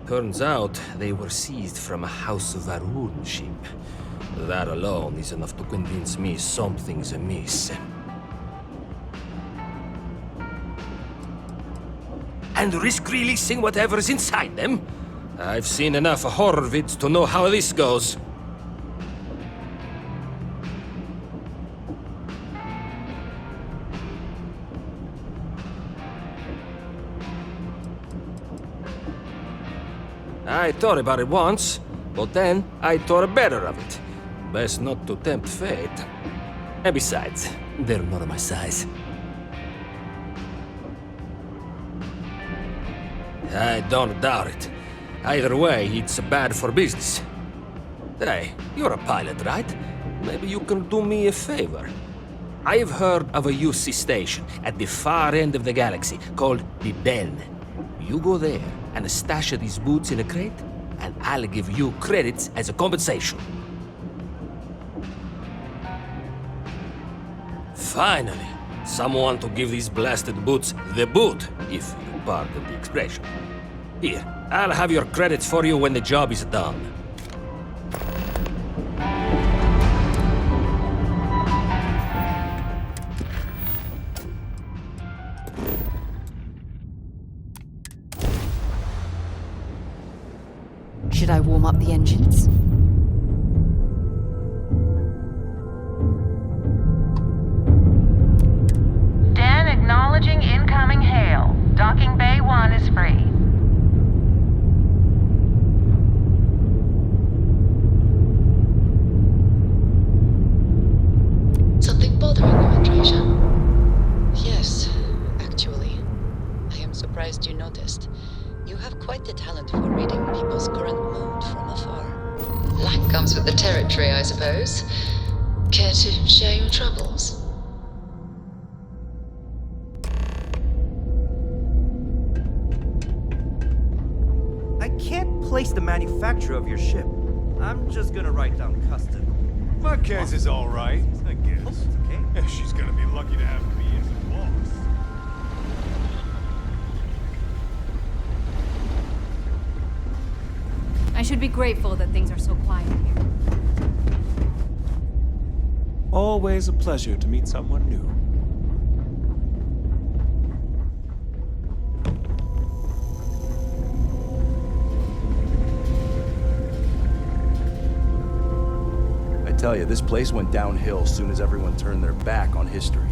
Turns out they were seized from a House of Varun ship. That alone is enough to convince me something's amiss. And risk releasing whatever's inside them? I've seen enough horror vids to know how this goes. I thought about it once, but then I thought better of it. Best not to tempt fate. And besides, they're not my size. I don't doubt it. Either way, it's bad for business. Hey, you're a pilot, right? Maybe you can do me a favor. I've heard of a UC station at the far end of the galaxy called the Den. You go there and stash these boots in a crate, and I'll give you credits as a compensation. Finally, someone to give these blasted boots the boot, if you pardon the expression. Here, I'll have your credits for you when the job is done. Should I warm up the engines? Dan acknowledging incoming hail. Docking Bay 1 is free. Something bothering you, Andreja? Yes, actually. I am surprised you noticed. You have quite the talent for reading people's current mood from afar. Luck comes with the territory, I suppose. Care to share your troubles? I can't place the manufacturer of your ship. I'm just gonna write down custom. Marquez is all right, I guess. Okay. She's gonna be lucky to have me as a boss. I should be grateful that things are so quiet here. Always a pleasure to meet someone new. I tell you, this place went downhill as soon as everyone turned their back on history.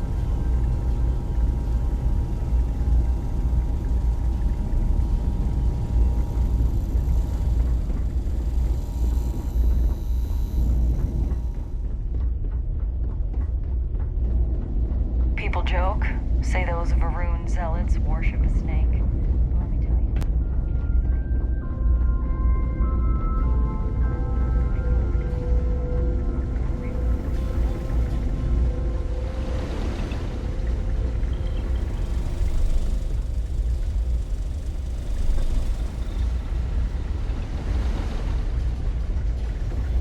People joke, say those Varun zealots worship a snake. But let me tell you.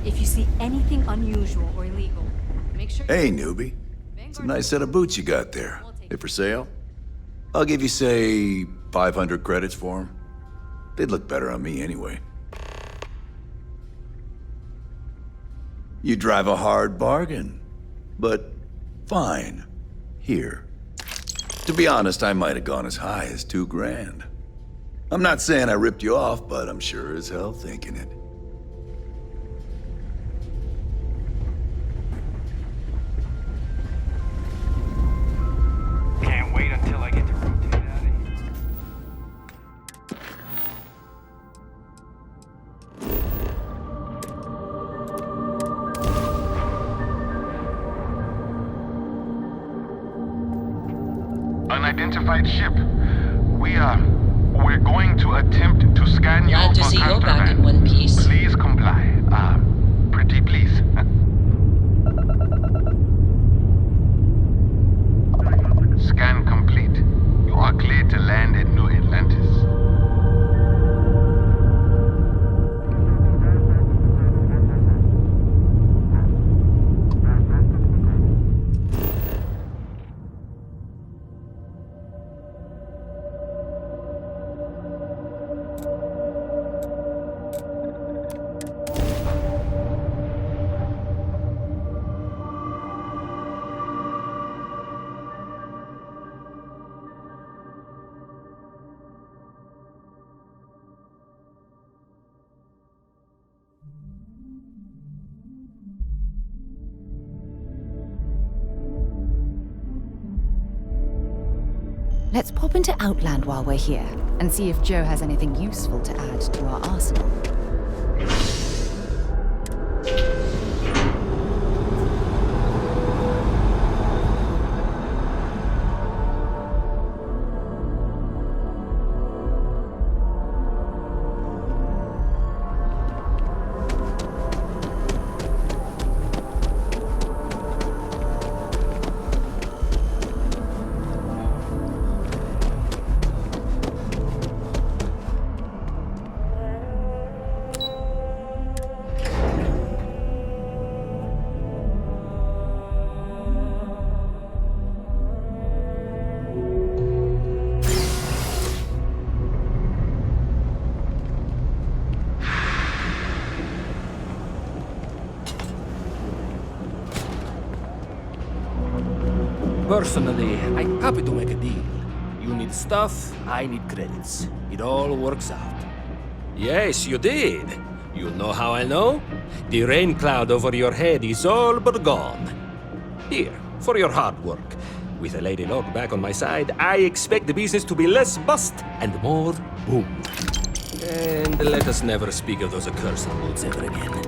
If you see anything unusual or illegal, make sure. Hey, newbie. It's a nice set of boots you got there. They for sale? I'll give you, say, 500 credits for them. They'd look better on me anyway. You drive a hard bargain, but fine. Here. To be honest, I might have gone as high as $2,000. I'm not saying I ripped you off, but I'm sure as hell thinking it. Can't wait until I get to rotate out of here. Unidentified ship. We're going to attempt to scan you Glad to for see you're back in contraband. one piece. Please comply. Pretty please. Scan complete. You are cleared to land in New Atlantis. Let's pop into Outland while we're here, and see if Joe has anything useful to add to our arsenal. Personally, I'm happy to make a deal. You need stuff, I need credits. It all works out. Yes, you did. You know how I know? The rain cloud over your head is all but gone. Here, for your hard work. With a Lady Locke back on my side, I expect the business to be less bust and more boom. And let us never speak of those accursed moods ever again.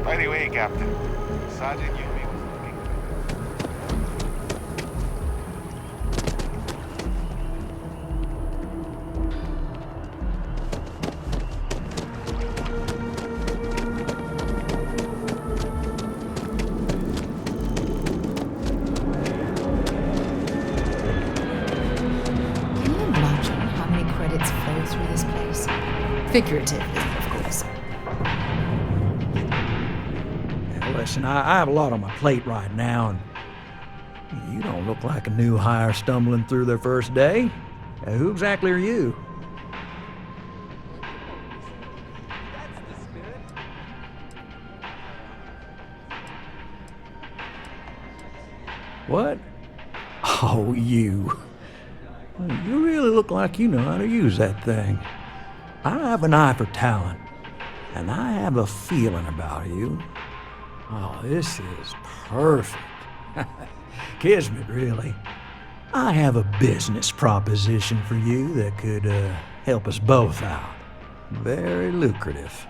By the way, Captain, Sergeant Yumi was looking Can you imagine how many credits flow through this place? Figuratively, of course. Listen, I have a lot on my plate right now, and you don't look like a new hire stumbling through their first day. Who exactly are you? What? Oh, you. You really look like you know how to use that thing. I have an eye for talent, and I have a feeling about you. Oh, this is perfect. Kismet, really. I have a business proposition for you that could help us both out. Very lucrative.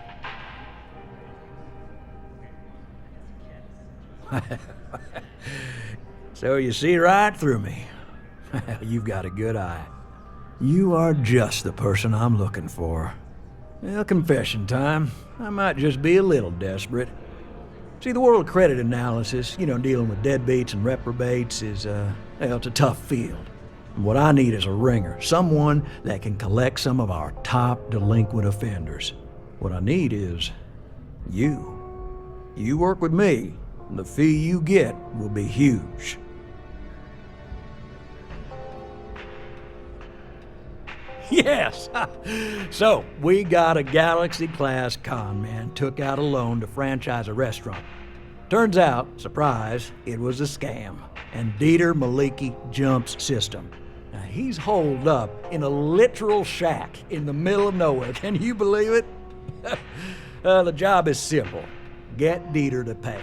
So you see right through me. You've got a good eye. You are just the person I'm looking for. Well, confession time. I might just be a little desperate. See, the world of credit analysis, dealing with deadbeats and reprobates is, it's a tough field. And what I need is a ringer, someone that can collect some of our top delinquent offenders. What I need is you. You work with me, and the fee you get will be huge. Yes! So, we got a Galaxy-class con man took out a loan to franchise a restaurant. Turns out, surprise, it was a scam. And Dieter Maliki jumps system. Now, he's holed up in a literal shack in the middle of nowhere. Can you believe it? The job is simple. Get Dieter to pay.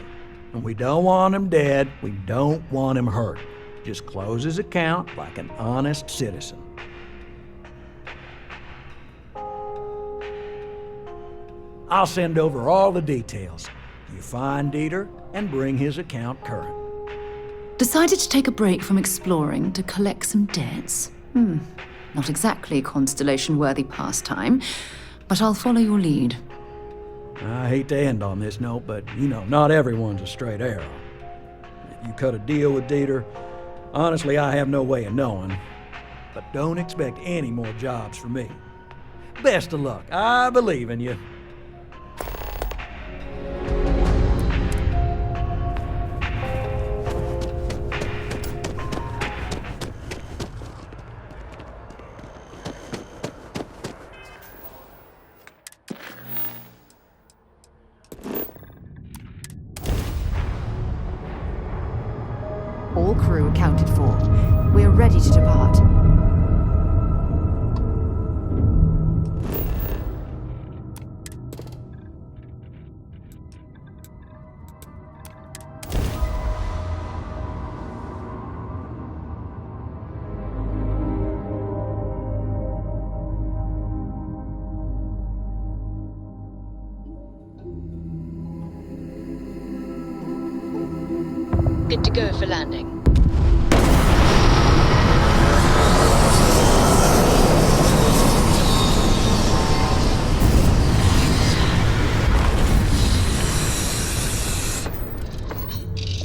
And we don't want him dead. We don't want him hurt. Just close his account like an honest citizen. I'll send over all the details. You find Dieter and bring his account current. Decided to take a break from exploring to collect some debts? Not exactly a Constellation-worthy pastime, but I'll follow your lead. I hate to end on this note, but not everyone's a straight arrow. You cut a deal with Dieter. Honestly, I have no way of knowing. But don't expect any more jobs from me. Best of luck. I believe in you. All crew accounted for. We're ready to depart. Good to go for landing.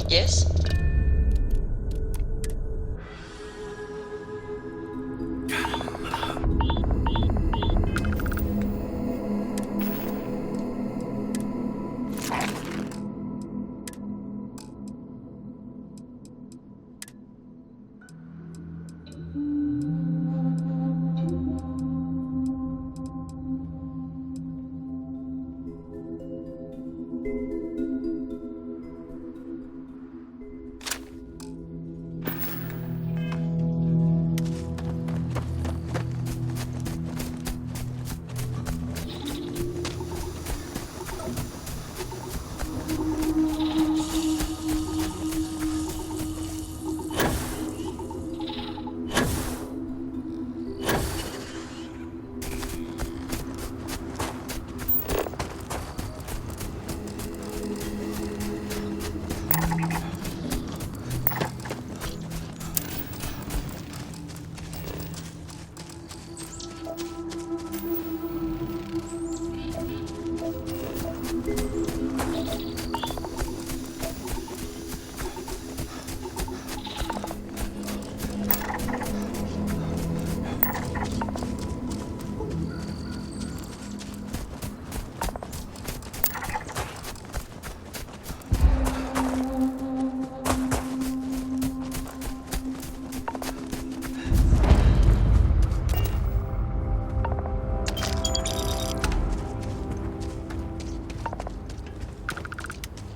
Yes?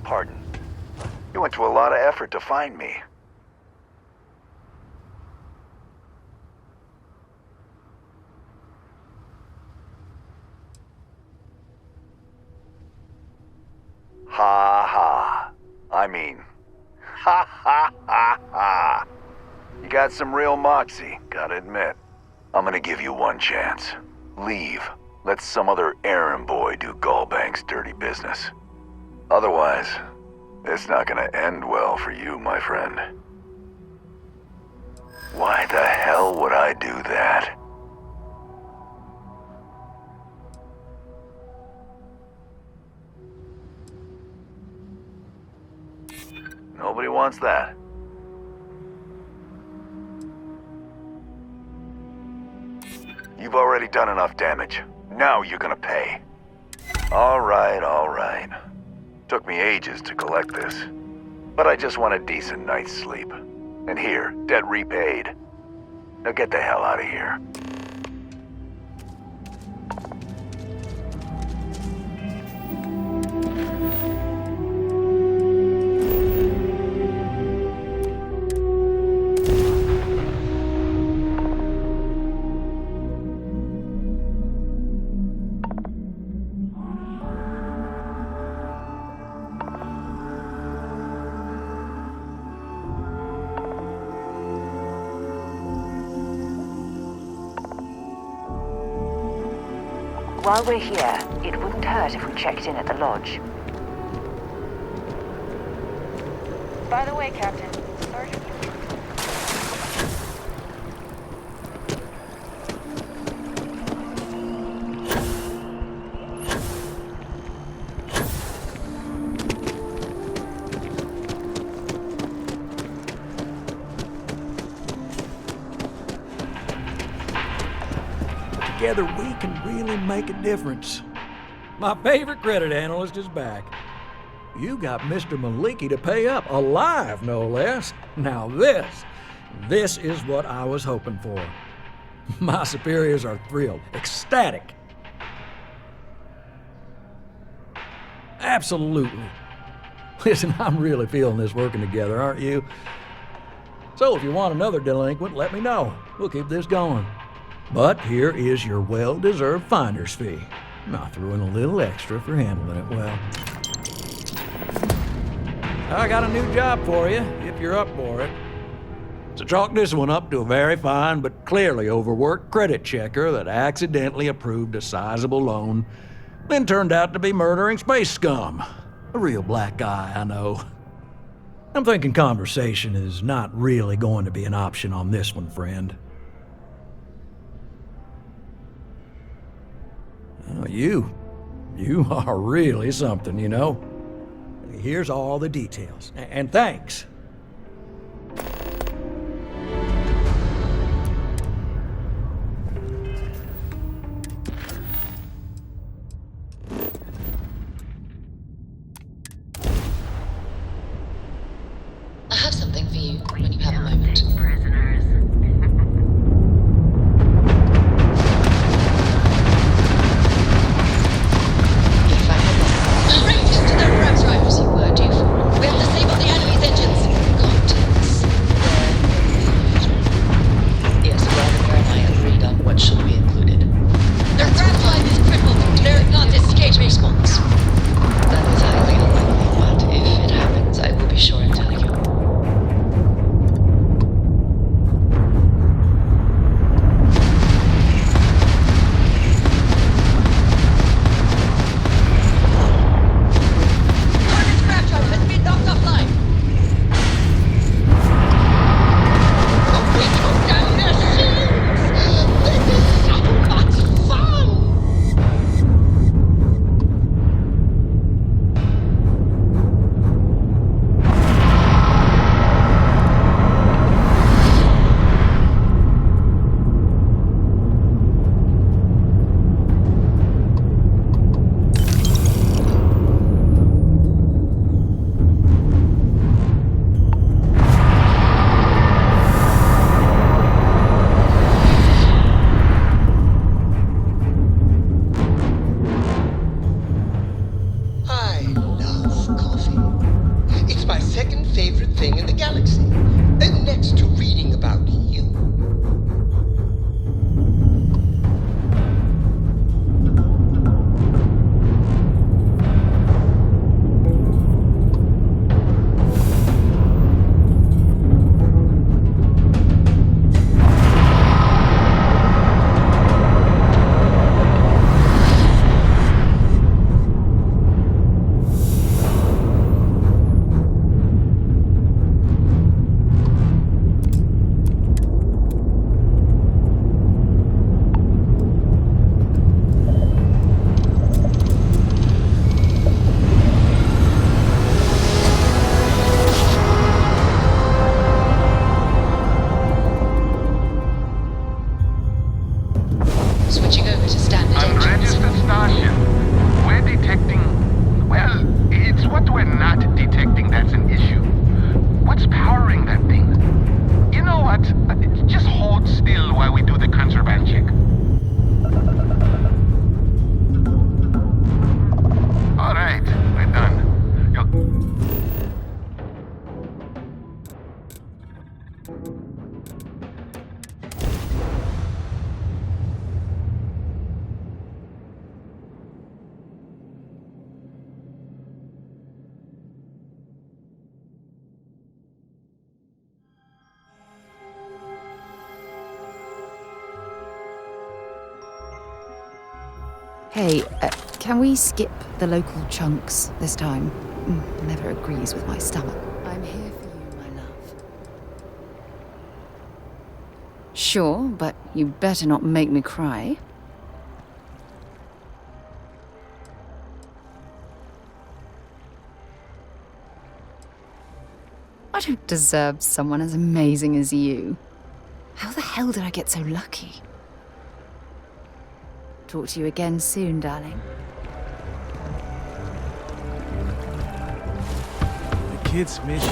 Pardon. You went to a lot of effort to find me. I mean. Ha ha ha ha! You got some real moxie, gotta admit. I'm gonna give you one chance. Leave. Let some other errand boy do Gallbank's dirty business. Otherwise, it's not gonna end well for you, my friend. Why the hell would I do that? Nobody wants that. You've already done enough damage. Now you're gonna pay. All right. Took me ages to collect this. But I just want a decent night's sleep. And here, debt repaid. Now get the hell out of here. While we're here, it wouldn't hurt if we checked in at the lodge. By the way, Captain, Sergeant... Together we can really make a difference. My favorite credit analyst is back. You got Mr. Maliki to pay up, alive no less. Now this is what I was hoping for. My superiors are thrilled, ecstatic. Absolutely. Listen, I'm really feeling this working together, aren't you? So if you want another delinquent, let me know. We'll keep this going. But here is your well-deserved finder's fee. I threw in a little extra for handling it well. I got a new job for you, if you're up for it. So chalk this one up to a very fine but clearly overworked credit checker that accidentally approved a sizable loan, then turned out to be murdering space scum. A real black guy, I know. I'm thinking conversation is not really going to be an option on this one, friend. Oh, you are really something, you know. Here's all the details. And thanks. I have something for you when you have a moment. Hey, can we skip the local chunks this time? Never agrees with my stomach. I'm here for you, my love. Sure, but you better not make me cry. I don't deserve someone as amazing as you. How the hell did I get so lucky? Talk to you again soon, darling. The kids miss you.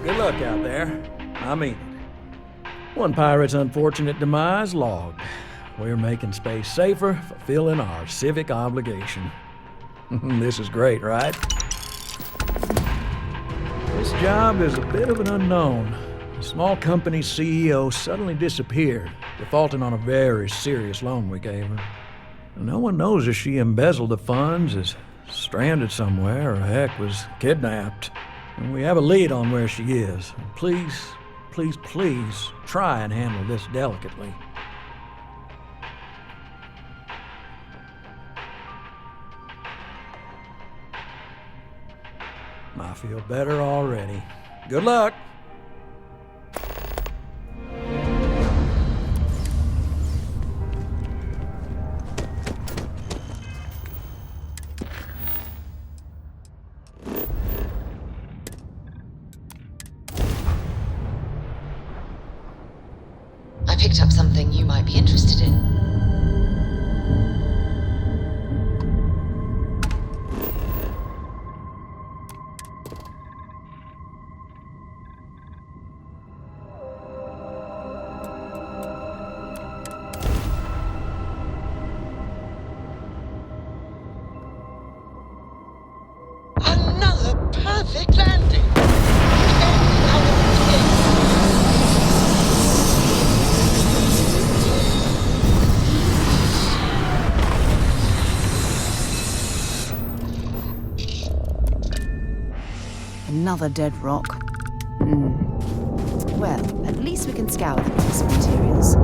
Good luck out there. I mean it. One pirate's unfortunate demise logged. We're making space safer, fulfilling our civic obligation. This is great, right? This job is a bit of an unknown. A small company's CEO suddenly disappeared, defaulting on a very serious loan we gave her. No one knows if she embezzled the funds, is stranded somewhere, or heck, was kidnapped. And we have a lead on where she is. Please, please, please try and handle this delicately. I feel better already. Good luck! I picked up something you might be interested in. Another perfect landing! Another dead rock. Well, at least we can scour the place for materials.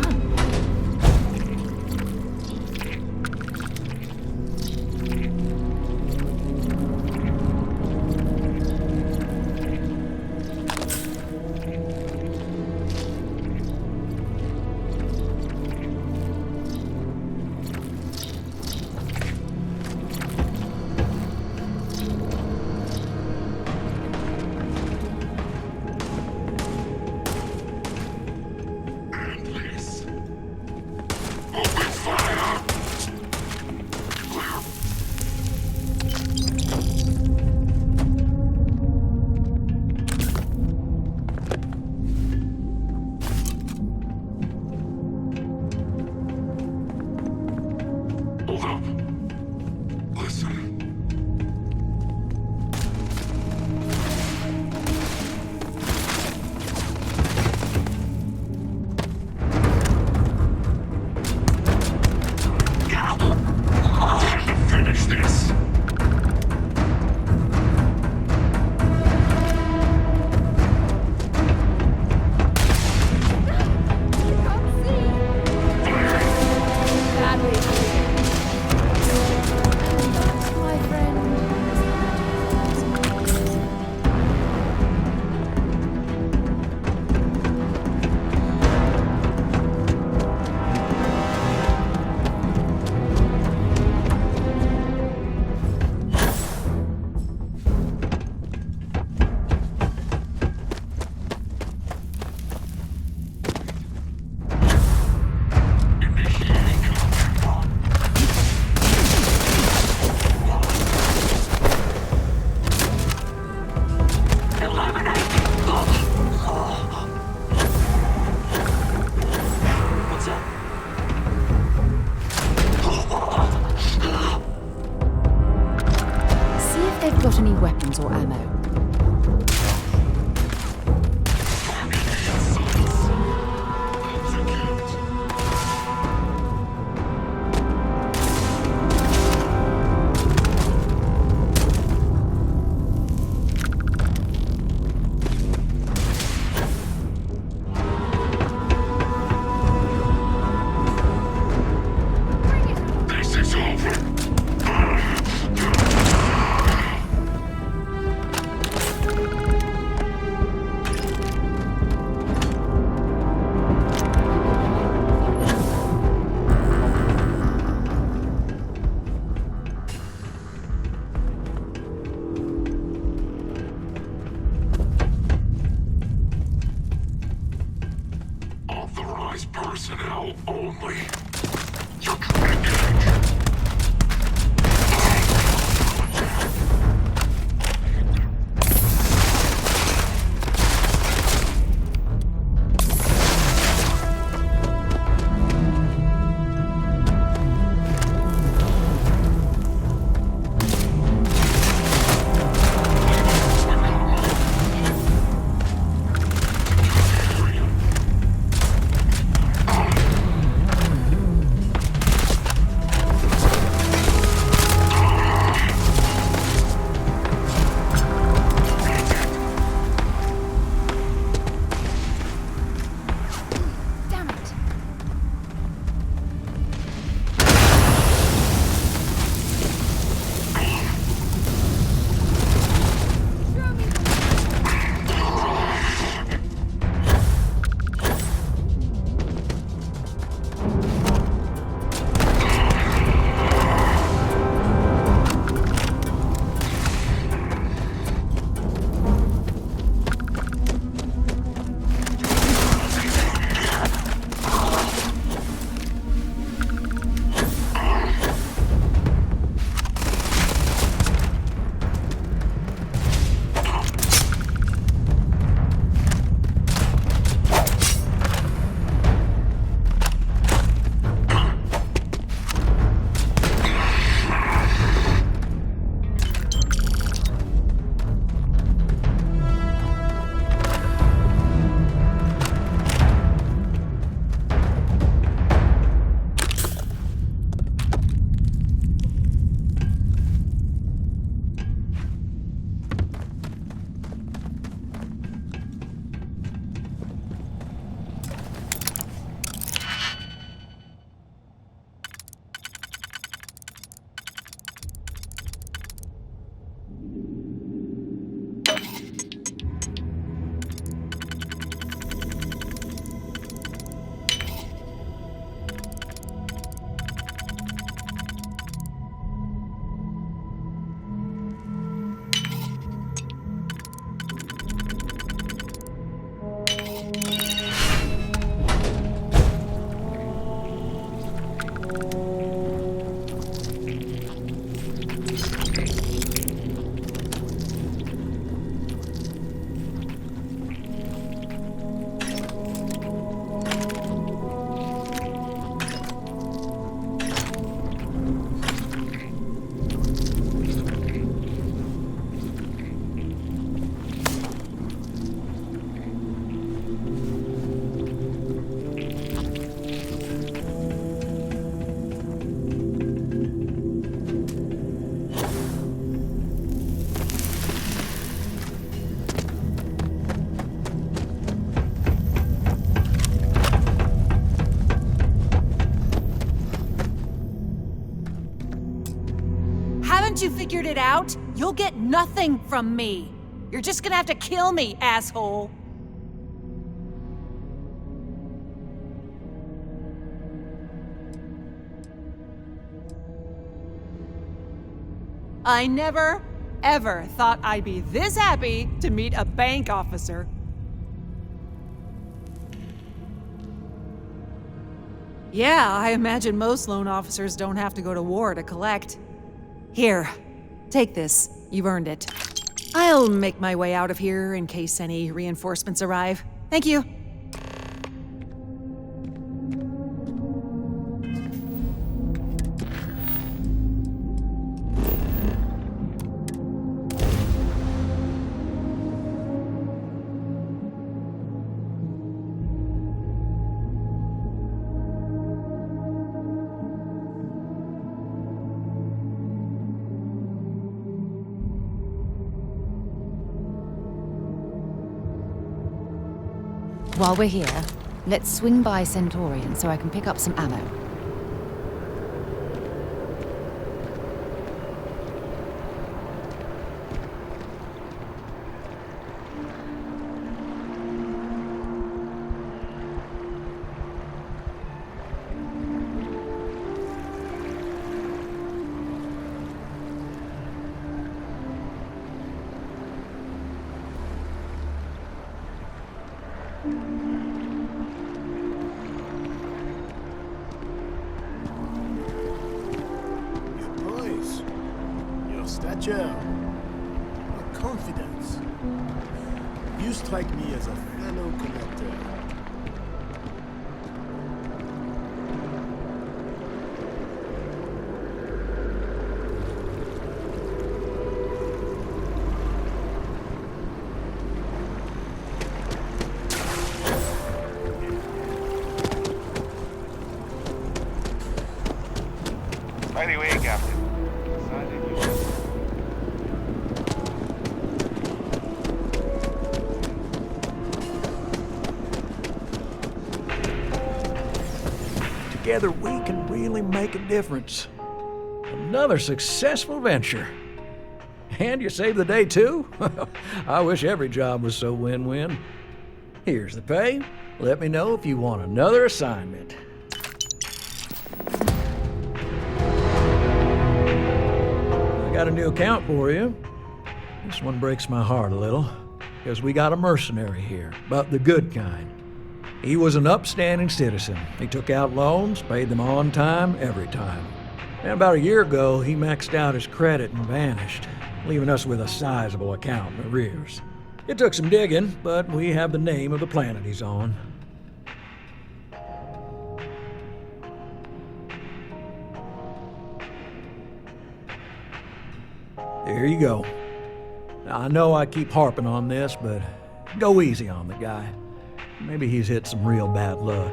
done. Got any weapons or ammo? Personnel only. you figured it out? You'll get nothing from me. You're just gonna have to kill me, asshole. I never, ever thought I'd be this happy to meet a bank officer. Yeah, I imagine most loan officers don't have to go to war to collect. Here, take this. You've earned it. I'll make my way out of here in case any reinforcements arrive. Thank you. While we're here, let's swing by Centaurian so I can pick up some ammo. Stature, your confidence. You strike me as a fellow collector. By the way, Captain. Together we can really make a difference. Another successful venture. And you saved the day too? I wish every job was so win-win. Here's the pay. Let me know if you want another assignment. I got a new account for you. This one breaks my heart a little, because we got a mercenary here, but the good kind. He was an upstanding citizen. He took out loans, paid them on time, every time. And about a year ago, he maxed out his credit and vanished, leaving us with a sizable account in arrears. It took some digging, but we have the name of the planet he's on. There you go. Now, I know I keep harping on this, but go easy on the guy. Maybe he's hit some real bad luck.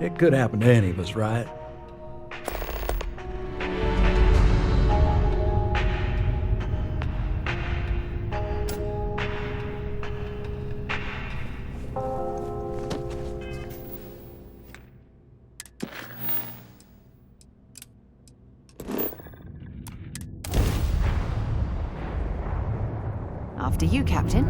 It could happen to any of us, right? After you, Captain.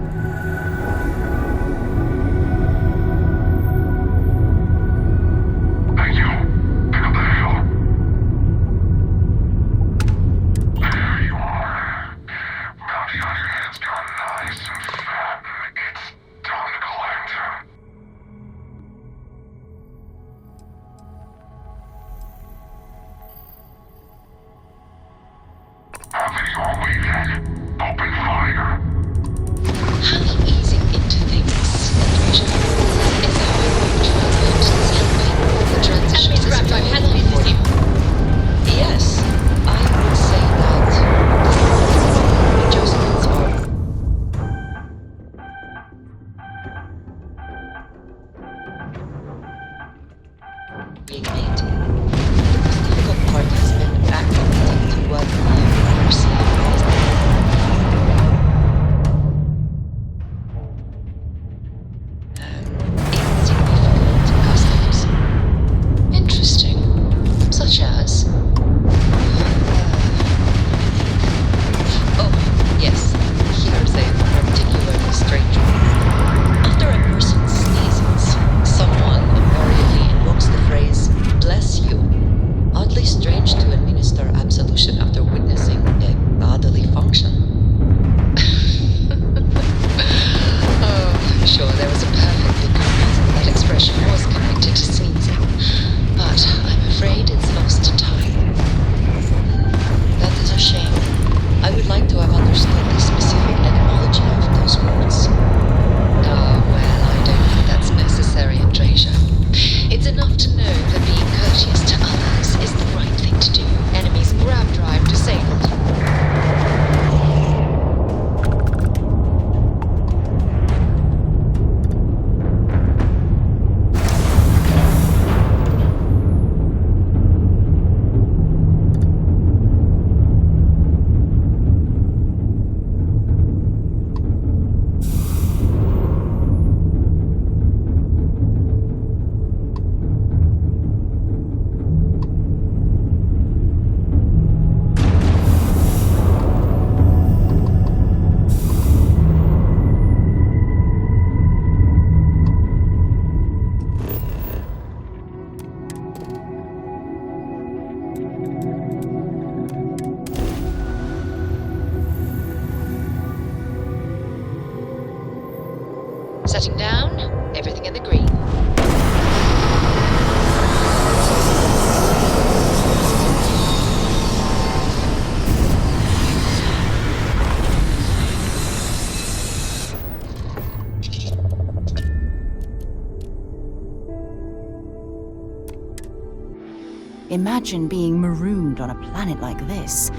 Imagine being marooned on a planet like this.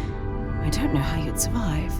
I don't know how you'd survive.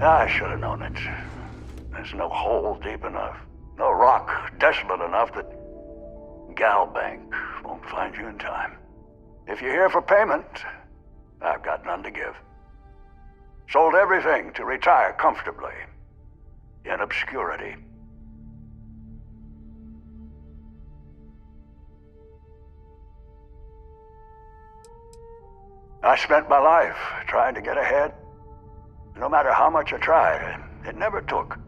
I should have known it. There's no hole deep enough, no rock desolate enough that Galbank won't find you in time. If you're here for payment, I've got none to give. Sold everything to retire comfortably, in obscurity. I spent my life trying to get ahead. No matter how much I tried, it never took.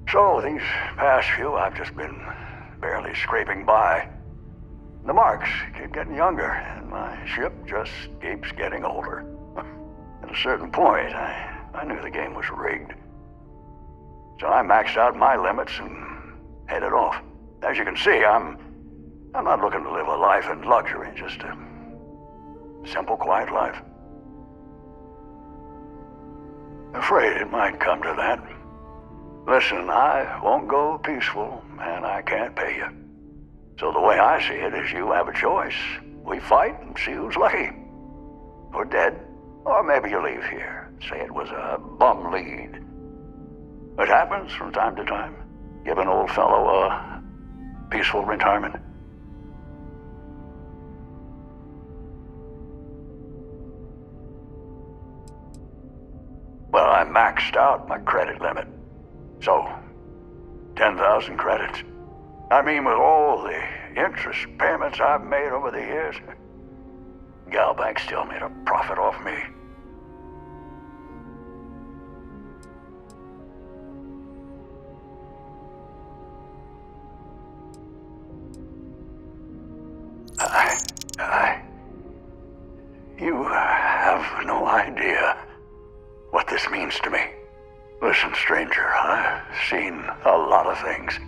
So these past few, I've just been barely scraping by. The marks keep getting younger, and my ship just keeps getting older. At a certain point, I knew the game was rigged. So I maxed out my limits and headed off. As you can see, I'm not looking to live a life in luxury, just a simple, quiet life. Afraid it might come to that. Listen, I won't go peaceful, and I can't pay you. So the way I see it is you have a choice. We fight and see who's lucky. Or dead. Or maybe you leave here. Say it was a bum lead. It happens from time to time. Give an old fellow a peaceful retirement. Well, I maxed out my credit limit. So, 10,000 credits. I mean, with all the interest payments I've made over the years, Galbank still made a profit off me. You have no idea what this means to me. Listen, stranger, I've seen a lot of things,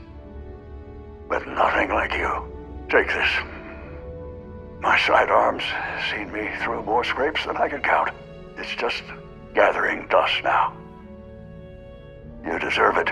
but nothing like you. Take this. My sidearms seen me through more scrapes than I could count. It's just gathering dust now. You deserve it.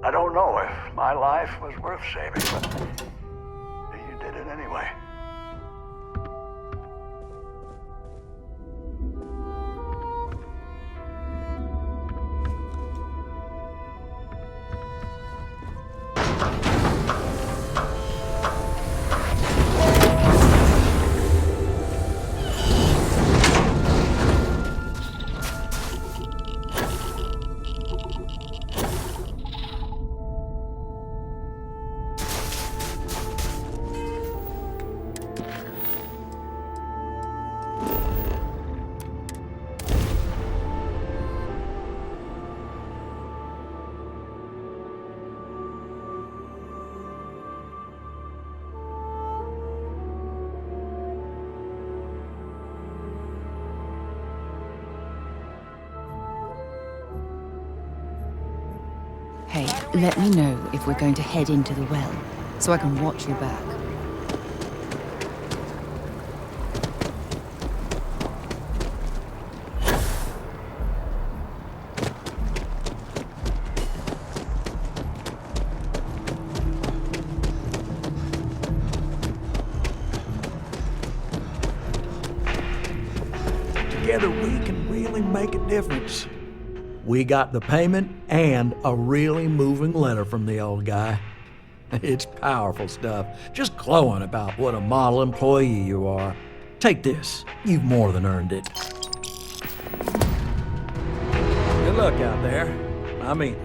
I don't know if my life was worth saving, but you did it anyway. Let me know if we're going to head into the well, so I can watch your back. Together we can really make a difference. We got the payment and a really moving letter from the old guy. It's powerful stuff, just glowing about what a model employee you are. Take this, you've more than earned it. Good luck out there. I mean it.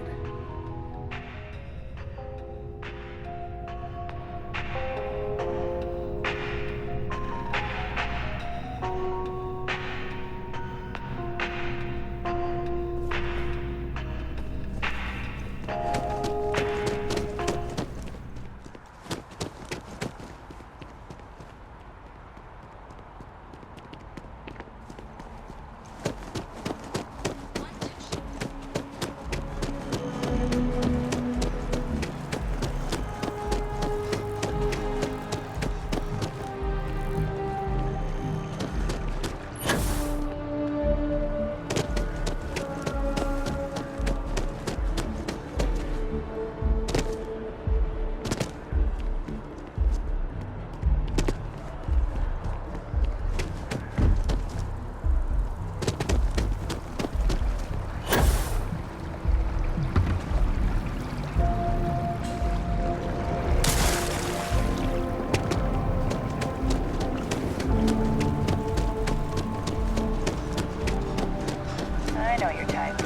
I know your type.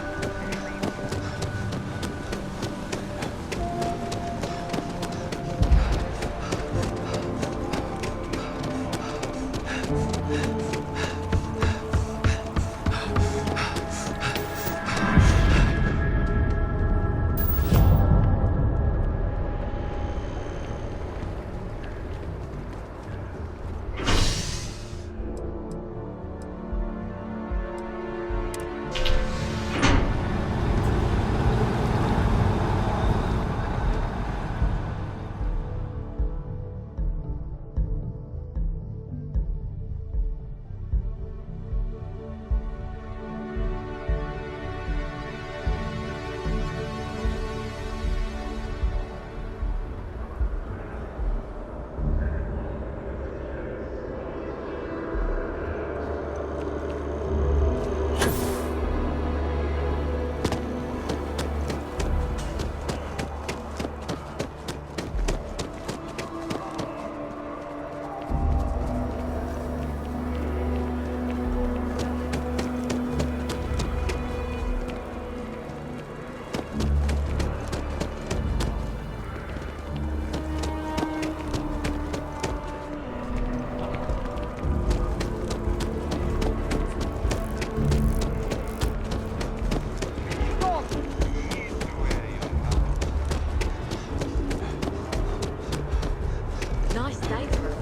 Nice day for a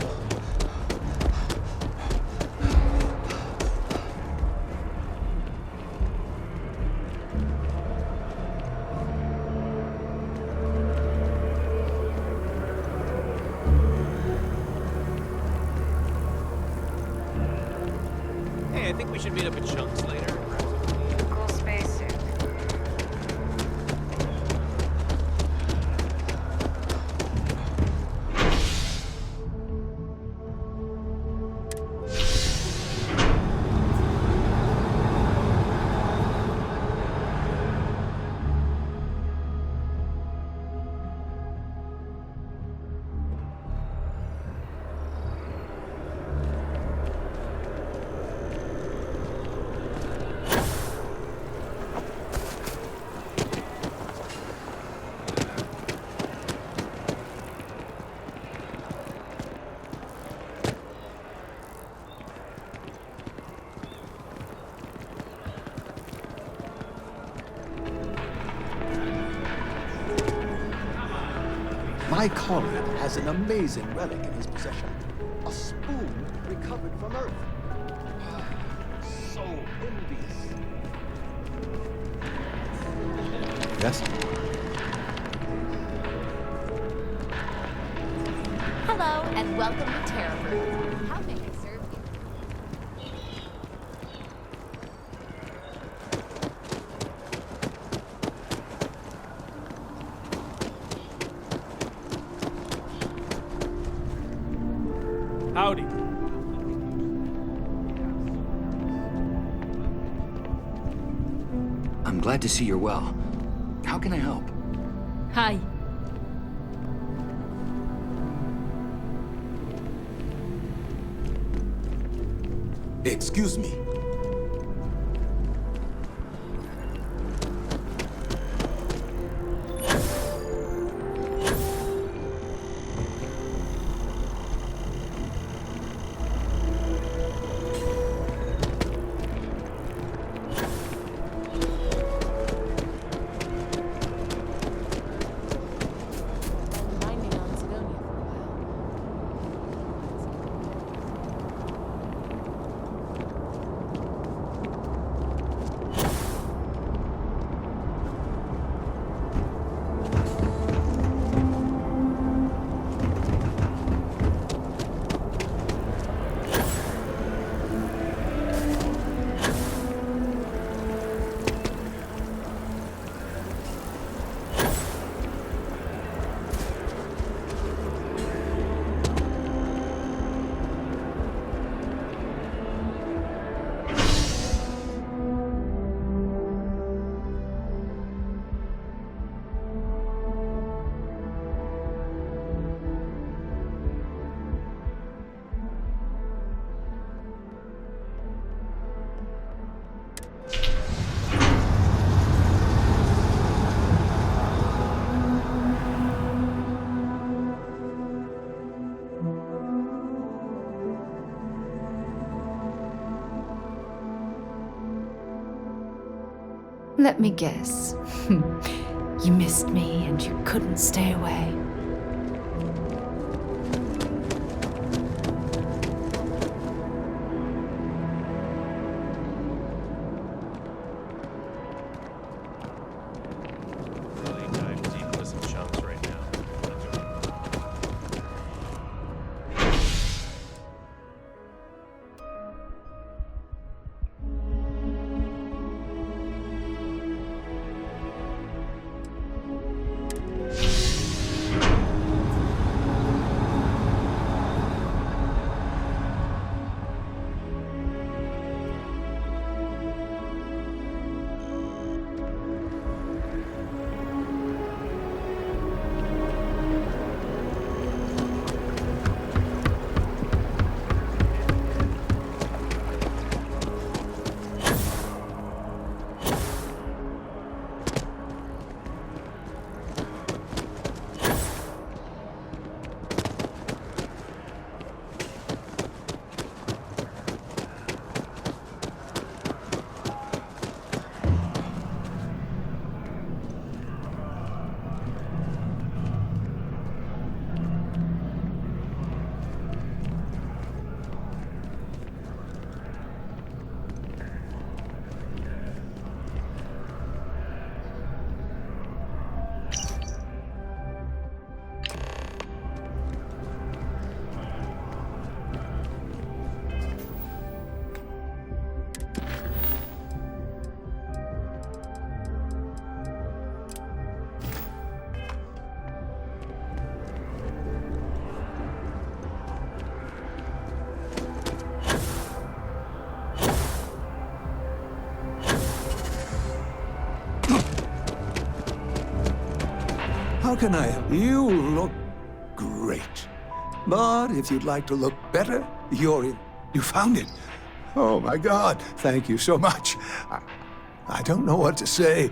Hey, I think we should meet up at Chunks later. Cool spacesuit. My colleague has an amazing relic in his possession. A spoon recovered from Earth. So envious. Yes? Hello, and welcome to Terror. How may I serve you? Howdy. I'm glad to see you're well. How can I help? Hi. Excuse me. Let me guess. You missed me and you couldn't stay away. Really dive deep into some chunks right now. How can I help? You look great. But if you'd like to look better, you're in. You found it. Oh my God, thank you so much. I don't know what to say.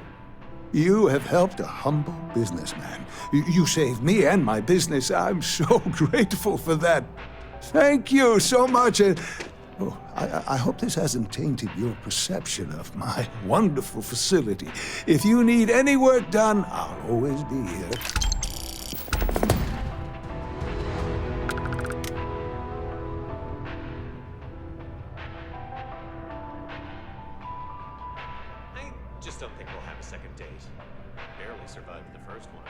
You have helped a humble businessman. You saved me and my business. I'm so grateful for that. Thank you so much. Oh, I hope this hasn't tainted your perception of my wonderful facility. If you need any work done, I'll always be here. I just don't think we'll have a second date. Barely survived the first one.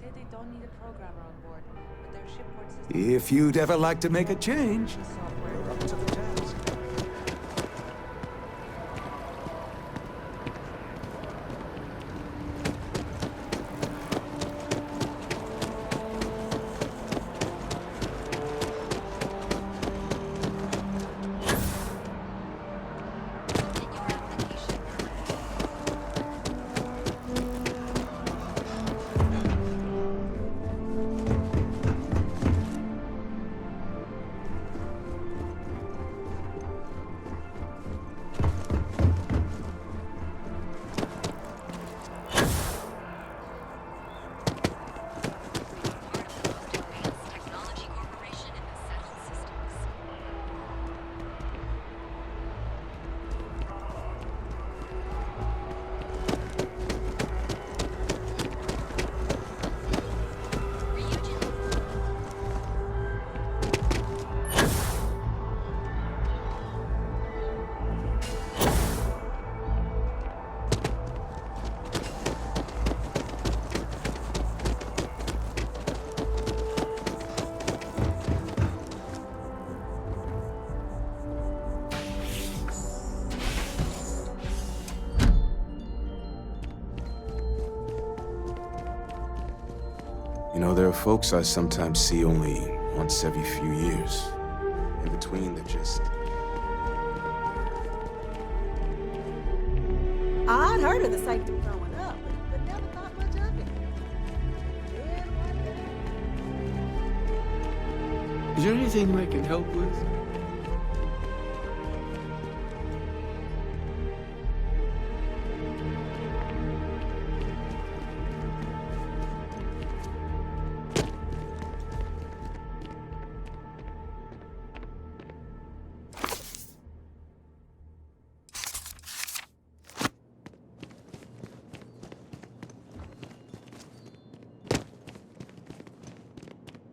say they don't need a programmer on board, but their shipboard system... If you'd ever like to make a change, you're up to the task. You know, there are folks I sometimes see only once every few years. In between, they're just... I'd heard of the sanctum growing up, but never thought much of it. Is there anything I can help with?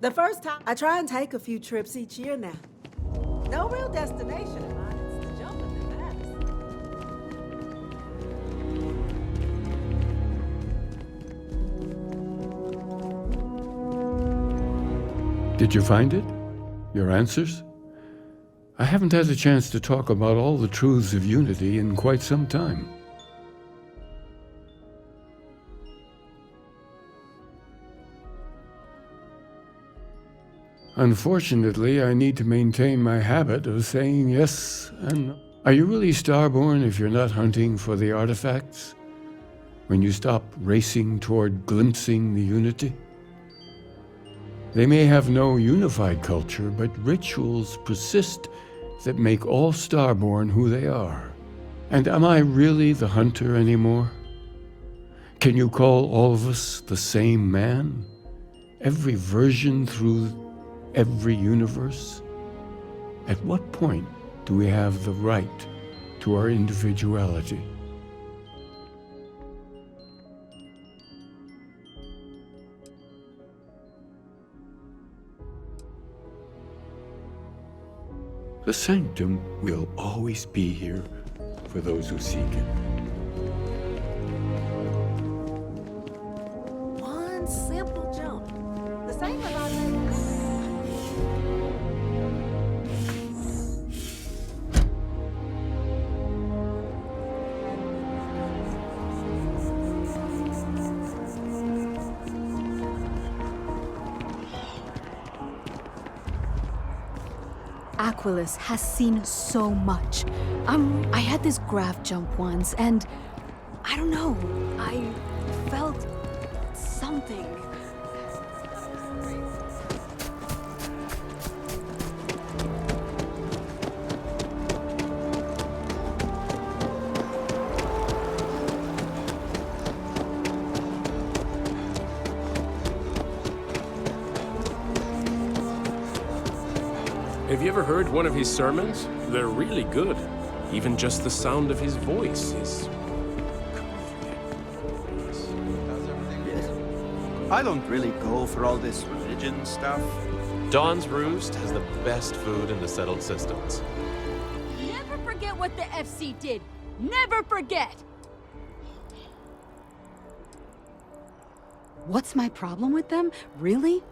The first time, I try and take a few trips each year now. No real destination in mind, it's the jumping that matters. Did you find it? Your answers? I haven't had a chance to talk about all the truths of unity in quite some time. Unfortunately, I need to maintain my habit of saying yes and no. Are you really starborn if you're not hunting for the artifacts? When you stop racing toward glimpsing the unity? They may have no unified culture, but rituals persist that make all starborn who they are. And am I really the hunter anymore? Can you call all of us the same man? Every version through every universe? At what point do we have the right to our individuality? The sanctum will always be here for those who seek it. One simple jump. The same as I made. Aquilus has seen so much. I had this graph jump once, and I don't know, I felt something. Have you ever heard one of his sermons? They're really good. Even just the sound of his voice is... I don't really go for all this religion stuff. Dawn's Roost has the best food in the settled systems. Never forget what the FC did. Never forget! What's my problem with them? Really?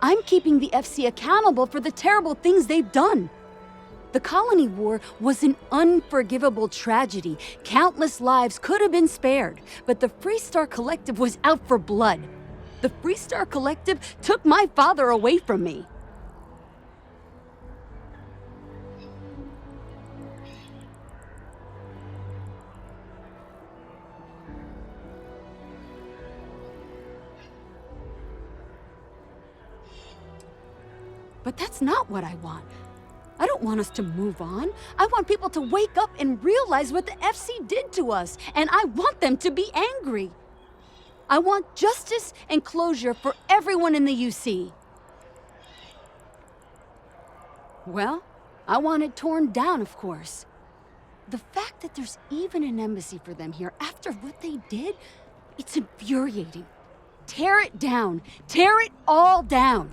I'm keeping the FC accountable for the terrible things they've done. The Colony War was an unforgivable tragedy. Countless lives could have been spared, but the Freestar Collective was out for blood. The Freestar Collective took my father away from me. But that's not what I want. I don't want us to move on. I want people to wake up and realize what the FC did to us, and I want them to be angry. I want justice and closure for everyone in the UC. Well, I want it torn down, of course. The fact that there's even an embassy for them here after what they did, it's infuriating. Tear it down. Tear it all down.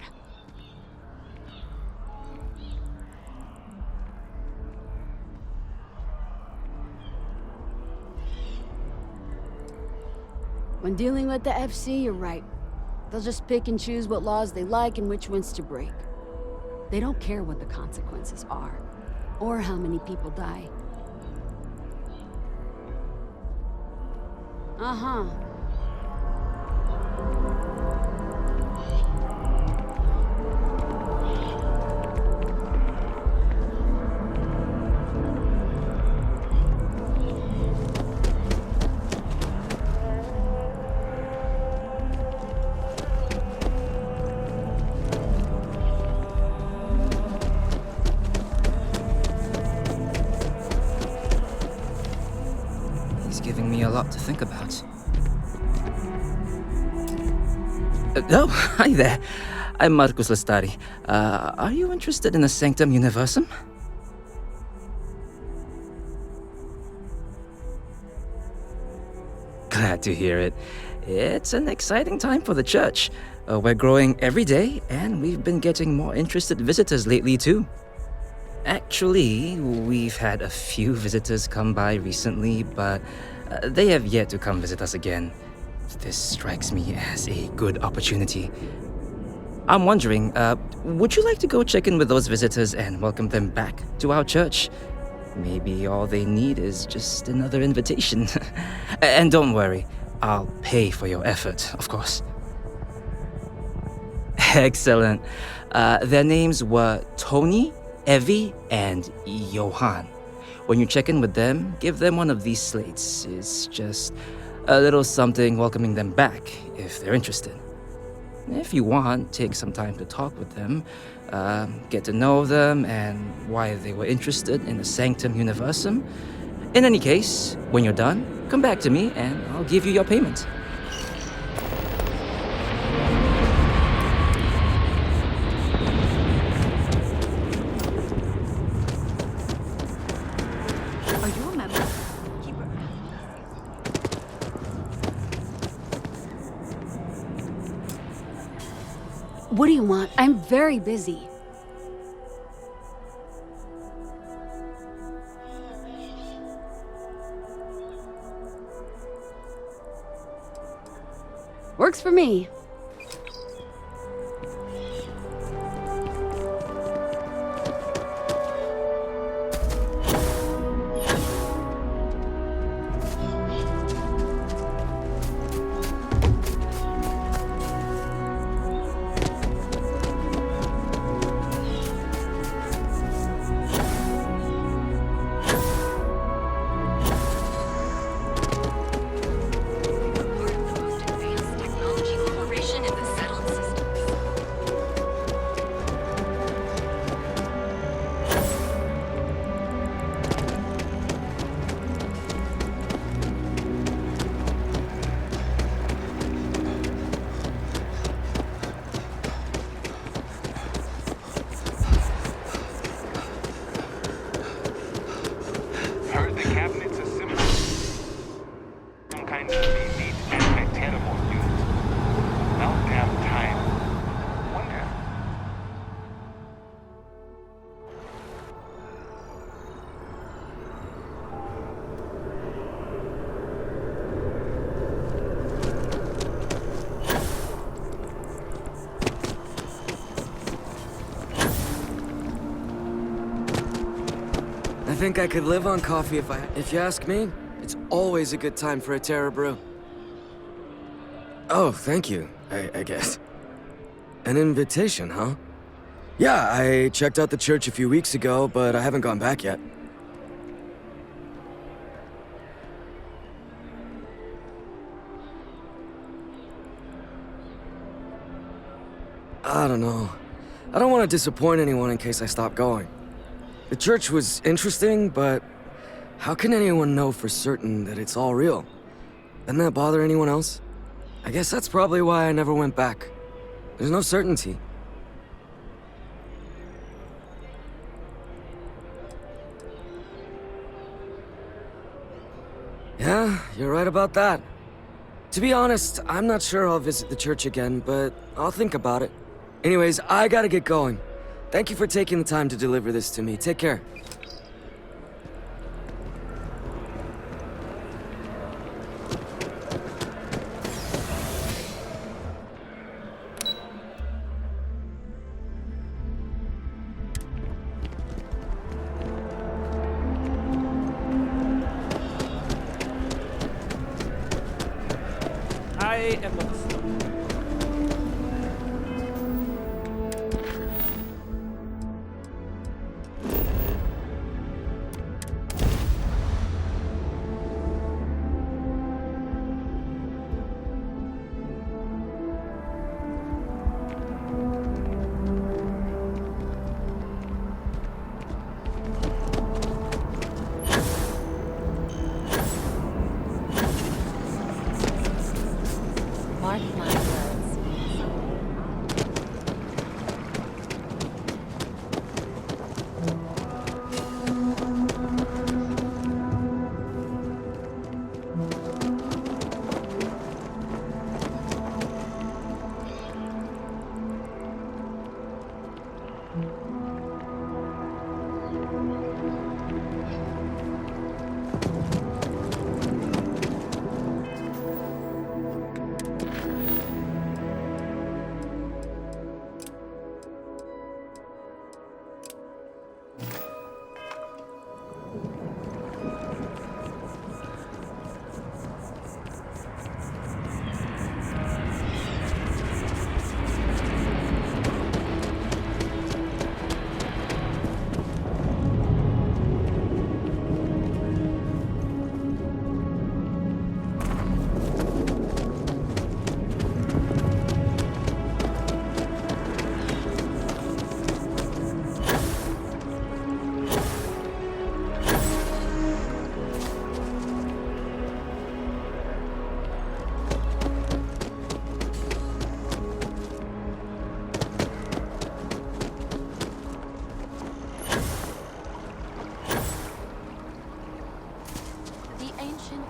When dealing with the FC, you're right. They'll just pick and choose what laws they like and which ones to break. They don't care what the consequences are, or how many people die. Uh-huh. Giving me a lot to think about. Oh, hi there. I'm Marcus Lestari. Are you interested in the Sanctum Universum? Glad to hear it. It's an exciting time for the church. We're growing every day, and we've been getting more interested visitors lately, too. Actually, we've had a few visitors come by recently, but they have yet to come visit us again. This strikes me as a good opportunity. I'm wondering, would you like to go check in with those visitors and welcome them back to our church? Maybe all they need is just another invitation. And don't worry, I'll pay for your effort, of course. Excellent. Their names were Tony, Evie, and Johan. When you check in with them, give them one of these slates. It's just a little something welcoming them back, if they're interested. If you want, take some time to talk with them, get to know them and why they were interested in the Sanctum Universum. In any case, when you're done, come back to me and I'll give you your payment. What do you want? I'm very busy. Works for me. think I could live on coffee if you ask me. It's always a good time for a Terra brew. Oh, thank you, I guess. An invitation, huh? Yeah, I checked out the church a few weeks ago, but I haven't gone back yet. I don't know. I don't want to disappoint anyone in case I stop going. The church was interesting, but how can anyone know for certain that it's all real? Doesn't that bother anyone else? I guess that's probably why I never went back. There's no certainty. Yeah, you're right about that. To be honest, I'm not sure I'll visit the church again, but I'll think about it. Anyways, I gotta get going. Thank you for taking the time to deliver this to me. Take care. I am not. Mark my words. The ancient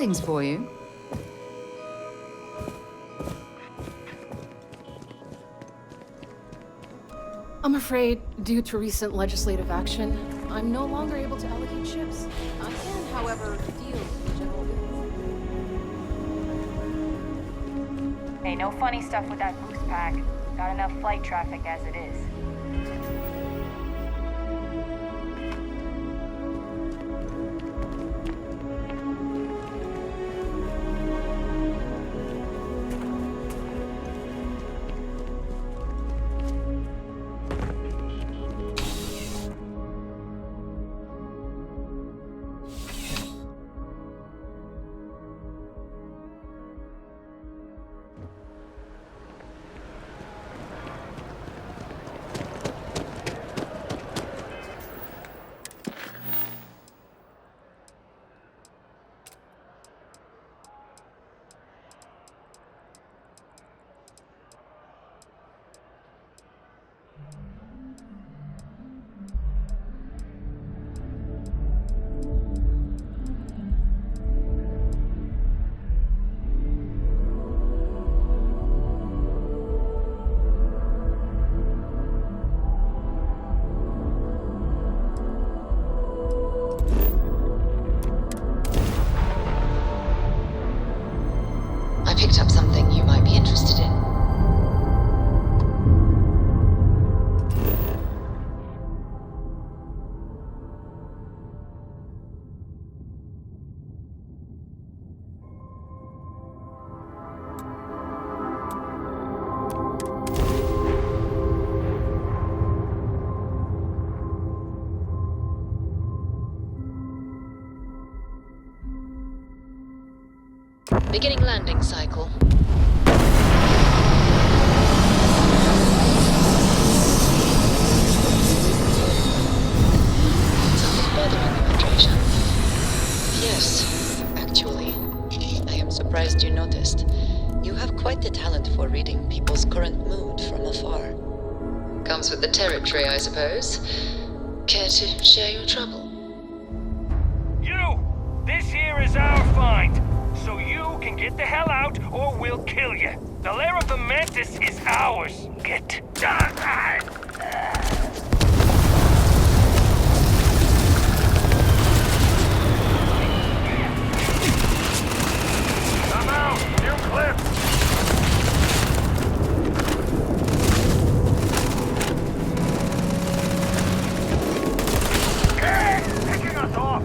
things for you. I'm afraid, due to recent legislative action, I'm no longer able to allocate ships. I can, however, deal with the general business. Hey, no funny stuff with that boost pack. Got enough flight traffic as it is. I picked up something you might be interested in. Beginning landing cycle. Something bothering you, Andreja? Yes, actually. I am surprised you noticed. You have quite the talent for reading people's current mood from afar. Comes with the territory, I suppose. Care to share your trouble? You! This here is our find! So you can get the hell out, or we'll kill you. The lair of the Mantis is ours. Get done! I'm out! New clip! Hey! Taking us off!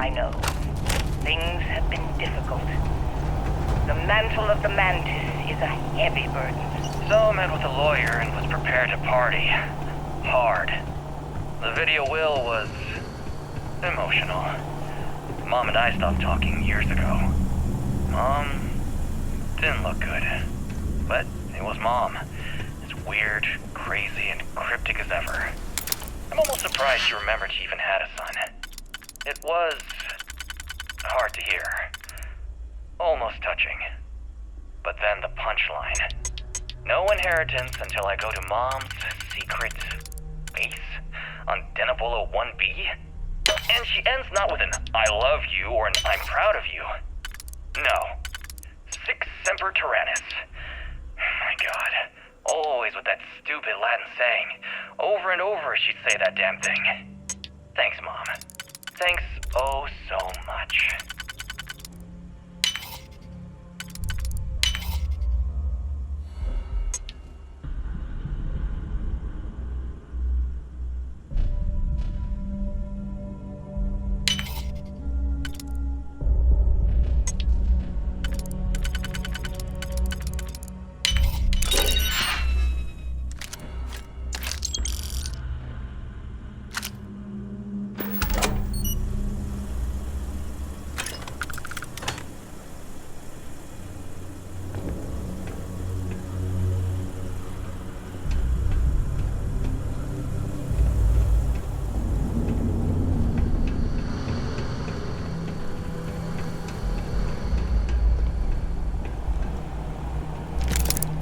I know. Things have been difficult. The mantle of the Mantis is a heavy burden. So I met with a lawyer and was prepared to party. Hard. The video will was emotional. Mom and I stopped talking years ago. Mom didn't look good. But it was Mom. As weird, crazy, and cryptic as ever. I'm almost surprised she remembered she even had a son. It was hard to hear. Almost touching. But then the punchline. No inheritance until I go to Mom's secret base on Denebolo 1B. And she ends not with an I love you or an I'm proud of you. No. Sic semper tyrannis. My God. Always with that stupid Latin saying. Over and over she'd say that damn thing. Thanks, Mom. Thanks oh so much.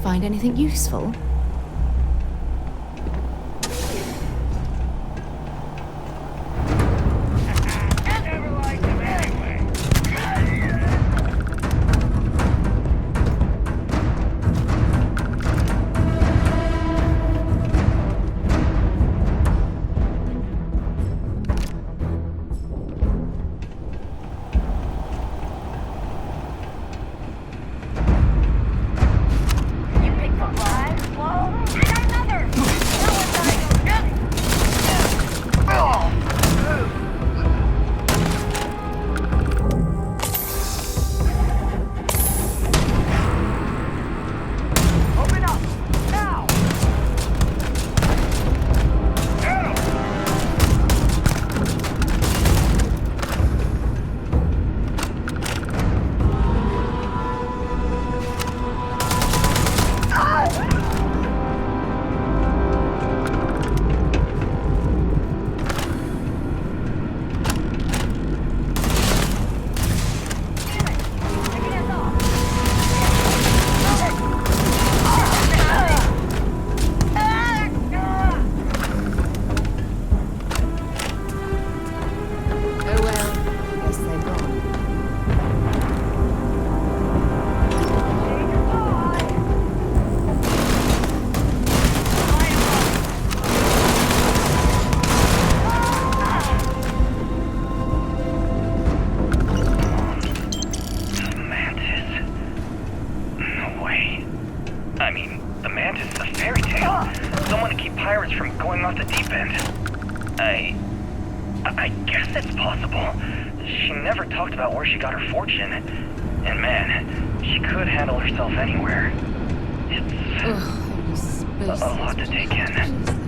Find anything useful? I guess it's possible. She never talked about where she got her fortune. And man, she could handle herself anywhere. It's a lot to take in.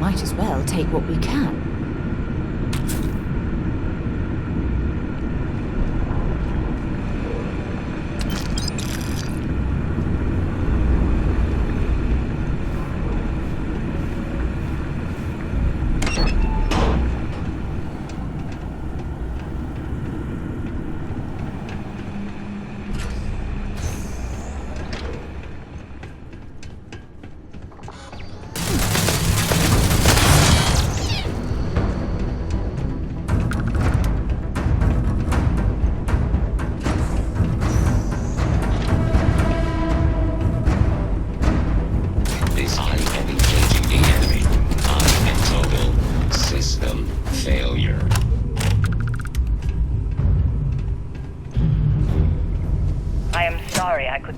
Might as well take what we can.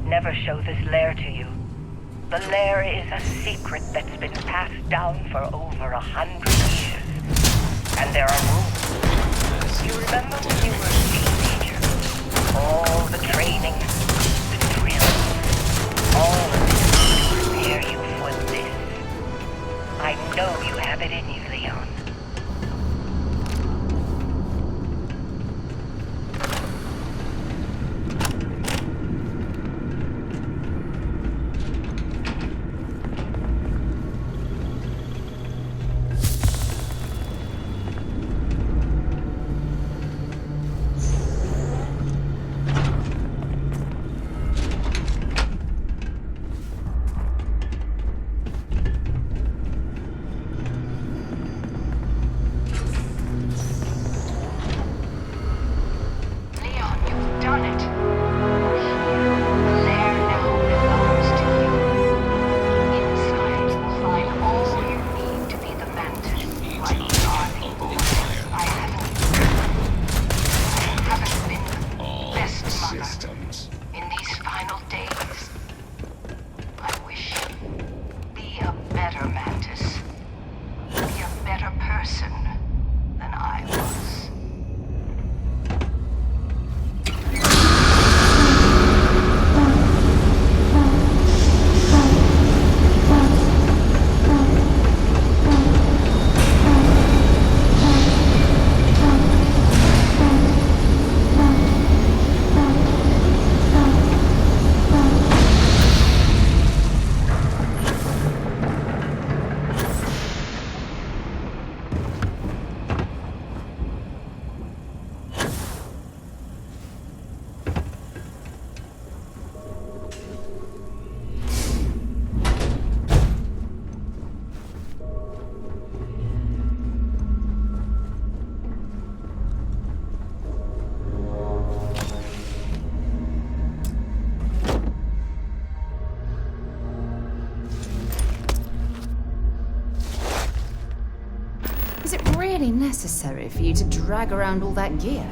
Never show this lair to you. The lair is a secret that's been passed down for over 100 years. And there are rules. You remember when you were a teenager? All the training, the drills, all of this to prepare you for this. I know you have it in you, Leon. Is it really necessary for you to drag around all that gear?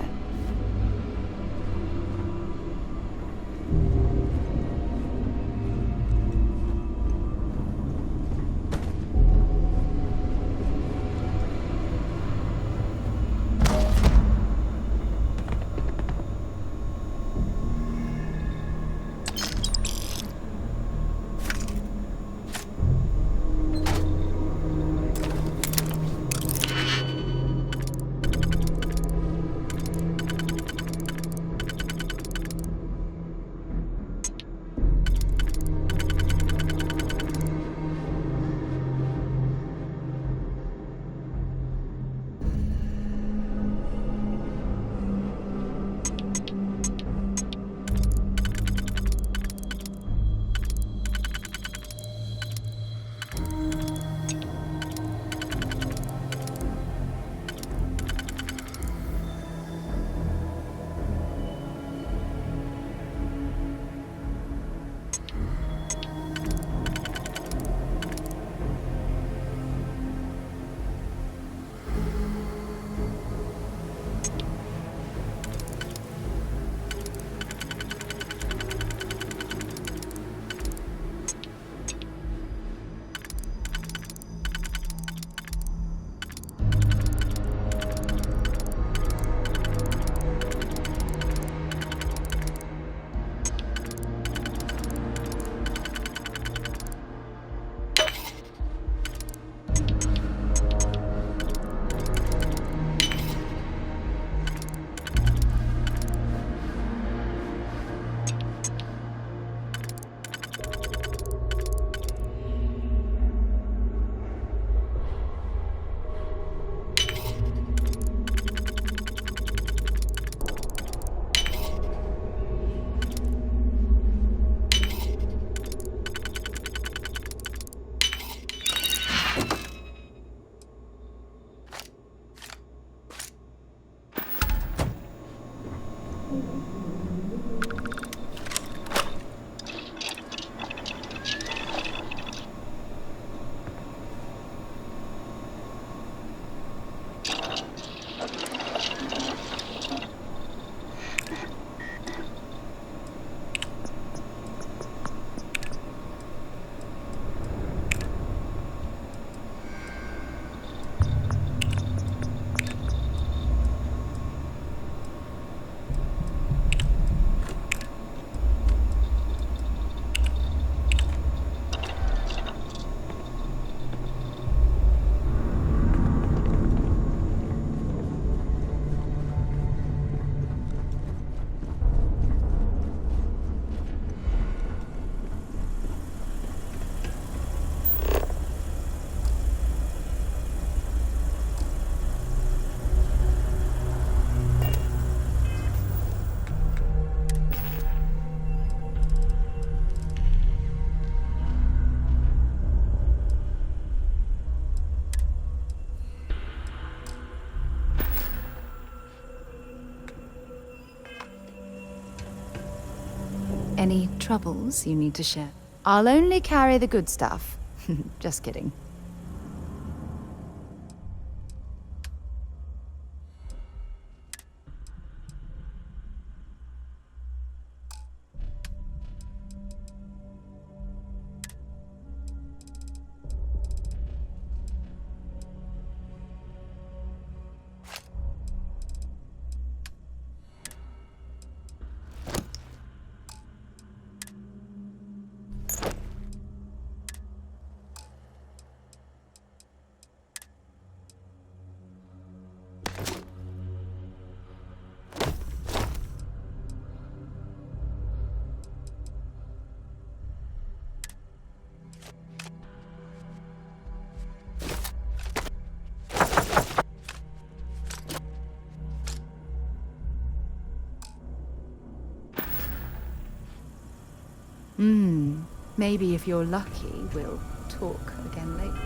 Any troubles you need to share? I'll only carry the good stuff. Just kidding. Maybe if you're lucky, we'll talk again later.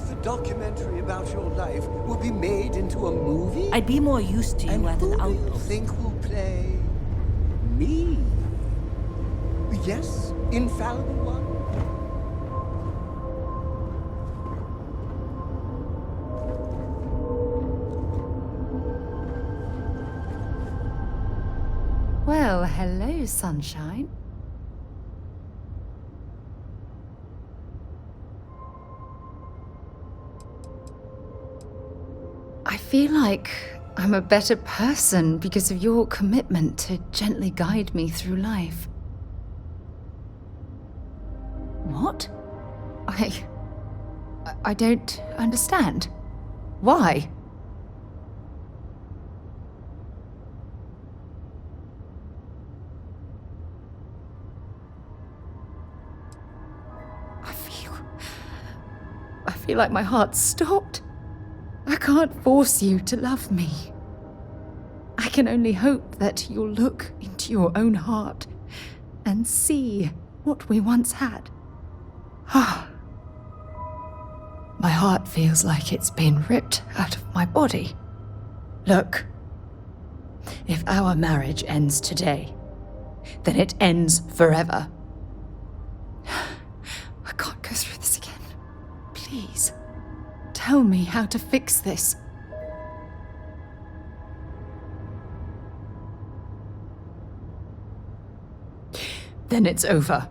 the documentary about your life will be made into a movie? I'd be more used to you at an Who do you outpost. think will play me? Yes, infallible one? Well, hello, sunshine. I feel like I'm a better person because of your commitment to gently guide me through life. What? I don't understand. Why? I feel like my heart stopped. I can't force you to love me. I can only hope that you'll look into your own heart and see what we once had. My heart feels like it's been ripped out of my body. Look, if our marriage ends today, then it ends forever. I can't go through this again. Please, tell me how to fix this. Then it's over.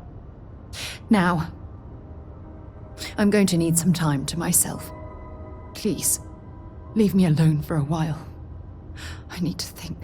Now, I'm going to need some time to myself. Please, leave me alone for a while. I need to think.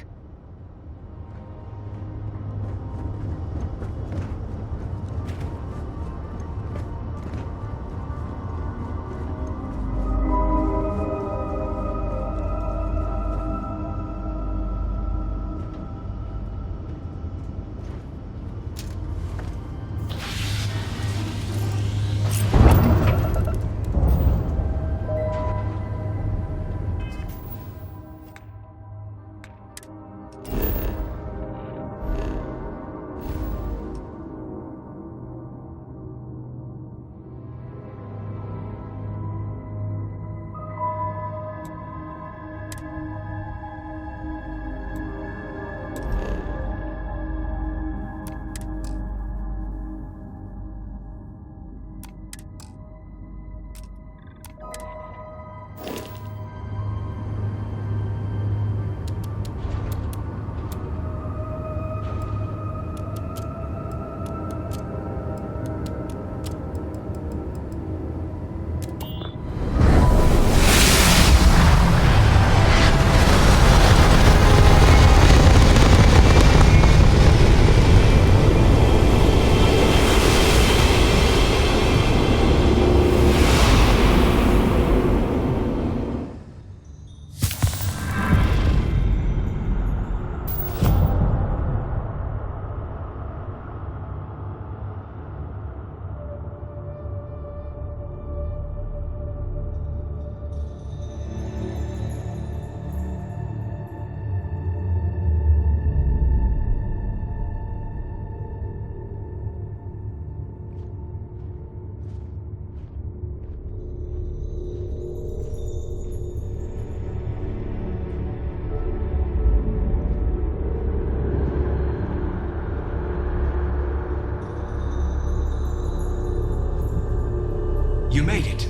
You made it.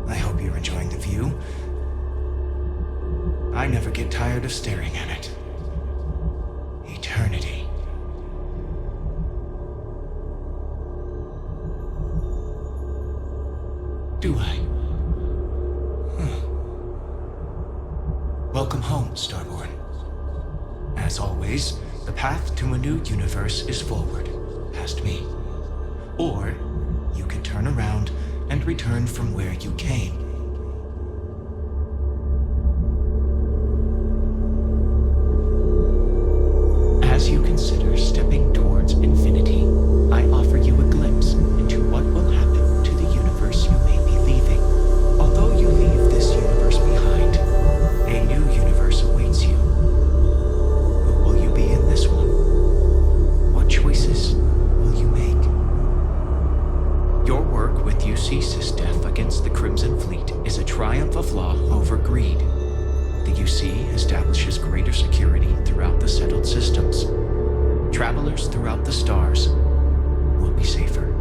I hope you're enjoying the view. I never get tired of staring at it. Eternity. Do I? Welcome home, Starborn. As always, the path to a new universe is forward, past me. Or you can turn around and return from where you came. As you consider stepping towards infinity, I offer you a glimpse into what will happen to the universe you may be leaving. Although you leave this universe behind, a new universe awaits you. Who will you be in this one? What choices will you make? Your work with UC Sysdef against the Crimson triumph of law over greed. The UC establishes greater security throughout the settled systems. Travelers throughout the stars will be safer.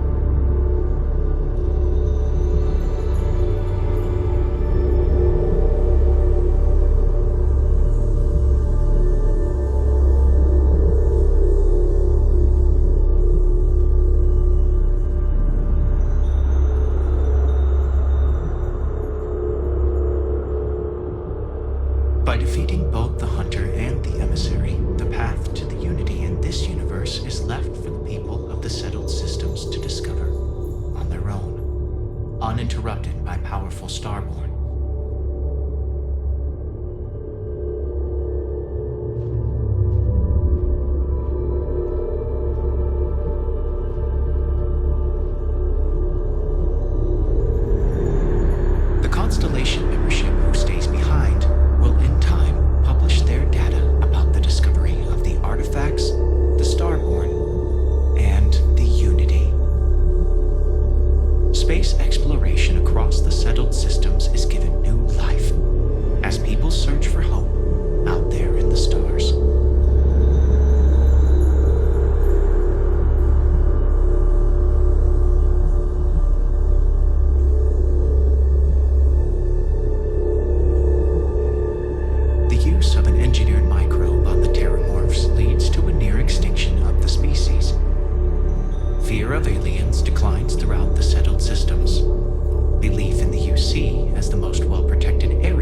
By defeating both the Hunter and the Emissary, the path to the unity in this universe is left for the people of the settled systems to discover on their own, uninterrupted by powerful Starborn. The Constellation membership who stays behind will in time publish their data about the discovery of the artifacts, the Starborn, and the Unity. Space exploration across the settled systems is given new life as people search for hope out there in the stars. The use of an engineered microbe on the terramorphs leads to a near extinction of the species. Fear of aliens declines throughout the settled systems. Belief in the UC as the most well-protected area